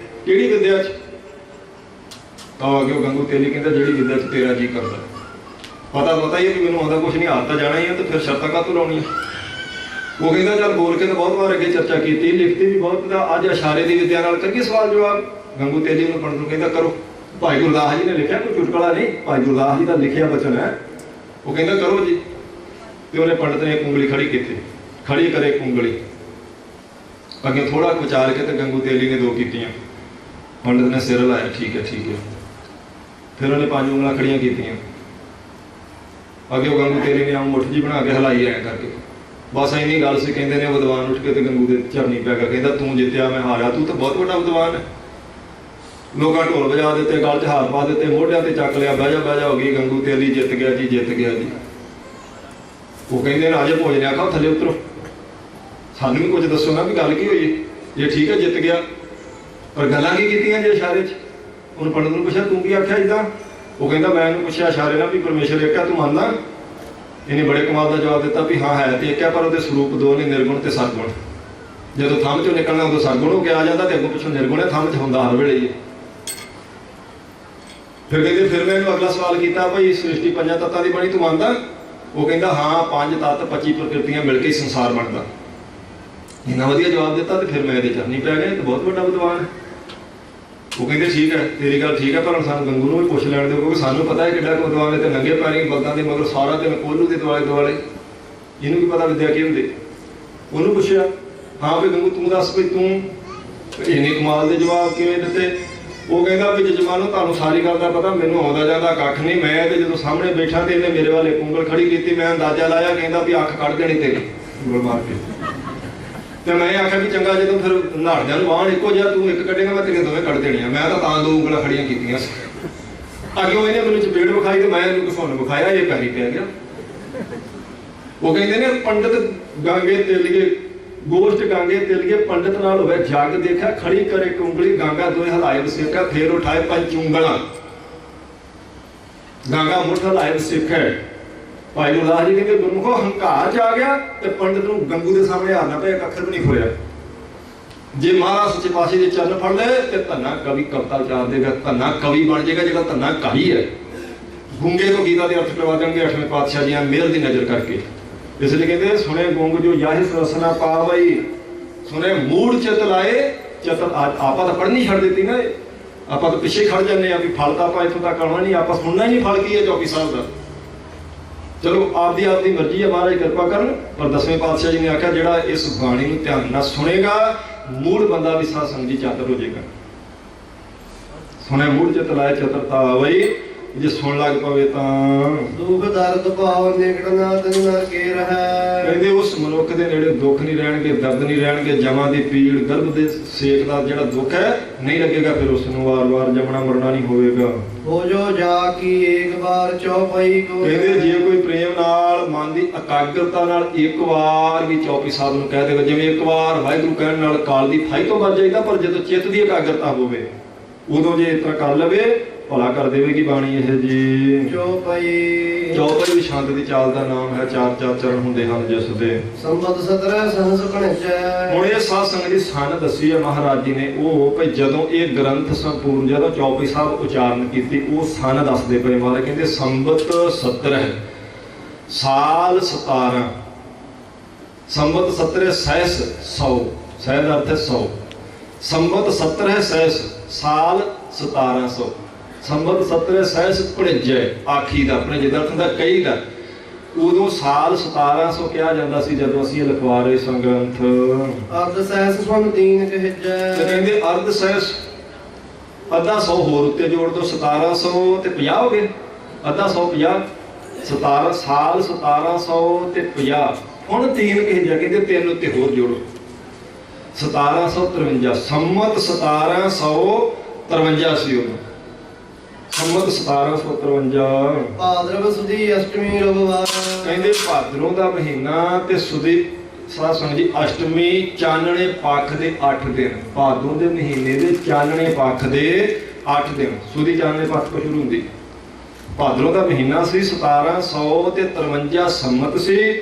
किहड़ी विद्या च, तो अगे गंगू तेली कहंदा जिहड़ी विद्या च तेरा जी करदा। पता ही है कि मैनूं आउंदा कुछ नहीं, हार तां जाना ही है, तो फिर शर्तां काहतों लाउणीआं। वो कहता चल बोल के तो बहुत बार अगे चर्चा की, लिखती भी बहुत, अज इशारे की विद्या नाल करिए सवाल जवाब। गंगू तेली नूं पंडित नूं कहंदा करो। भाई गुरदास जी ने लिखा, कोई चुटकला नहीं, भाई गुरदास जी का लिखिया वचन है। वो कहंदा करो जी, तो उन्हें पंडित ने एक उंगली खड़ी की, खड़ी करे एक उंगली अगे थोड़ा विचार के, तो गंगू तेली ने 2 कीतियां, पंडित ने सिर लाया ठीक है ठीक है, फिर उन्हें 5 उंगलां खड़ियां कीतियां। अगे वो गंगू तेली ने आम मुठ जी बना के हिलाई ऐ करके, बस इन्नी गल सी। कहते ने विद्वान उठ के तो गंगू के चरनी पै गया, कहता तू जितया मैं हारा, तू तो बहुत बड़ा विद्वान है। लोग ढोल बजा देते, गल च हार पा देते, मोढियां ते चक लिया, बह जा हो गई, गंगू तेली जित गया जी जित गया जी। वो कहते राजे भोजन आखा थले उतरो, सानू भी कुछ दसो ना भी गल की हुई, जे ठीक है जित गया, पर गल्लां की कीतियां जे इशारे च। उन्हें पंडित नूं पुछया तू की आख्या इदां, वो कहता मैं इन्हूं पुछया इशारे नाल भी परमेश्वर एक है तू मनदा, इन्हें बड़े कमाल का जवाब दिता भी हाँ है तो एक है, पर वो स्वरूप 2 ने, निर्गुण तो सरगुण। जो थंम चो निकलना उदों सरगुण होकर आ जाता, तो अगों पिछों निर्गुण है, थंम च हुंदा हर वेले ही। फिर कहते फिर मैं अगला सवाल किया भाई सृष्टि 5 तत्तां की बनी तू मानदा? वो कहता हाँ 5 तत्त 25 प्रकृतियां मिलकर ही संसार बनता। इन्ना वधिया जवाब दिता, तो फिर मैं ये चरनी पै गया, तो बहुत बड़ा विद्वान है। वो कहते ठीक है तेरी गल ठीक है, पर हम सानूं गंगू भी पुछ लैण दो, क्योंकि सानूं पता है कि विद्वान है, तो नंगे पैरी बलदां दे मगर सारा दिन कोहलू के दुआले दुआले, इनूं की पता विद्या की हुंदी। उन्होंने पुछया हाँ भी गंगू तू दस भी तू इन्ने कमाल के जवाब किवें दिते? वो कहता भी जजमानो तुहानूं सारी गल दा पता, मैनूं आउंदा जांदा कख नहीं, मैं तो जो सामने बैठा तो इन्हें मेरे वाल एक उंगल खड़ी की, मैं अंदाजा लाया, कहता भी अख कढ़ देनी तेरी उंगल मार के। तो मैं आख्या भी चंगा जो फिर नहाड़ियां वाहन एको जिहा तू एक कढ़ेगा, मैं तेरियां दोवें कढ़ देनियां। मैं तो 2 उंगलां खड़ियां कीतियां अगों इन्हें मैनूं चपेड़ विखाई, तो मैं इन्हूं घुसुंन विखाया, ये पैरी पै गया। वो कहते ने पंडित गांगे तेलिए, गोष्ठ गांगे तेलिए पंडित नाल होवे जग देखा, खड़ी करे उंगली गंगा 2 हिलाए वसेखा, फिर उठाए 5 उंगलां। गंगा मुठ हिलाए वसेखा। भाई गुरदास जी कहते गुरमुखो हंकार च आ गया, तो पंडित नूं गंगू के सामने हारना पिया, एक अखर भी नहीं खोया। जे महाराज सच्चे पातशाह दे चरण फड़ ले तो धन्ना कवि कविता उचार देगा, धन्ना कवि बन जाएगा, जो धन्ना कवि है। गूंगे तो गीता के अर्थ करवा देंगे 8वें पातशाह जी मेहर की नजर करके। इसलिए कहते सुने गूंग जो याहि रसना पावई, सुने मूड चित लाए चित। आपा तो पढ़नी छड़ देती ना, आप तो पिछे खड़ जाने भी फल तो आप इतों तक आना नहीं, आप सुनना ही नहीं फल की है चौकी साहब का। चलो आपकी मर्जी है, महाराज कृपा कर। पर 10वें पातशाह जी ने आख्या जिहड़ा इस बाणी नूं ध्यान नाल सुनेगा, मूड बंदा भी साध संग जी चातर हो जाएगा। सुने मूड चित लाए चतुरता आवई, जे सुन लग पवे तां दुख दर्द भाव निकट ना दिन ना के रहै। कहते उस मनुख के नेड़े दुख नहीं रहणगे, दर्द नहीं रहणगे, जमा की पीड़ गर्भ के सेक का जिहड़ा दुख है नहीं लगेगा, फिर उसनूं वार-वार जमना मरना नहीं होवेगा। हो जो जा की एक बार चौपाई को, कहते जे कोई प्रेम नाल मन की एकाग्रता नाल एक बार भी चौपी साहब नूं कह देगा, जिवें एक बार वाहिगुरू कहण नाल काल की फाई तो बच जाएगा, पर जदों चित्त की एकाग्रता होवे उदों जे इतना कर लवे भला कर देवेगी बाणी। यह जी चौपाई भी शांत की चाल का नाम है, 4 चरण होंदे हन जिस दे। संबत 17 सहस कणिचै। हुण ये साध संगत दी सन दसी है महाराज जी ने, वो भाई जदों ये ग्रंथ संपूर्ण जदों चौपई साहब उचारण कीती, वो सन दसदे पए महाराज। कहते संबत 17 साल 17, संबत 17 सहस 100, सहस अर्थ है 100, ਸੰਮਤ 70 ਹੈ ਸਹਿਸ, ਸਾਲ 1700। ਸੰਮਤ 70 ਸਹਿਸ ਭਣਿਜੈ, ਆਖੀ ਦਾ ਭਣਿਜੈ ਦਾ ਅਰਥ ਹੁੰਦਾ ਕਈ ਦਾ। ਉਦੋਂ ਸਾਲ 1700 ਕਿਹਾ ਜਾਂਦਾ ਸੀ ਜਦੋਂ ਅਸੀਂ ਇਹ ਲਿਖਵਾ ਰਹੇ ਸਾਂ ਗ੍ਰੰਥ। ਅਰਧ ਸਹਿਸ ਸੁਨ ਦੀਨ ਤੇ ਕਹਿਜੈ। ਕਹਿੰਦੇ ਅਰਧ ਸਹਿਸ, ਅੱਧਾ 100 ਹੋਰ ਉੱਤੇ ਜੋੜ ਦੋ, 1700 ਤੇ 50 ਹੋ ਗਏ। ਅੱਧਾ 100 50, 17 ਸਾਲ 1700 ਤੇ 50। ਹੁਣ ਤੀਨ ਕਹਿਜੈ, ਕਹਿੰਦੇ ਤਿੰਨ ਉੱਤੇ ਹੋਰ ਜੋੜੋ, 1753। ਸੰਮਤ 1753 ਸੀ ਉਦੋਂ, ਸੰਮਤ 1753। ਭਾਦਰਵ ਸੁਦੀ ਅਸ਼ਟਮੀ ਰਵਿਵਾਰ। ਕਹਿੰਦੇ ਭਾਦਰੋਂ ਦਾ ਮਹੀਨਾ ਤੇ ਸੁਦੀ ਸਾਧ ਸੰਗਤ ਜੀ ਅਸ਼ਟਮੀ ਚਾਨਣੇ ਪੱਖ ਦੇ 8 ਦਿਨ। ਭਾਦੋਂ ਦੇ ਮਹੀਨੇ ਦੇ ਚਾਨਣੇ ਪੱਖ ਦੇ 8 ਦਿਨ, ਸੁਦੀ ਚਾਨਣੇ ਪੱਖ ਤੋਂ ਸ਼ੁਰੂ ਹੁੰਦੀ। ਭਾਦਰੋਂ ਦਾ ਮਹੀਨਾ ਸੀ, 1753 ਸੰਮਤ ਸੀ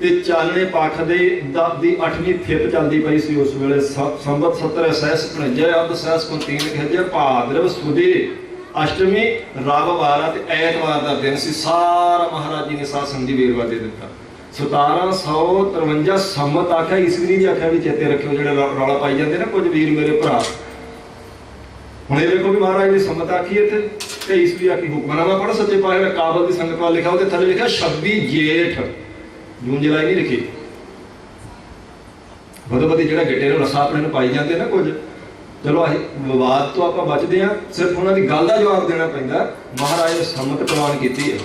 ਤੇ ਚਾਨਣੇ ਪੱਖ ਦੇ ਦੀ 8ਵੀਂ ਥਿਤ ਚੱਲਦੀ ਪਈ ਸੀ ਉਸ ਵੇਲੇ। ਸੰਮਤ 70 ਸਹਿਸ ਭਣਿਜੈ, ਅਰਧ ਸਹਿਸ ਪੰਤੀਨ ਕਹਿਜੈ। ਭਾਦਰਵ ਸੁਦੀ ਅਸ਼ਟਮੀ ਰਵਿਵਾਰ ਤੇ ਐਤਵਾਰ ਦਾ ਦਿਨ ਸੀ। ਸਾਰਾ ਮਹਾਰਾਜ ਜੀ ਨੇ ਸਾਧ ਸੰਗਤ ਜੀ ਵੇਰਵਾ ਦੇ ਦਿੱਤਾ। 1753 ਸੰਮਤ ਆਖਿਆ, ਈਸਵੀ ਦੀ ਆਖਿਆ ਵੀ ਚੇਤੇ ਰੱਖਿਓ, ਜਿਹੜੇ ਰੌਲਾ ਪਾਈ ਜਾਂਦੇ ਨਾ ਕੁਝ ਵੀਰ ਮੇਰੇ ਭਰਾ। ਹੁਣ ਇਹ ਵੇਖੋ ਵੀ ਮਹਾਰਾਜ ਨੇ ਸੰਮਤ ਆਖੀ ਇੱਥੇ ਤੇ ਈਸਵੀ ਆਖੀ। ਹੁਕਮਨਾਮਾ ਪੜ੍ਹੋ ਸੱਚੇ ਪਾਤਸ਼ਾਹ ਕਾਬਲ ਦੀ ਸੰਗਤ ਵਾਲ ਲਿਖਿਆ, ਉਹਦੇ ਥੱਲੇ ਲਿਖਿਆ 26 ਜੇਠ, ਜੂਨ ਜੁਲਾਈ ਨਹੀਂ ਲਿਖੀ। ਬਦੋ-ਬਦੀ ਜਿਹੜਾ ਗਿੱਟੇ ਨੂੰ ਰਸਾ ਆਪਣੇ ਨੂੰ ਪਾਈ ਜਾਂਦੇ ਨਾ ਕੁਝ, ਚਲੋ ਅਸੀਂ ਵਿਵਾਦ ਤੋਂ ਆਪਾਂ ਬਚਦੇ ਹਾਂ, ਸਿਰਫ ਉਹਨਾਂ ਦੀ ਗੱਲ ਦਾ ਜਵਾਬ ਦੇਣਾ ਪੈਂਦਾ। ਮਹਾਰਾਜ ਨੇ ਸੰਮਤ ਪ੍ਰਵਾਨ ਕੀਤੀ ਹੈ।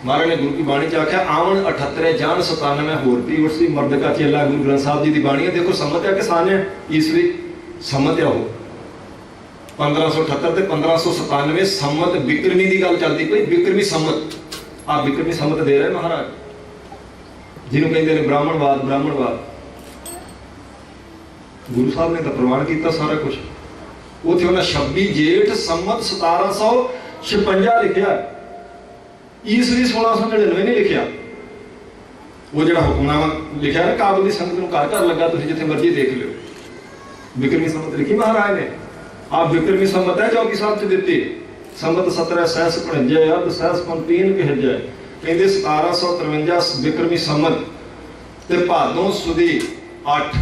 ਮਹਾਰਾਜ ਨੇ ਗੁਰੂ ਕੀ ਬਾਣੀ ਚ ਆਖਿਆ, ਆਵਣ 78 ਜਾਨ 97 ਹੋਰ ਵੀ ਉਰਸੀ ਮਰਦ ਕਾ ਚੇਲਾ। ਗੁਰੂ ਗ੍ਰੰਥ ਸਾਹਿਬ ਜੀ ਦੀ ਬਾਣੀ ਹੈ। ਦੇਖੋ ਸੰਮਤ ਆ ਕਿ ਸਾਨ ਹੈ, ਈਸਵੀ ਸੰਮਤ ਆ ਉਹ 1578 ਤੇ 1597 ਸੰਮਤ ਬਿਕਰਮੀ ਦੀ ਗੱਲ ਚੱਲਦੀ ਪਈ। ਬਿਕਰਮੀ ਸੰਮਤ, ਆ ਬਿਕਰਮੀ ਸੰਮਤ ਦੇ ਰਹੇ ਮਹਾਰਾਜ, ਜਿਹਨੂੰ ਕਹਿੰਦੇ ਨੇ ਬ੍ਰਾਹਮਣਵਾਦ। ਬ੍ਰਾਹਮਣਵਾਦ ਗੁਰੂ ਸਾਹਿਬ ਨੇ ਤਾਂ ਪ੍ਰਵਾਨ ਕੀਤਾ ਸਾਰਾ ਕੁਝ। ਉੱਥੇ ਉਹਨਾਂ 26 ਜੇਠ ਸੰਮਤ 1756 ਲਿਖਿਆ, ਈਸਵੀ 1699 ਨਹੀਂ ਲਿਖਿਆ। ਉਹ ਜਿਹੜਾ ਹੁਕਮਨਾਮਾ ਲਿਖਿਆ ਨਾ ਕਾਬਲ ਦੀ ਸੰਗਤ ਨੂੰ ਘਰ ਘਰ ਲੱਗਾ, ਤੁਸੀਂ ਜਿੱਥੇ ਮਰਜ਼ੀ ਦੇਖ ਲਿਓ। ਬਿਕਰਮੀ ਸੰਮਤ ਲਿਖੀ ਮਹਾਰਾਜ ਨੇ। ਆਪ ਬਿਕਰਮੀ ਸੰਮਤ ਹੈ ਚੌਕੀ ਸਾਹਿਬ ਚ ਦਿੱਤੀ। ਸੰਮਤ 17 ਸਹਿਸ ਭਣਿਜੈ, ਅਰਧ ਸਹਿਸ ਪੰਤੀਨ ਕਹਿਜੈ। ਕਹਿੰਦੇ 1753 ਬਿਕਰਮੀ ਸੰਮਤ ਤੇ ਭਾਦੋਂ ਸੁਦੀ 8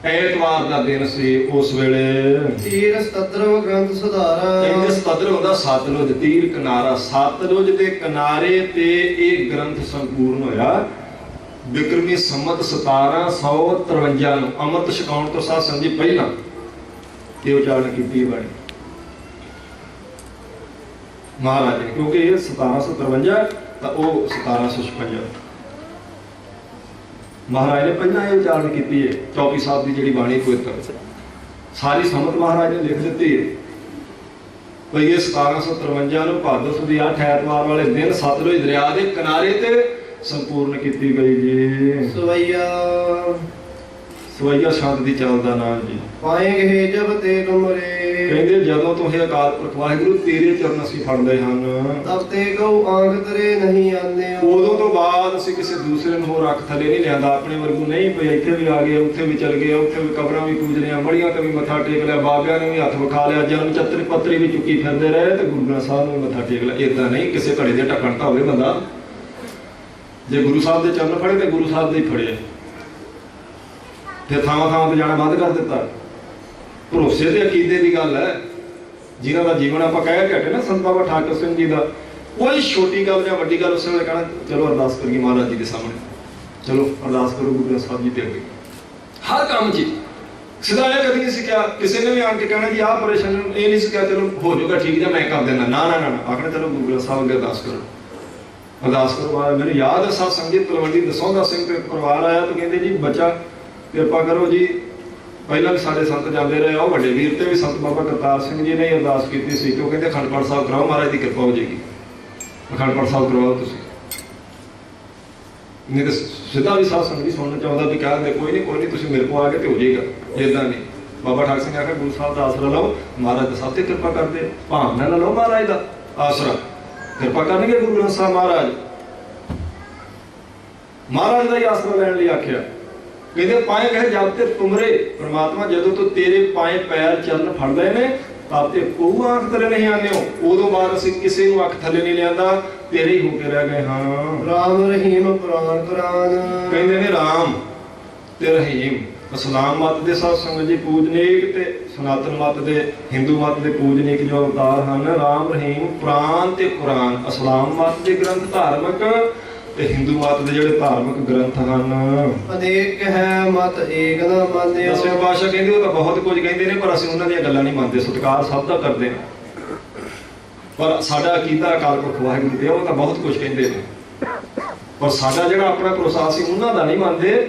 ਐਤਵਾਰ ਦਾ ਦਿਨ ਸੀ ਉਸ ਵੇਲੇ। ਤੀਰ ਸਤਰਵ ਗ੍ਰੰਥ ਸੁਧਾਰਾ। ਕਹਿੰਦੇ ਸਤਦਰ ਹੁੰਦਾ ਸਤਲੁਜ, ਤੀਰ ਕਿਨਾਰਾ। ਸਤਲੁਜ ਦੇ ਕਿਨਾਰੇ ਤੇ ਇਹ ਗ੍ਰੰਥ ਸੰਪੂਰਨ ਹੋਇਆ। ਬਿਕਰਮੀ ਸੰਮਤ 1753 ਨੂੰ ਅੰਮ੍ਰਿਤ ਛਕਾਉਣ ਤੋਂ ਸਾਧ ਸੰਗਤ ਜੀ ਪਹਿਲਾਂ ਇਹ ਉਚਾਰਨ ਕੀਤੀ ਬਾਣੀ ਮਹਾਰਾਜ ਨੇ, ਕਿਉਂਕਿ ਇਹ 1753 ਤਾਂ ਉਹ 1756 ਮਹਾਰਾਜ ਨੇ ਪਹਿਲਾਂ ਇਹ ਉਚਾਰਨ ਕੀਤੀ ਹੈ। ਚੌਕੀ ਸਾਹਿਬ ਦੀ ਜਿਹੜੀ ਬਾਣੀ ਪਵਿੱਤਰ ਸਾਰੀ ਸੰਮਤ ਮਹਾਰਾਜ ਨੇ ਲਿਖ ਦਿੱਤੀ ਹੈ। ਭਈ ਇਹ 1753 ਨੂੰ ਭਾਦੋਂ ਸੁਦੀ 8 ਐਤਵਾਰ ਵਾਲੇ ਦਿਨ ਸਤਲੁਜ ਦਰਿਆ ਦੇ ਕਿਨਾਰੇ ਤੇ ਸੰਪੂਰਨ ਕੀਤੀ ਗਈ ਜੀ। ਸਵਈਆ ਸ਼ਬਦ ਦੀ ਚਾਲ ਦਾ ਨਾਮ ਜੀ। ਪਾਏ ਗਏ ਜਬ ਤੇ ਤੁਮਰੇ। ਕਹਿੰਦੇ ਜਦੋਂ ਤੋਂ ਇਹ ਅਕਾਲ ਪੁਰਖ ਵਾਹਿਗੁਰੂ ਤੇਰੇ ਚਰਨ ਅਸੀਂ ਫੜਦੇ ਹਨ, ਤਬ ਤੇ ਗਉ ਆਂਖ ਤਰੇ ਨਹੀਂ ਆਨੇ। ਉਦੋਂ ਤੋਂ ਬਾਅਦ ਅਸੀਂ ਕਿਸੇ ਦੂਸਰੇ ਨੂੰ ਹੋਰ ਅੱਖ ਥੱਲੇ ਨਹੀਂ ਲਿਆਂਦਾ। ਆਪਣੇ ਵਰਗੂ ਨਹੀਂ ਪਈ, ਇੱਥੇ ਵੀ ਆ ਗਏ, ਉੱਥੇ ਵੀ ਚਲ ਗਏ, ਉੱਥੇ ਵੀ ਕਬਰਾਂ ਵੀ ਪੂਜ ਲਿਆ, ਮੜੀਆਂ ਤੇ ਵੀ ਮੱਥਾ ਟੇਕ ਲਿਆ, ਬਾਬਿਆਂ ਨੇ ਵੀ ਹੱਥ ਵਿਖਾ ਲਿਆ, ਜਨਮ ਚੱਤਰੀ ਪੱਤਰੀ ਵੀ ਚੁੱਕੀ ਫਿਰਦੇ ਰਹੇ ਤੇ ਗੁਰੂ ਗ੍ਰੰਥ ਸਾਹਿਬ ਨੂੰ ਮੱਥਾ ਟੇਕ ਲਿਆ। ਏਦਾਂ ਨਹੀਂ, ਕਿਸੇ ਘੜੇ ਦੇ ਢੱਕਣ ਤਾਂ ਹੋਵੇ ਬੰਦਾ। ਜੇ ਗੁਰੂ ਸਾਹਿਬ ਦੇ ਚਰਨ ਫੜੇ ਤੇ ਗੁਰੂ ਸਾਹਿਬ ਦੇ ਹੀ ਫੜੇ। ਤੇ ਥਾਵਾਂ ਥਾਵਾਂ ਤੇ ਜਾਣਾ ਬੰਦ ਕਰ ਦਿੱਤਾ। ਭਰੋਸੇ ਤੇ ਅਕੀਦੇ ਦੀ ਗੱਲ ਹੈ। ਜਿਨ੍ਹਾਂ ਦਾ ਜੀਵਨ ਆਪਾਂ ਕਹਿ ਘਟੇ ਨਾ ਸੰਤ ਬਾਬਾ ਠਾਕੁਰ ਸਿੰਘ ਜੀ ਦਾ, ਕੋਈ ਛੋਟੀ ਗੱਲ ਜਾਂ ਵੱਡੀ ਗੱਲ ਉਸ ਵੇਲੇ ਕਹਿਣਾ ਚਲੋ ਅਰਦਾਸ ਕਰੀਏ ਮਹਾਰਾਜ ਜੀ ਦੇ ਸਾਹਮਣੇ, ਚਲੋ ਅਰਦਾਸ ਕਰੋ ਗੁਰੂ ਗ੍ਰੰਥ ਸਾਹਿਬ ਜੀ ਤੇ ਅੱਗੇ। ਹਰ ਕੰਮ 'ਚ ਸਿਧਾਇਆ ਕਦੀ ਨਹੀਂ ਸਿੱਖਿਆ। ਕਿਸੇ ਨੇ ਵੀ ਆਣ ਕੇ ਕਹਿਣਾ ਜੀ ਆਹ ਪਰੇਸ਼ਾਨੀ, ਇਹ ਨਹੀਂ ਸਿੱਖਿਆ ਚਲੋ ਹੋ ਜਾਊਗਾ ਠੀਕ ਜਾਂ ਮੈਂ ਕਰ ਦੇਣਾ। ਨਾ ਨਾ ਨਾ, ਆਖਣਾ ਚਲੋ ਗੁਰੂ ਗ੍ਰੰਥ ਸਾਹਿਬ ਅੱਗੇ ਅਰਦਾਸ ਕਰੋ। ਅਰਦਾਸ ਕਰੋ। ਮੈਨੂੰ ਯਾਦ ਹੈ ਸਾਧ ਸੰਗਤ ਤਲਵੰਡੀ ਦਸੌਂਦਾ ਸਿੰਘ ਤੇ ਪਰਿਵਾਰ ਆਇਆ ਤੇ ਕਹਿੰਦੇ ਜੀ ਬੱਚਾ ਕਿਰਪਾ ਕਰੋ ਜੀ, ਪਹਿਲਾਂ ਵੀ ਸਾਡੇ ਸੰਤ ਜਾਂਦੇ ਰਹੇ, ਉਹ ਵੱਡੇ ਵੀਰ ਤੇ ਵੀ ਸੰਤ ਬਾਬਾ ਕਰਤਾਰ ਸਿੰਘ ਜੀ ਨੇ ਅਰਦਾਸ ਕੀਤੀ ਸੀ ਕਿ ਉਹ ਕਹਿੰਦੇ ਅਖੰਡ ਪਾਠ ਸਾਹਿਬ ਕਰਾਓ, ਮਹਾਰਾਜ ਦੀ ਕਿਰਪਾ ਹੋ ਜਾਏਗੀ, ਅਖੰਡ ਪਾਠ ਸਾਹਿਬ ਕਰਵਾਓ ਤੁਸੀਂ। ਨਹੀਂ ਤਾਂ ਸਿੱਧਾ ਵੀ ਸਾਧ ਸੰਗਤ ਜੀ ਸੁਣਨਾ ਚਾਹੁੰਦਾ ਵੀ ਕਹਿੰਦੇ ਕੋਈ ਨਹੀਂ ਤੁਸੀਂ ਮੇਰੇ ਕੋਲ ਆ ਕੇ ਤੇ ਹੋ ਜਾਏਗਾ। ਇੱਦਾਂ ਨਹੀਂ। ਬਾਬਾ ਠਾਕੁਰ ਸਿੰਘ ਆਖਿਆ ਗੁਰੂ ਸਾਹਿਬ ਦਾ ਆਸਰਾ ਲਓ, ਮਹਾਰਾਜ ਦਾ ਸਭ ਤੇ ਕਿਰਪਾ ਕਰਦੇ। ਭਾਵਨਾ ਨਾਲ ਲਓ ਮਹਾਰਾਜ ਦਾ ਆਸਰਾ, ਕਿਰਪਾ ਕਰਨਗੇ ਗੁਰੂ ਗ੍ਰੰਥ ਸਾਹਿਬ ਮਹਾਰਾਜ। ਮਹਾਰਾਜ ਦਾ ਹੀ ਆਸਰਾ ਲੈਣ ਲਈ ਆਖਿਆ। ਕਹਿੰਦੇ ਪਾਏ ਗਏ ਜਦ ਤੇ ਤੁਮਰੇ, ਪ੍ਰਮਾਤਮਾ ਜਦੋਂ ਤੋਂ ਤੇਰੇ ਪਾਏ ਪੈਰ ਚਰਨ ਫੜਦੇ ਨੇ ਤਦ ਤੇ ਕੋਈ ਆਂਖ ਥੱਲੇ ਨਹੀਂ ਆਉਂਦੇ ਹੋ। ਉਦੋਂ ਬਾਅਦ ਅਸੀਂ ਕਿਸੇ ਨੂੰ ਅੱਖ ਥੱਲੇ ਨਹੀਂ ਲਿਆਂਦਾ, ਤੇਰੇ ਹੀ ਹੋ ਕੇ ਰਹਿ ਗਏ ਹਾਂ। ਰਾਮ ਰਹੀਮ ਪੁਰਾਨ ਕੁਰਾਨ। ਕਹਿੰਦੇ ਨੇ ਰਾਮ ਤੇ ਰਹੀਮ ਇਸਲਾਮ ਮਤ ਦੇ ਸਾਧ ਸੰਗਤ ਜੀ ਪੂਜਨੀਕ ਤੇ ਸਨਾਤਨ ਮਤ ਦੇ ਹਿੰਦੂ ਮਤ ਦੇ ਪੂਜਨੀਕ ਜੋ ਅਵਤਾਰ ਹਨ ਰਾਮ ਰਹੀਮ ਪੁਰਾਣ ਤੇ ਕੁਰਾਨ। ਇਸਲਾਮ ਮਤ ਦੇ ਗ੍ਰੰਥ ਧਾਰਮਿਕ ਤੇ ਹਿੰਦੂ ਮਤ ਦੇ ਜਿਹੜੇ ਧਾਰਮਿਕ ਗ੍ਰੰਥ ਹਨ। ਅਨੇਕ ਹੈ ਮਤ ਏਕ ਨਾ ਮੰਨਿਓ। ਦਸਵੇਂ ਪਾਤਸ਼ਾਹ ਕਹਿੰਦੇ ਉਹ ਤਾਂ ਬਹੁਤ ਕੁਝ ਕਹਿੰਦੇ ਨੇ ਪਰ ਅਸੀਂ ਉਹਨਾਂ ਦੀਆਂ ਗੱਲਾਂ ਨਹੀਂ ਮੰਨਦੇ, ਸਤਿਕਾਰ ਸਭ ਦਾ ਕਰਦੇ ਹਾਂ ਪਰ ਸਾਡਾ ਅਕੀਦਾ ਅਕਾਲ ਪੁਰਖ ਵਾਹਿਗੁਰੂ ਤੇ ਉਹ ਤਾਂ ਬਹੁਤ ਕੁਝ ਕਹਿੰਦੇ ਨੇ ਪਰ ਸਾਡਾ ਜਿਹੜਾ ਆਪਣਾ ਭਰੋਸਾ ਅਸੀਂ ਉਹਨਾਂ ਦਾ ਨਹੀਂ ਮੰਨਦੇ,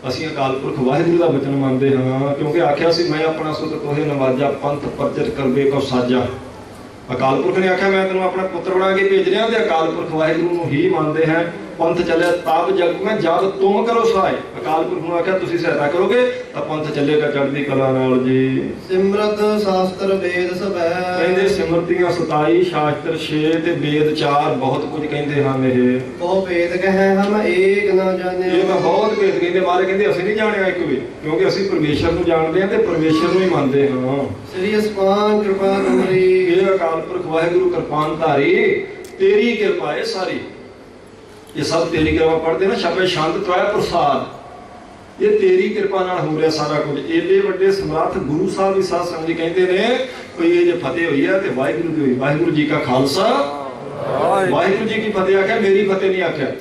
ਅਸੀਂ ਅਕਾਲ ਪੁਰਖ ਵਾਹਿਗੁਰੂ ਦਾ ਬਚਨ ਮੰਨਦੇ ਹਾਂ। ਕਿਉਂਕਿ ਆਖਿਆ ਸੀ ਮੈਂ ਆਪਣਾ ਸੁਤ ਤੋਹੇ ਨਵਾਜਾ ਪੰਥ ਪਰਜਤ ਕਰਵੇ ਕੋ ਸਾਜਾ। ਅਕਾਲ ਪੁਰਖ ਨੇ ਆਖਿਆ ਮੈਂ ਤੈਨੂੰ ਆਪਣਾ ਪੁੱਤਰ ਬਣਾ ਕੇ ਭੇਜ ਰਿਹਾ ਤੇ ਅਕਾਲ ਪੁਰਖ ਵਾਹਿਗੁਰੂ ਨੂੰ ਹੀ ਮੰਨਦੇ ਹੈ। ਪੰਥ ਚੱਲੇ ਤਬ ਜਗ ਮੈਂ ਜਦ ਤੁਮ ਕਰੋ ਸਹਾਇ। ਅਕਾਲ ਪੁਰਖ ਨੂੰ ਆਖਿਆ ਤੁਸੀਂ ਸਹਾਇਤਾ ਕਰੋਗੇ ਤਾਂ ਪੰਥ ਚੱਲੇਗਾ ਚੜ੍ਹਦੀ ਕਲਾ ਨਾਲ ਜੀ। ਸਿਮਰਤ ਸ਼ਾਸਤਰ ਵੇਦ ਸਭੈ। ਕਹਿੰਦੇ ਸਿਮਰਤੀਆਂ 27 ਸ਼ਾਸਤਰ 6 ਤੇ ਵੇਦ 4 ਬਹੁਤ ਕੁਝ ਕਹਿੰਦੇ ਹਨ। ਇਹ ਬਹੁ ਭੇਦ ਕਹੈ ਹਮ ਏਕ ਨਾ ਜਾਣਿਓ। ਇਹ ਤਾਂ ਬਹੁਤ ਭੇਦ ਕਹਿੰਦੇ ਮਾਰੇ ਕਹਿੰਦੇ ਅਸੀਂ ਨਹੀਂ ਜਾਣਿਆ ਇੱਕ ਵੀ, ਕਿਉਂਕਿ ਅਸੀਂ ਪਰਮੇਸ਼ਰ ਨੂੰ ਜਾਣਦੇ ਹਾਂ ਤੇ ਪਰਮੇਸ਼ਰ ਨੂੰ ਹੀ ਮੰਨਦੇ ਹਾਂ। ਸ੍ਰੀ ਅਸਮਾਨ ਕਿਰਪਾ ਤੁਮਰੀ। ਇਹ ਅਕਾਲ ਪੁਰਖ ਵਾਹਿਗੁਰੂ ਕਿਰਪਾਨ ਧਾਰੀ ਤੇਰੀ ਕਿਰਪਾ ਹੈ ਸਾਰੀ। ਇਹ ਸਭ ਤੇਰੀ ਕਿਰਪਾ ਪੜ੍ਹਦੇ ਨਾ ਛਪੇ ਸ਼ਾਂਤ ਤ੍ਰੈ ਪ੍ਰਸਾਦ। ਇਹ ਤੇਰੀ ਕਿਰਪਾ ਨਾਲ ਹੋ ਰਿਹਾ ਸਾਰਾ ਕੁਝ। ਏਡੇ ਵੱਡੇ ਸਮਰੱਥ ਗੁਰੂ ਸਾਹਿਬ ਵੀ ਸਾਧ ਸੰਗਤ ਜੀ ਕਹਿੰਦੇ ਨੇ ਕੋਈ ਇਹ ਜੇ ਫਤਿਹ ਹੋਈ ਹੈ ਤੇ ਵਾਹਿਗੁਰੂ ਦੀ ਹੋਈ। ਵਾਹਿਗੁਰੂ ਜੀ ਕਾ ਖਾਲਸਾ ਵਾਹਿਗੁਰੂ ਜੀ ਕੀ ਫਤਿਹ ਆਖਿਆ, ਮੇਰੀ ਫਤਿਹ ਨਹੀਂ ਆਖਿਆ।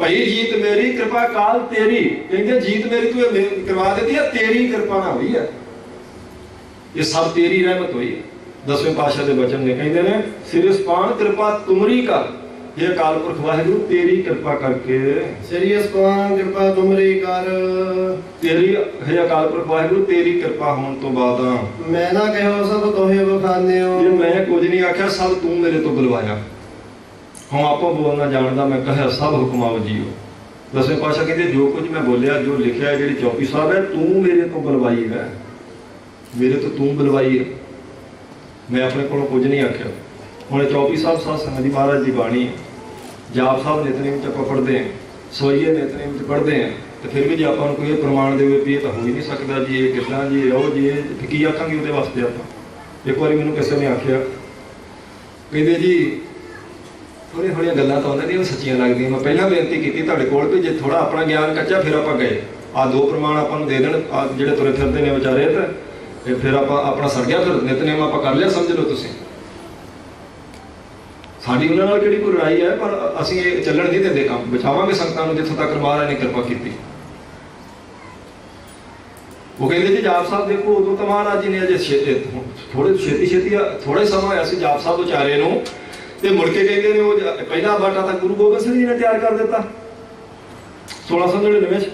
ਭਈ ਜੀਤ ਮੇਰੀ ਕਿਰਪਾ ਕਾਲ ਤੇਰੀ। ਕਹਿੰਦੇ ਜੀਤ ਮੇਰੀ ਤੂੰ ਕਰਵਾ ਦਿੱਤੀ ਹੈ, ਤੇਰੀ ਕਿਰਪਾ ਨਾਲ ਹੋਈ ਹੈ। ਇਹ ਸਭ ਤੇਰੀ ਰਹਿਮਤ ਹੋਈ। ਦਸਵੇਂ ਪਾਤਸ਼ਾਹ ਦੇ ਬਚਨ ਨੇ ਕਹਿੰਦੇ ਨੇ ਸਿਰ ਸਪਾਨ ਕਿਰਪਾ ਤੁਮਰੀ ਕਰ। ਇਹ ਅਕਾਲ ਪੁਰਖ ਵਾਹਿਗੁਰੂ ਤੇਰੀ ਕਿਰਪਾ ਕਰਕੇ। ਸ੍ਰੀ ਅਸਮਾਨ ਕਿਰਪਾ ਤੁਮਰੀ ਕਰ। ਤੇਰੀ ਹੈ ਅਕਾਲ ਪੁਰਖ ਵਾਹਿਗੁਰੂ ਤੇਰੀ ਕਿਰਪਾ ਹੋਣ ਤੋਂ ਬਾਅਦ ਮੈਂ ਨਾ ਕਹਿਓ ਸਭ ਤੋਹੇ ਬਖਾਨਿਓ। ਜੇ ਮੈਂ ਕੁਝ ਨਹੀਂ ਆਖਿਆ ਸਭ ਤੂੰ ਮੇਰੇ ਤੋਂ ਬੁਲਵਾਇਆ। ਹੁਣ ਆਪਾਂ ਬੋਲਣਾ ਜਾਣਦਾ ਮੈਂ ਕਹਿਆ ਸਭ ਹੁਕਮਾਓ ਜੀਓ। ਦਸਵੇਂ ਪਾਤਸ਼ਾਹ ਕਹਿੰਦੇ ਜੋ ਕੁਝ ਮੈਂ ਬੋਲਿਆ ਜੋ ਲਿਖਿਆ ਜਿਹੜੀ ਚੌਪੀ ਸਾਹਿਬ ਹੈ ਤੂੰ ਮੇਰੇ ਤੋਂ ਬੁਲਵਾਈ ਹੈ, ਮੇਰੇ ਤੋਂ ਤੂੰ ਬੁਲਵਾਈ ਹੈ। ਮੈਂ ਆਪਣੇ ਕੋਲੋਂ ਕੁਝ ਨਹੀਂ ਆਖਿਆ। ਹੁਣ ਚੌਪੀ ਸਾਹਿਬ ਸਾਧ ਸੰਗਤ ਦੀ ਮਹਾਰਾਜ ਦੀ ਬਾਣੀ ਜਾਪ ਸਾਹਿਬ ਨਿਤਨੇਮ ਚ ਆਪਾਂ ਪੜ੍ਹਦੇ ਹਾਂ, ਸਵਈਏ ਨਿਤਨੇਮ ਚ ਪੜ੍ਹਦੇ ਹਾਂ ਤੇ ਫਿਰ ਵੀ ਜੇ ਆਪਾਂ ਨੂੰ ਕੋਈ ਇਹ ਪ੍ਰਮਾਣ ਦੇਵੇ ਵੀ ਇਹ ਤਾਂ ਹੋ ਹੀ ਨਹੀਂ ਸਕਦਾ ਜੀ, ਇਹ ਕਿੱਦਾਂ ਜੀ, ਉਹ ਜੀ, ਇਹ ਕੀ ਆਖਾਂਗੇ ਉਹਦੇ ਵਾਸਤੇ ਆਪਾਂ। ਇੱਕ ਵਾਰੀ ਮੈਨੂੰ ਕਿਸੇ ਨੇ ਆਖਿਆ ਕਹਿੰਦੇ ਜੀ ਥੋੜ੍ਹੀਆਂ ਥੋੜ੍ਹੀਆਂ ਗੱਲਾਂ ਤਾਂ ਉਹਨਾਂ ਦੀਆਂ ਵੀ ਸੱਚੀਆਂ ਲੱਗਦੀਆਂ। ਮੈਂ ਪਹਿਲਾਂ ਬੇਨਤੀ ਕੀਤੀ ਤੁਹਾਡੇ ਕੋਲ ਵੀ ਜੇ ਥੋੜ੍ਹਾ ਆਪਣਾ ਗਿਆਨ ਕੱਚਾ ਫਿਰ ਆਪਾਂ ਗਏ ਆਹ ਦੋ ਪ੍ਰਮਾਣ ਆਪਾਂ ਨੂੰ ਦੇ ਦੇਣ ਜਿਹੜੇ ਤੁਰੇ ਫਿਰਦੇ ਨੇ ਵਿਚਾਰੇ ਤੇ ਫਿਰ ਆਪਾਂ ਆਪਣਾ ਸਰ ਗਿਆ। ਫਿਰ ਨਿਤਨੇਮ ਆਪਾਂ ਕਰ ਲਿਆ ਸਮਝ ਲਓ ਤੁਸੀਂ। ਸਾਡੀ ਉਹਨਾਂ ਨਾਲ ਕਿਹੜੀ ਕੋਈ ਲੜਾਈ ਹੈ ਪਰ ਅਸੀਂ ਇਹ ਚੱਲਣ ਨਹੀਂ ਦਿੰਦੇ ਕੰਮ। ਬਚਾਵਾਂਗੇ ਸੰਗਤਾਂ ਨੂੰ ਜਿੱਥੋਂ ਤੱਕ ਮਹਾਰਾਜ ਨੇ ਕਿਰਪਾ ਕੀਤੀ। ਉਹ ਕਹਿੰਦੇ ਜੀ ਜਾਪ ਸਾਹਿਬ ਦੇਖੋ ਉਦੋਂ ਤਾਂ ਮਹਾਰਾਜ ਜੀ ਨੇ ਅਜੇ ਥੋੜੇ ਛੇਤੀ ਥੋੜਾ ਹੀ ਸਮਾਂ ਹੋਇਆ ਸੀ ਜਾਪ ਸਾਹਿਬ ਉਚਾਰੇ ਨੂੰ ਤੇ ਮੁੜ ਕੇ ਕਹਿੰਦੇ ਨੇ ਉਹ ਪਹਿਲਾ ਬਾਟਾ ਤਾਂ ਗੁਰੂ ਗੋਬਿੰਦ ਸਿੰਘ ਜੀ ਨੇ ਤਿਆਰ ਕਰ ਦਿੱਤਾ 1699 ਚ।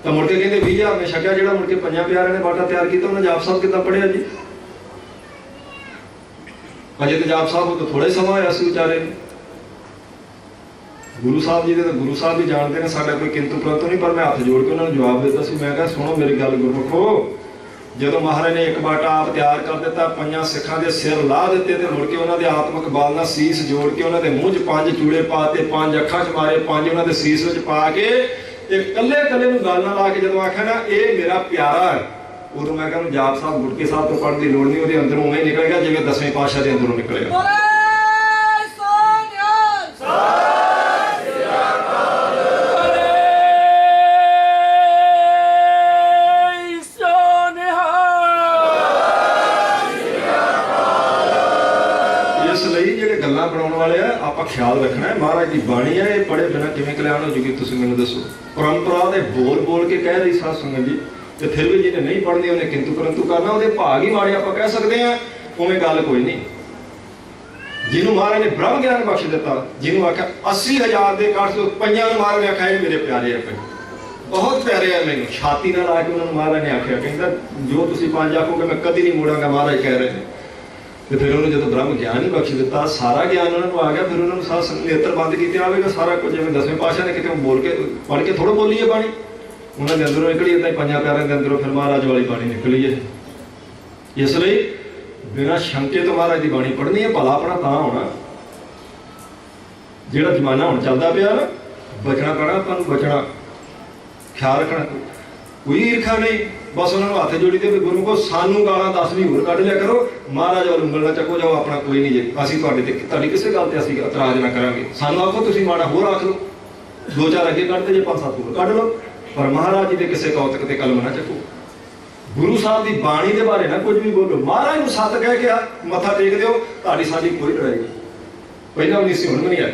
ਤਾਂ ਮੁੜ ਕੇ ਕਹਿੰਦੇ 20,000 ਨੇ ਛਕਿਆ ਜਿਹੜਾ ਮੁੜ ਕੇ ਪੰਜਾਂ ਪਿਆਰਿਆਂ ਨੇ ਬਾਟਾ ਤਿਆਰ ਕੀਤਾ ਉਹਨਾਂ ਜਾਪ ਸਾਹਿਬ ਕਿੱਦਾਂ ਪੜ੍ਹਿਆ ਜੀ। ਅਜੇ ਤੇ ਜਾਪ ਸਾਹਿਬ ਤੋਂ ਥੋੜਾ ਹੀ ਸਮਾਂ ਹੋਇਆ ਸੀ ਵਿਚਾਰੇ ਨੂੰ। ਗੁਰੂ ਸਾਹਿਬ ਜੀ ਦੇ ਤਾਂ ਗੁਰੂ ਸਾਹਿਬ ਵੀ ਜਾਣਦੇ ਨੇ ਸਾਡਾ ਕੋਈ ਕਿੰਤੂ ਪ੍ਰੰਤੂ ਨਹੀਂ। ਪਰ ਮੈਂ ਹੱਥ ਜੋੜ ਕੇ ਉਹਨਾਂ ਨੂੰ ਜਵਾਬ ਦਿੱਤਾ ਸੀ। ਮੈਂ ਕਿਹਾ ਸੁਣੋ ਮੇਰੀ ਗੱਲ ਗੁਰਮੁਖੋ, ਜਦੋਂ ਮਹਾਰਾਜ ਨੇ ਇੱਕ ਬਾਟਾ ਆਪ ਤਿਆਰ ਕਰ ਦਿੱਤਾ, ਪੰਜਾਂ ਸਿੱਖਾਂ ਦੇ ਸਿਰ ਲਾ ਦਿੱਤੇ ਤੇ ਮੁੜ ਕੇ ਉਹਨਾਂ ਦੇ ਆਤਮਿਕ ਬਲ ਨਾਲ ਸੀਸ ਜੋੜ ਕੇ ਉਹਨਾਂ ਦੇ ਮੂੰਹ 'ਚ 5 ਚੂੜੇ ਪਾਤੇ, 5 ਅੱਖਾਂ 'ਚ ਮਾਰੇ, 5 ਉਹਨਾਂ ਦੇ ਸੀਸ ਵਿੱਚ ਪਾ ਕੇ ਤੇ ਕੱਲੇ ਨੂੰ ਗੱਲ ਨਾਲ ਲਾ ਕੇ ਜਦੋਂ ਆਖਿਆ ਨਾ ਇਹ ਮੇਰਾ ਪਿਆਰਾ ਹੈ, ਉਦੋਂ ਮੈਂ ਕਹਿੰਦਾ ਜਾਪ ਸਾਹਿਬ ਗੁਟਕੇ ਸਾਹਿਬ ਤੋਂ ਪੜ੍ਹਨ ਦੀ ਲੋੜ ਨਹੀਂ, ਉਹਦੇ ਅੰਦਰੋਂ ਉਵੇਂ ਨਿਕਲ ਗਿਆ ਜਿਵੇਂ ਦਸਵੇਂ ਪਾਤਸ਼ਾਹ ਦੇ ਅੰਦਰੋਂ ਨਿਕਲਿਆ। ਬਣਾਉਣ ਵਾਲੇ ਆ ਆਪਾਂ ਖਿਆਲ ਰੱਖਣਾ ਹੈ। ਮਹਾਰਾਜ ਦੀ ਬਾਣੀ ਹੈ, ਇਹ ਪੜ੍ਹੇ ਬਿਨਾਂ ਕਿਵੇਂ ਕਲਿਆਣ ਹੋ ਜੂਗੀ ਤੁਸੀਂ ਮੈਨੂੰ ਦੱਸੋ। ਪਰੰਪਰਾ ਦੇ ਬੋਲ ਕੇ ਕਹਿ ਰਹੀ ਸਾਧ ਸੰਗਤ ਜੀ ਤੇ ਫਿਰ ਵੀ ਜਿਹਨੇ ਨਹੀਂ ਪੜ੍ਹਨੀ ਉਹਨੇ ਕਿੰਤੂ ਪਰੰਤੂ ਕਰਨਾ, ਉਹਦੇ ਭਾਗ ਹੀ ਮਾੜੇ ਆਪਾਂ ਕਹਿ ਸਕਦੇ ਹਾਂ। ਉਵੇਂ ਗੱਲ ਕੋਈ ਨਹੀਂ। ਜਿਹਨੂੰ ਮਹਾਰਾਜ ਨੇ ਬ੍ਰਹਮ ਗਿਆਨ ਬਖਸ਼ ਦਿੱਤਾ, ਜਿਹਨੂੰ ਆਖਿਆ 80,000 ਦੇ ਕਾਠ ਤੋਂ ਪੰਜਾਂ ਨੂੰ ਮਹਾਰਾਜ ਨੇ ਆਖਿਆ ਇਹ ਮੇਰੇ ਪਿਆਰੇ ਆ, ਬਹੁਤ ਪਿਆਰੇ ਆ ਮੈਨੂੰ। ਛਾਤੀ ਨਾਲ ਆ ਕੇ ਉਹਨਾਂ ਨੂੰ ਮਹਾਰਾਜ ਨੇ ਆਖਿਆ, ਕਹਿੰਦਾ ਜੋ ਤੁਸੀਂ 5 ਆਖੋਗੇ ਮੈਂ ਕਦੀ ਨਹੀਂ ਮੋੜਾਂਗਾ, ਮਹਾਰਾਜ ਕਹਿ ਰਹੇ ਨੇ। ਤੇ ਫਿਰ ਉਹਨੂੰ ਜਦੋਂ ਬ੍ਰਹਮ ਗਿਆਨ ਹੀ ਬਖਸ਼ ਦਿੱਤਾ, ਸਾਰਾ ਗਿਆਨ ਉਹਨਾਂ ਨੂੰ ਆ ਗਿਆ। ਫਿਰ ਉਹਨਾਂ ਨੂੰ ਸਾਧ ਸੰਗਤ ਨੇਤਰ ਬੰਦ ਕੀਤੇ ਆਵੇਗਾ ਸਾਰਾ ਕੁਝ। ਜਿਵੇਂ ਦਸਵੇਂ ਪਾਤਸ਼ਾਹ ਨੇ ਕਿਤੇ ਬੋਲ ਕੇ ਪੜ੍ਹ ਕੇ ਥੋੜ੍ਹਾ ਬੋਲੀ ਹੈ ਬਾਣੀ, ਉਹਨਾਂ ਦੇ ਅੰਦਰੋਂ ਨਿਕਲੀ ਏਦਾਂ ਹੀ ਪੰਜਾਂ ਪਿਆਰਿਆਂ ਦੇ ਅੰਦਰੋਂ ਫਿਰ ਮਹਾਰਾਜ ਵਾਲੀ ਬਾਣੀ ਨਿਕਲੀ ਹੈ। ਇਸ ਲਈ ਬਿਨਾਂ ਸ਼ੰਕੇ ਤੋਂ ਮਹਾਰਾਜ ਦੀ ਬਾਣੀ ਪੜ੍ਹਨੀ ਹੈ। ਭਲਾ ਆਪਣਾ ਤਾਂ ਹੋਣਾ ਜਿਹੜਾ ਜ਼ਮਾਨਾ ਹੁਣ ਚੱਲਦਾ ਪਿਆ ਨਾ, ਬਚਣਾ ਪੈਣਾ ਆਪਾਂ ਨੂੰ, ਬਚਣਾ, ਖਿਆਲ ਰੱਖਣਾ। ਕੋਈ ਈਰਖਾ ਨਹੀਂ, ਬਸ ਉਹਨਾਂ ਨੂੰ ਹੱਥ ਜੋੜੀ ਤੇ ਵੀ ਗੁਰੂ ਕੋ ਸਾਨੂੰ ਗਾਲਾਂ 10 ਵੀ ਹੋਰ ਕੱਢ ਲਿਆ ਕਰੋ, ਮਹਾਰਾਜ ਵੱਲ ਉਂਗਲ ਨਾ ਚੱਕੋ, ਜਾਓ ਆਪਣਾ ਕੋਈ ਨਹੀਂ ਜੇ ਅਸੀਂ ਤੁਹਾਡੀ ਕਿਸੇ ਗੱਲ ਤੇ ਅਸੀਂ ਇਤਰਾਜ਼ ਨਾ ਕਰਾਂਗੇ। ਸਾਨੂੰ ਆਖੋ ਤੁਸੀਂ ਮਾੜਾ ਹੋਰ ਆਖ ਲਓ, 2-4 ਅੱਗੇ ਕੱਢਦੇ ਜੇ 5-7 ਹੋਰ ਕੱਢ ਲਓ, ਪਰ ਮਹਾਰਾਜ ਜੀ ਦੇ ਕਿਸੇ ਕੌਤਕ ਤੇ ਕਲਮ ਨਾ ਚੱਕੋ। ਗੁਰੂ ਸਾਹਿਬ ਦੀ ਬਾਣੀ ਦੇ ਬਾਰੇ ਨਾ ਕੁਝ ਵੀ ਬੋਲੋ। ਮਹਾਰਾਜ ਨੂੰ ਸੱਤ ਕਹਿ ਕੇ ਮੱਥਾ ਟੇਕ ਦਿਓ, ਤੁਹਾਡੀ ਸਾਡੀ ਕੋਈ ਲੜਾਈ ਨਹੀਂ। ਪਹਿਲਾਂ ਵੀ ਨਹੀਂ ਸੀ, ਹੁਣ ਵੀ ਨਹੀਂ ਆਈ।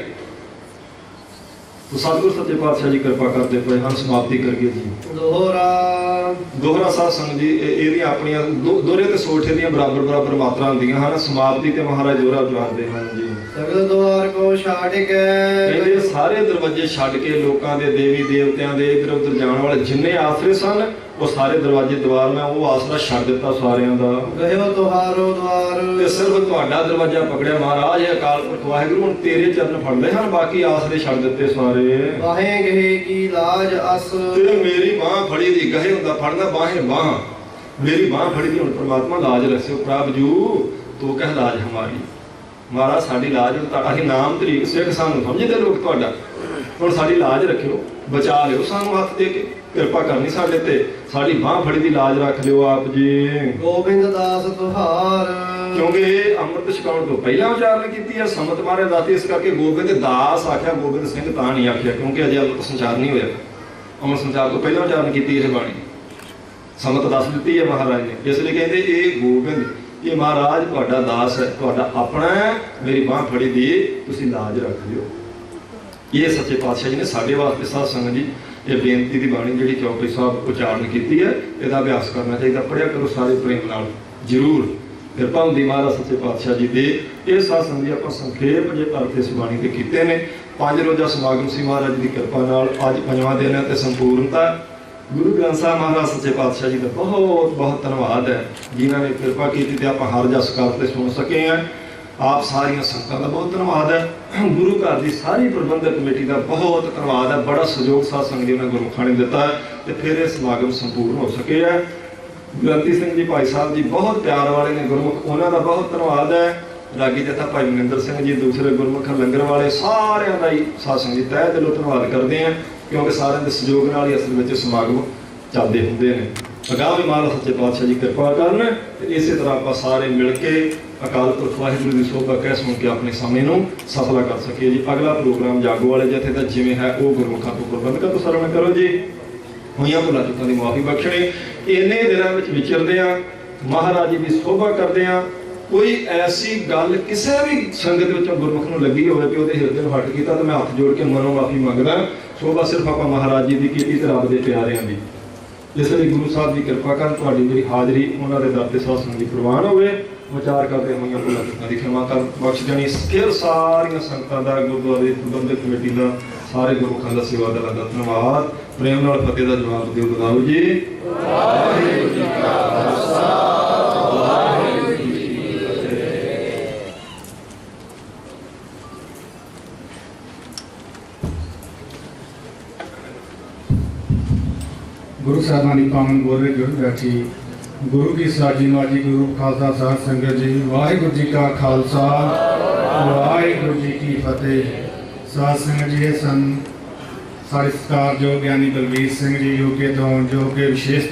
ਤੋ ਸਤਿਗੁਰ ਸੱਚੇ ਪਾਤਸ਼ਾਹ ਜੀ ਕਿਰਪਾ ਕਰਦੇ ਪਏ ਹਨ। ਸਮਾਪਤੀ ਕਰੀਏ ਜੀ। ਦੋਹਰਾ ਸਾਧ ਸੰਗਤ ਜੀ, ਇਹਦੀਆਂ ਆਪਣੀਆਂ ਦੋਹਰੇ ਤੇ ਸੋਠੇ ਦੀਆਂ ਬਰਾਬਰ ਮਾਤਰਾ ਹੁੰਦੀਆਂ ਹਨ। ਸਮਾਪਤੀ ਤੇ ਮਹਾਰਾਜ ਦੋਹਰਾ ਉਚਾਰਦੇ ਹਨ ਜੀ। ਸਗਲ ਦੁਆਰ ਕੋ ਛੱਡ ਕੇ, ਕਹਿੰਦੇ ਸਾਰੇ ਦਰਵਾਜ਼ੇ ਛੱਡ ਕੇ ਲੋਕਾਂ ਦੇ ਦੇਵੀ ਦੇਵਤਿਆਂ ਦੇ ਇਧਰ ਉਧਰ ਜਾਣ ਵਾਲੇ ਜਿੰਨੇ ਆਸਰੇ ਸਨ, ਉਹ ਸਾਰੇ ਦਰਵਾਜ਼ੇ ਦੁਆਰ ਮੈਂ ਉਹ ਆਸਰਾ ਛੱਡ ਦਿੱਤਾ ਸਾਰਿਆਂ ਦਾ। ਗਇਓ ਤੁਹਾਰੋ ਦੁਆਰ, ਤੇ ਸਿਰਫ ਤੁਹਾਡਾ ਦਰਵਾਜ਼ਾ ਪਕੜਿਆ ਮਹਾਰਾਜ। ਅਕਾਲ ਪੁਰਖ ਵਾਹਿਗੁਰੂ ਹੁਣ ਤੇਰੇ ਚਰਨ ਫੜਦੇ ਹਨ, ਬਾਕੀ ਆਸਰੇ ਛੱਡ ਦਿੱਤੇ ਸਾਰੇ। ਬਾਹੇ ਗਏ ਕੀ ਲਾਜ ਅਸ, ਤੇ ਮੇਰੀ ਬਾਹ ਫੜੀ ਦੀ, ਗਹੇ ਹੁੰਦਾ ਫੜਨਾ, ਬਾਹੇ ਬਾਹ, ਮੇਰੀ ਬਾਹ ਫੜੀ ਦੀ। ਹੁਣ ਪ੍ਰਮਾਤਮਾ ਲਾਜ ਰੱਖਿਓ ਪ੍ਰਭ ਜੂ, ਤੂੰ ਕਹਿ ਲਾਜ ਹਮਾਰੀ। ਮਹਾਰਾਜ ਸਾਡੀ ਲਾਜ, ਅਸੀਂ ਨਾਮ ਤਰੀਕ ਸਿੱਖ ਸਾਨੂੰ ਸਮਝਦੇ ਲੋਕ ਤੁਹਾਡਾ, ਹੁਣ ਸਾਡੀ ਲਾਜ ਰੱਖਿਓ, ਬਚਾ ਲਿਓ ਸਾਨੂੰ ਹੱਥ ਦੇ ਕੇ, ਕਿਰਪਾ ਕਰਨੀ ਸਾਡੇ ਤੇ, ਸਾਡੀ ਬਾਹ ਫੜੀ ਦੀ ਲਾਜ ਰੱਖ ਲਿਓ ਆਪ ਜੀ। ਗੋਬਿੰਦ ਦਾਸ ਤੁਹਾਰ, ਕਿਉਂਕਿ ਇਹ ਅੰਮ੍ਰਿਤ ਛਕਾਉਣ ਤੋਂ ਪਹਿਲਾਂ ਉਚਾਰਨ ਕੀਤੀ ਹੈ ਸੰਮਤ ਮਾਰੇ ਦਾਤੀ, ਇਸ ਕਰਕੇ ਗੋਬਿੰਦ ਦਾਸ ਆਖਿਆ, ਗੋਬਿੰਦ ਸਿੰਘ ਤਾਂ ਨਹੀਂ ਆਖਿਆ, ਕਿਉਂਕਿ ਅਜੇ ਅੰਮ੍ਰਿਤ ਸੰਚਾਰ ਨਹੀਂ ਹੋਇਆ। ਅੰਮ੍ਰਿਤ ਸੰਚਾਰ ਤੋਂ ਪਹਿਲਾਂ ਉਚਾਰਨ ਕੀਤੀ ਇਹ ਬਾਣੀ, ਸੰਮਤ ਦੱਸ ਦਿੱਤੀ ਹੈ ਮਹਾਰਾਜ ਨੇ। ਇਸ ਲਈ ਕਹਿੰਦੇ ਇਹ ਗੋਬਿੰਦ, ਇਹ ਮਹਾਰਾਜ ਤੁਹਾਡਾ ਦਾਸ ਹੈ, ਤੁਹਾਡਾ ਆਪਣਾ ਹੈ, ਮੇਰੀ ਬਾਹ ਫੜੀ ਦੀ ਤੁਸੀਂ ਲਾਜ ਰੱਖ ਲਿਓ। ਇਹ ਸੱਚੇ ਪਾਤਸ਼ਾਹ ਜੀ ਨੇ ਸਾਡੇ ਵਾਸਤੇ ਸਾਧ ਸੰਗਤ ਜੀ ਇਹ ਬੇਨਤੀ ਦੀ ਬਾਣੀ ਜਿਹੜੀ ਚੌਪੜੀ ਸਾਹਿਬ ਉਚਾਰਨ ਕੀਤੀ ਹੈ, ਇਹਦਾ ਅਭਿਆਸ ਕਰਨਾ ਚਾਹੀਦਾ। ਪੜ੍ਹਿਆ ਕਰੋ ਸਾਰੇ ਪ੍ਰੇਮ ਨਾਲ ਜ਼ਰੂਰ। ਕਿਰਪਾ ਹੁੰਦੀ ਮਹਾਰਾਜ ਸੱਚੇ ਪਾਤਸ਼ਾਹ ਜੀ ਦੇ। ਇਹ ਸਾਧ ਸੰਗਤ ਜੀ ਆਪਾਂ ਸੰਖੇਪ ਜੇ ਅਰਥ ਇਸ ਬਾਣੀ ਦੇ ਕੀਤੇ ਨੇ। 5 ਰੋਜ਼ਾ ਸਮਾਗਮ ਸੀ ਮਹਾਰਾਜ ਦੀ ਕਿਰਪਾ ਨਾਲ। ਅੱਜ 5ਵਾਂ ਦਿਨ ਹੈ ਤੇ ਸੰਪੂਰਨਤਾ। ਗੁਰੂ ਗ੍ਰੰਥ ਸਾਹਿਬ ਮਹਾਰਾਜ ਸੱਚੇ ਪਾਤਸ਼ਾਹ ਜੀ ਦਾ ਬਹੁਤ ਬਹੁਤ ਧੰਨਵਾਦ ਹੈ, ਜਿਨ੍ਹਾਂ ਨੇ ਕਿਰਪਾ ਕੀਤੀ ਤੇ ਆਪਾਂ ਹਰ ਜਸ ਕਰ ਤੇ ਸੁਣ ਸਕੇ ਹਾਂ। ਆਪ ਸਾਰੀਆਂ ਸੰਗਤਾਂ ਦਾ ਬਹੁਤ ਧੰਨਵਾਦ ਹੈ। ਗੁਰੂ ਘਰ ਦੀ ਸਾਰੀ ਪ੍ਰਬੰਧਕ ਕਮੇਟੀ ਦਾ ਬਹੁਤ ਧੰਨਵਾਦ ਹੈ। ਬੜਾ ਸਹਿਯੋਗ ਸਾਧ ਸੰਗਤ ਜੀ ਉਹਨਾਂ ਗੁਰਮੁਖਾਂ ਨੇ ਦਿੱਤਾ ਤੇ ਫਿਰ ਇਹ ਸਮਾਗਮ ਸੰਪੂਰਨ ਹੋ ਸਕੇ ਹੈ। ਗ੍ਰੰਥੀ ਸਿੰਘ ਜੀ ਭਾਈ ਸਾਹਿਬ ਜੀ ਬਹੁਤ ਪਿਆਰ ਵਾਲੇ ਨੇ ਗੁਰਮੁਖ, ਉਹਨਾਂ ਦਾ ਬਹੁਤ ਧੰਨਵਾਦ ਹੈ। ਰਾਗੀ ਜਥਾ ਭਾਈ ਮਨਿੰਦਰ ਸਿੰਘ ਜੀ, ਦੂਸਰੇ ਗੁਰਮੁਖ ਲੰਗਰ ਵਾਲੇ, ਸਾਰਿਆਂ ਦਾ ਹੀ ਸਾਧ ਸੰਗਤ ਜੀ ਤਹਿ ਦਿਲੋਂ ਧੰਨਵਾਦ ਕਰਦੇ ਹਾਂ, ਕਿਉਂਕਿ ਸਾਰਿਆਂ ਦੇ ਸਹਿਯੋਗ ਨਾਲ ਹੀ ਅਸਲ ਵਿੱਚ ਸਮਾਗਮ ਚੱਲਦੇ ਹੁੰਦੇ ਨੇ। ਅਗਾਂਹ ਵੀ ਮਹਾਰਾਜ ਸੱਚੇ ਪਾਤਸ਼ਾਹ ਜੀ ਕਿਰਪਾ ਕਰਨ ਤੇ ਇਸੇ ਤਰ੍ਹਾਂ ਆਪਾਂ ਸਾਰੇ ਮਿਲ ਕੇ ਅਕਾਲ ਪੁਰਖ ਵਾਹਿਗੁਰੂ ਦੀ ਸੋਭਾ ਕਹਿ ਸੁਣ ਕੇ ਆਪਣੇ ਸਮੇਂ ਨੂੰ ਸਫਲਾ ਕਰ ਸਕੀਏ ਜੀ। ਅਗਲਾ ਪ੍ਰੋਗਰਾਮ ਜਾਗੋ ਵਾਲੇ ਜਥੇ ਦਾ ਜਿਵੇਂ ਹੈ ਉਹ ਗੁਰਮੁਖਾਂ ਤੋਂ ਪ੍ਰਬੰਧਕਾਂ ਤੋਂ ਸਰਵਣ ਕਰੋ ਜੀ। ਹੋਈਆਂ ਭੁੱਲਾਂ ਚੁੱਕਾਂ ਦੀ ਮੁਆਫੀ ਬਖਸ਼ਣੀ। ਇੰਨੇ ਦਿਨਾਂ ਵਿੱਚ ਵਿਚਰਦੇ ਆ, ਮਹਾਰਾਜ ਜੀ ਦੀ ਸੋਭਾ ਕਰਦੇ ਆ। ਕੋਈ ਐਸੀ ਗੱਲ ਕਿਸੇ ਵੀ ਸੰਗਤ ਵਿੱਚੋਂ ਗੁਰਮੁਖ ਨੂੰ ਲੱਗੀ ਹੋਵੇ ਕਿ ਉਹਦੇ ਹਿਰਦੇ ਨੂੰ ਹਟ ਕੀਤਾ, ਤਾਂ ਮੈਂ ਹੱਥ ਜੋੜ ਕੇ ਮਨੋਂ ਮਾਫੀ ਮੰਗਦਾ। ਸੋਭਾ ਸਿਰਫ ਆਪਾਂ ਮਹਾਰਾਜ ਜੀ ਦੀ ਕੀਤੀ ਤੇ ਰੱਬ ਦੇ ਪਿਆਰਿਆਂ ਦੀ। ਇਸ ਲਈ ਗੁਰੂ ਸਾਹਿਬ ਦੀ ਕਿਰਪਾ ਕਰਨ, ਤੁਹਾਡੀ ਮੇਰੀ ਹਾਜ਼ਰੀ ਉਹਨਾਂ ਦੇ ਦਰ ਤੇ ਸਾਧ ਸੰਗਤ ਦੀ ਪ੍ਰਵਾਨ ਹੋਵੇ। ਵਿਚਾਰ ਕਰਦੇ ਹੋਈਆਂ ਭੁੱਲਾਂ ਚੁੱਕਾਂ ਦੀ ਖਿਮਾ ਕਰ ਬਖਸ਼ ਦੇਣੀ। ਫਿਰ ਸਾਰੀਆਂ ਸੰਗਤਾਂ ਦਾ, ਗੁਰਦੁਆਰੇ ਪ੍ਰਬੰਧਕ ਕਮੇਟੀ ਦਾ, ਸਾਰੇ ਗੁਰਮੁਖਾਂ ਦਾ, ਸੇਵਾਦਾਰਾਂ ਦਾ ਧੰਨਵਾਦ। ਪ੍ਰੇਮ ਨਾਲ ਫਤਿਹ ਦਾ ਜਵਾਬ ਦਿਓ। ਬੁਲਾਓ ਜੀ। ਵਾਹਿਗੁਰੂ ਜੀ ਕਾ ਖਾਲਸਾ, ਵਾਹਿਗੁਰੂ ਜੀ ਕੀ ਫਤਿਹ। गुरु साहिबानी पावन गोरे जुड़ बैठी। गुरु की साजी नवाजी, गुरु खालसा साध संगत जी। वाहिगुरू जी का खालसा, वाहिगुरू जी की फतेह। साध संगत जी सन सारे सत्कारयोग ज्ञानी बलवीर सिंह जी यूके तो जो कि विशेष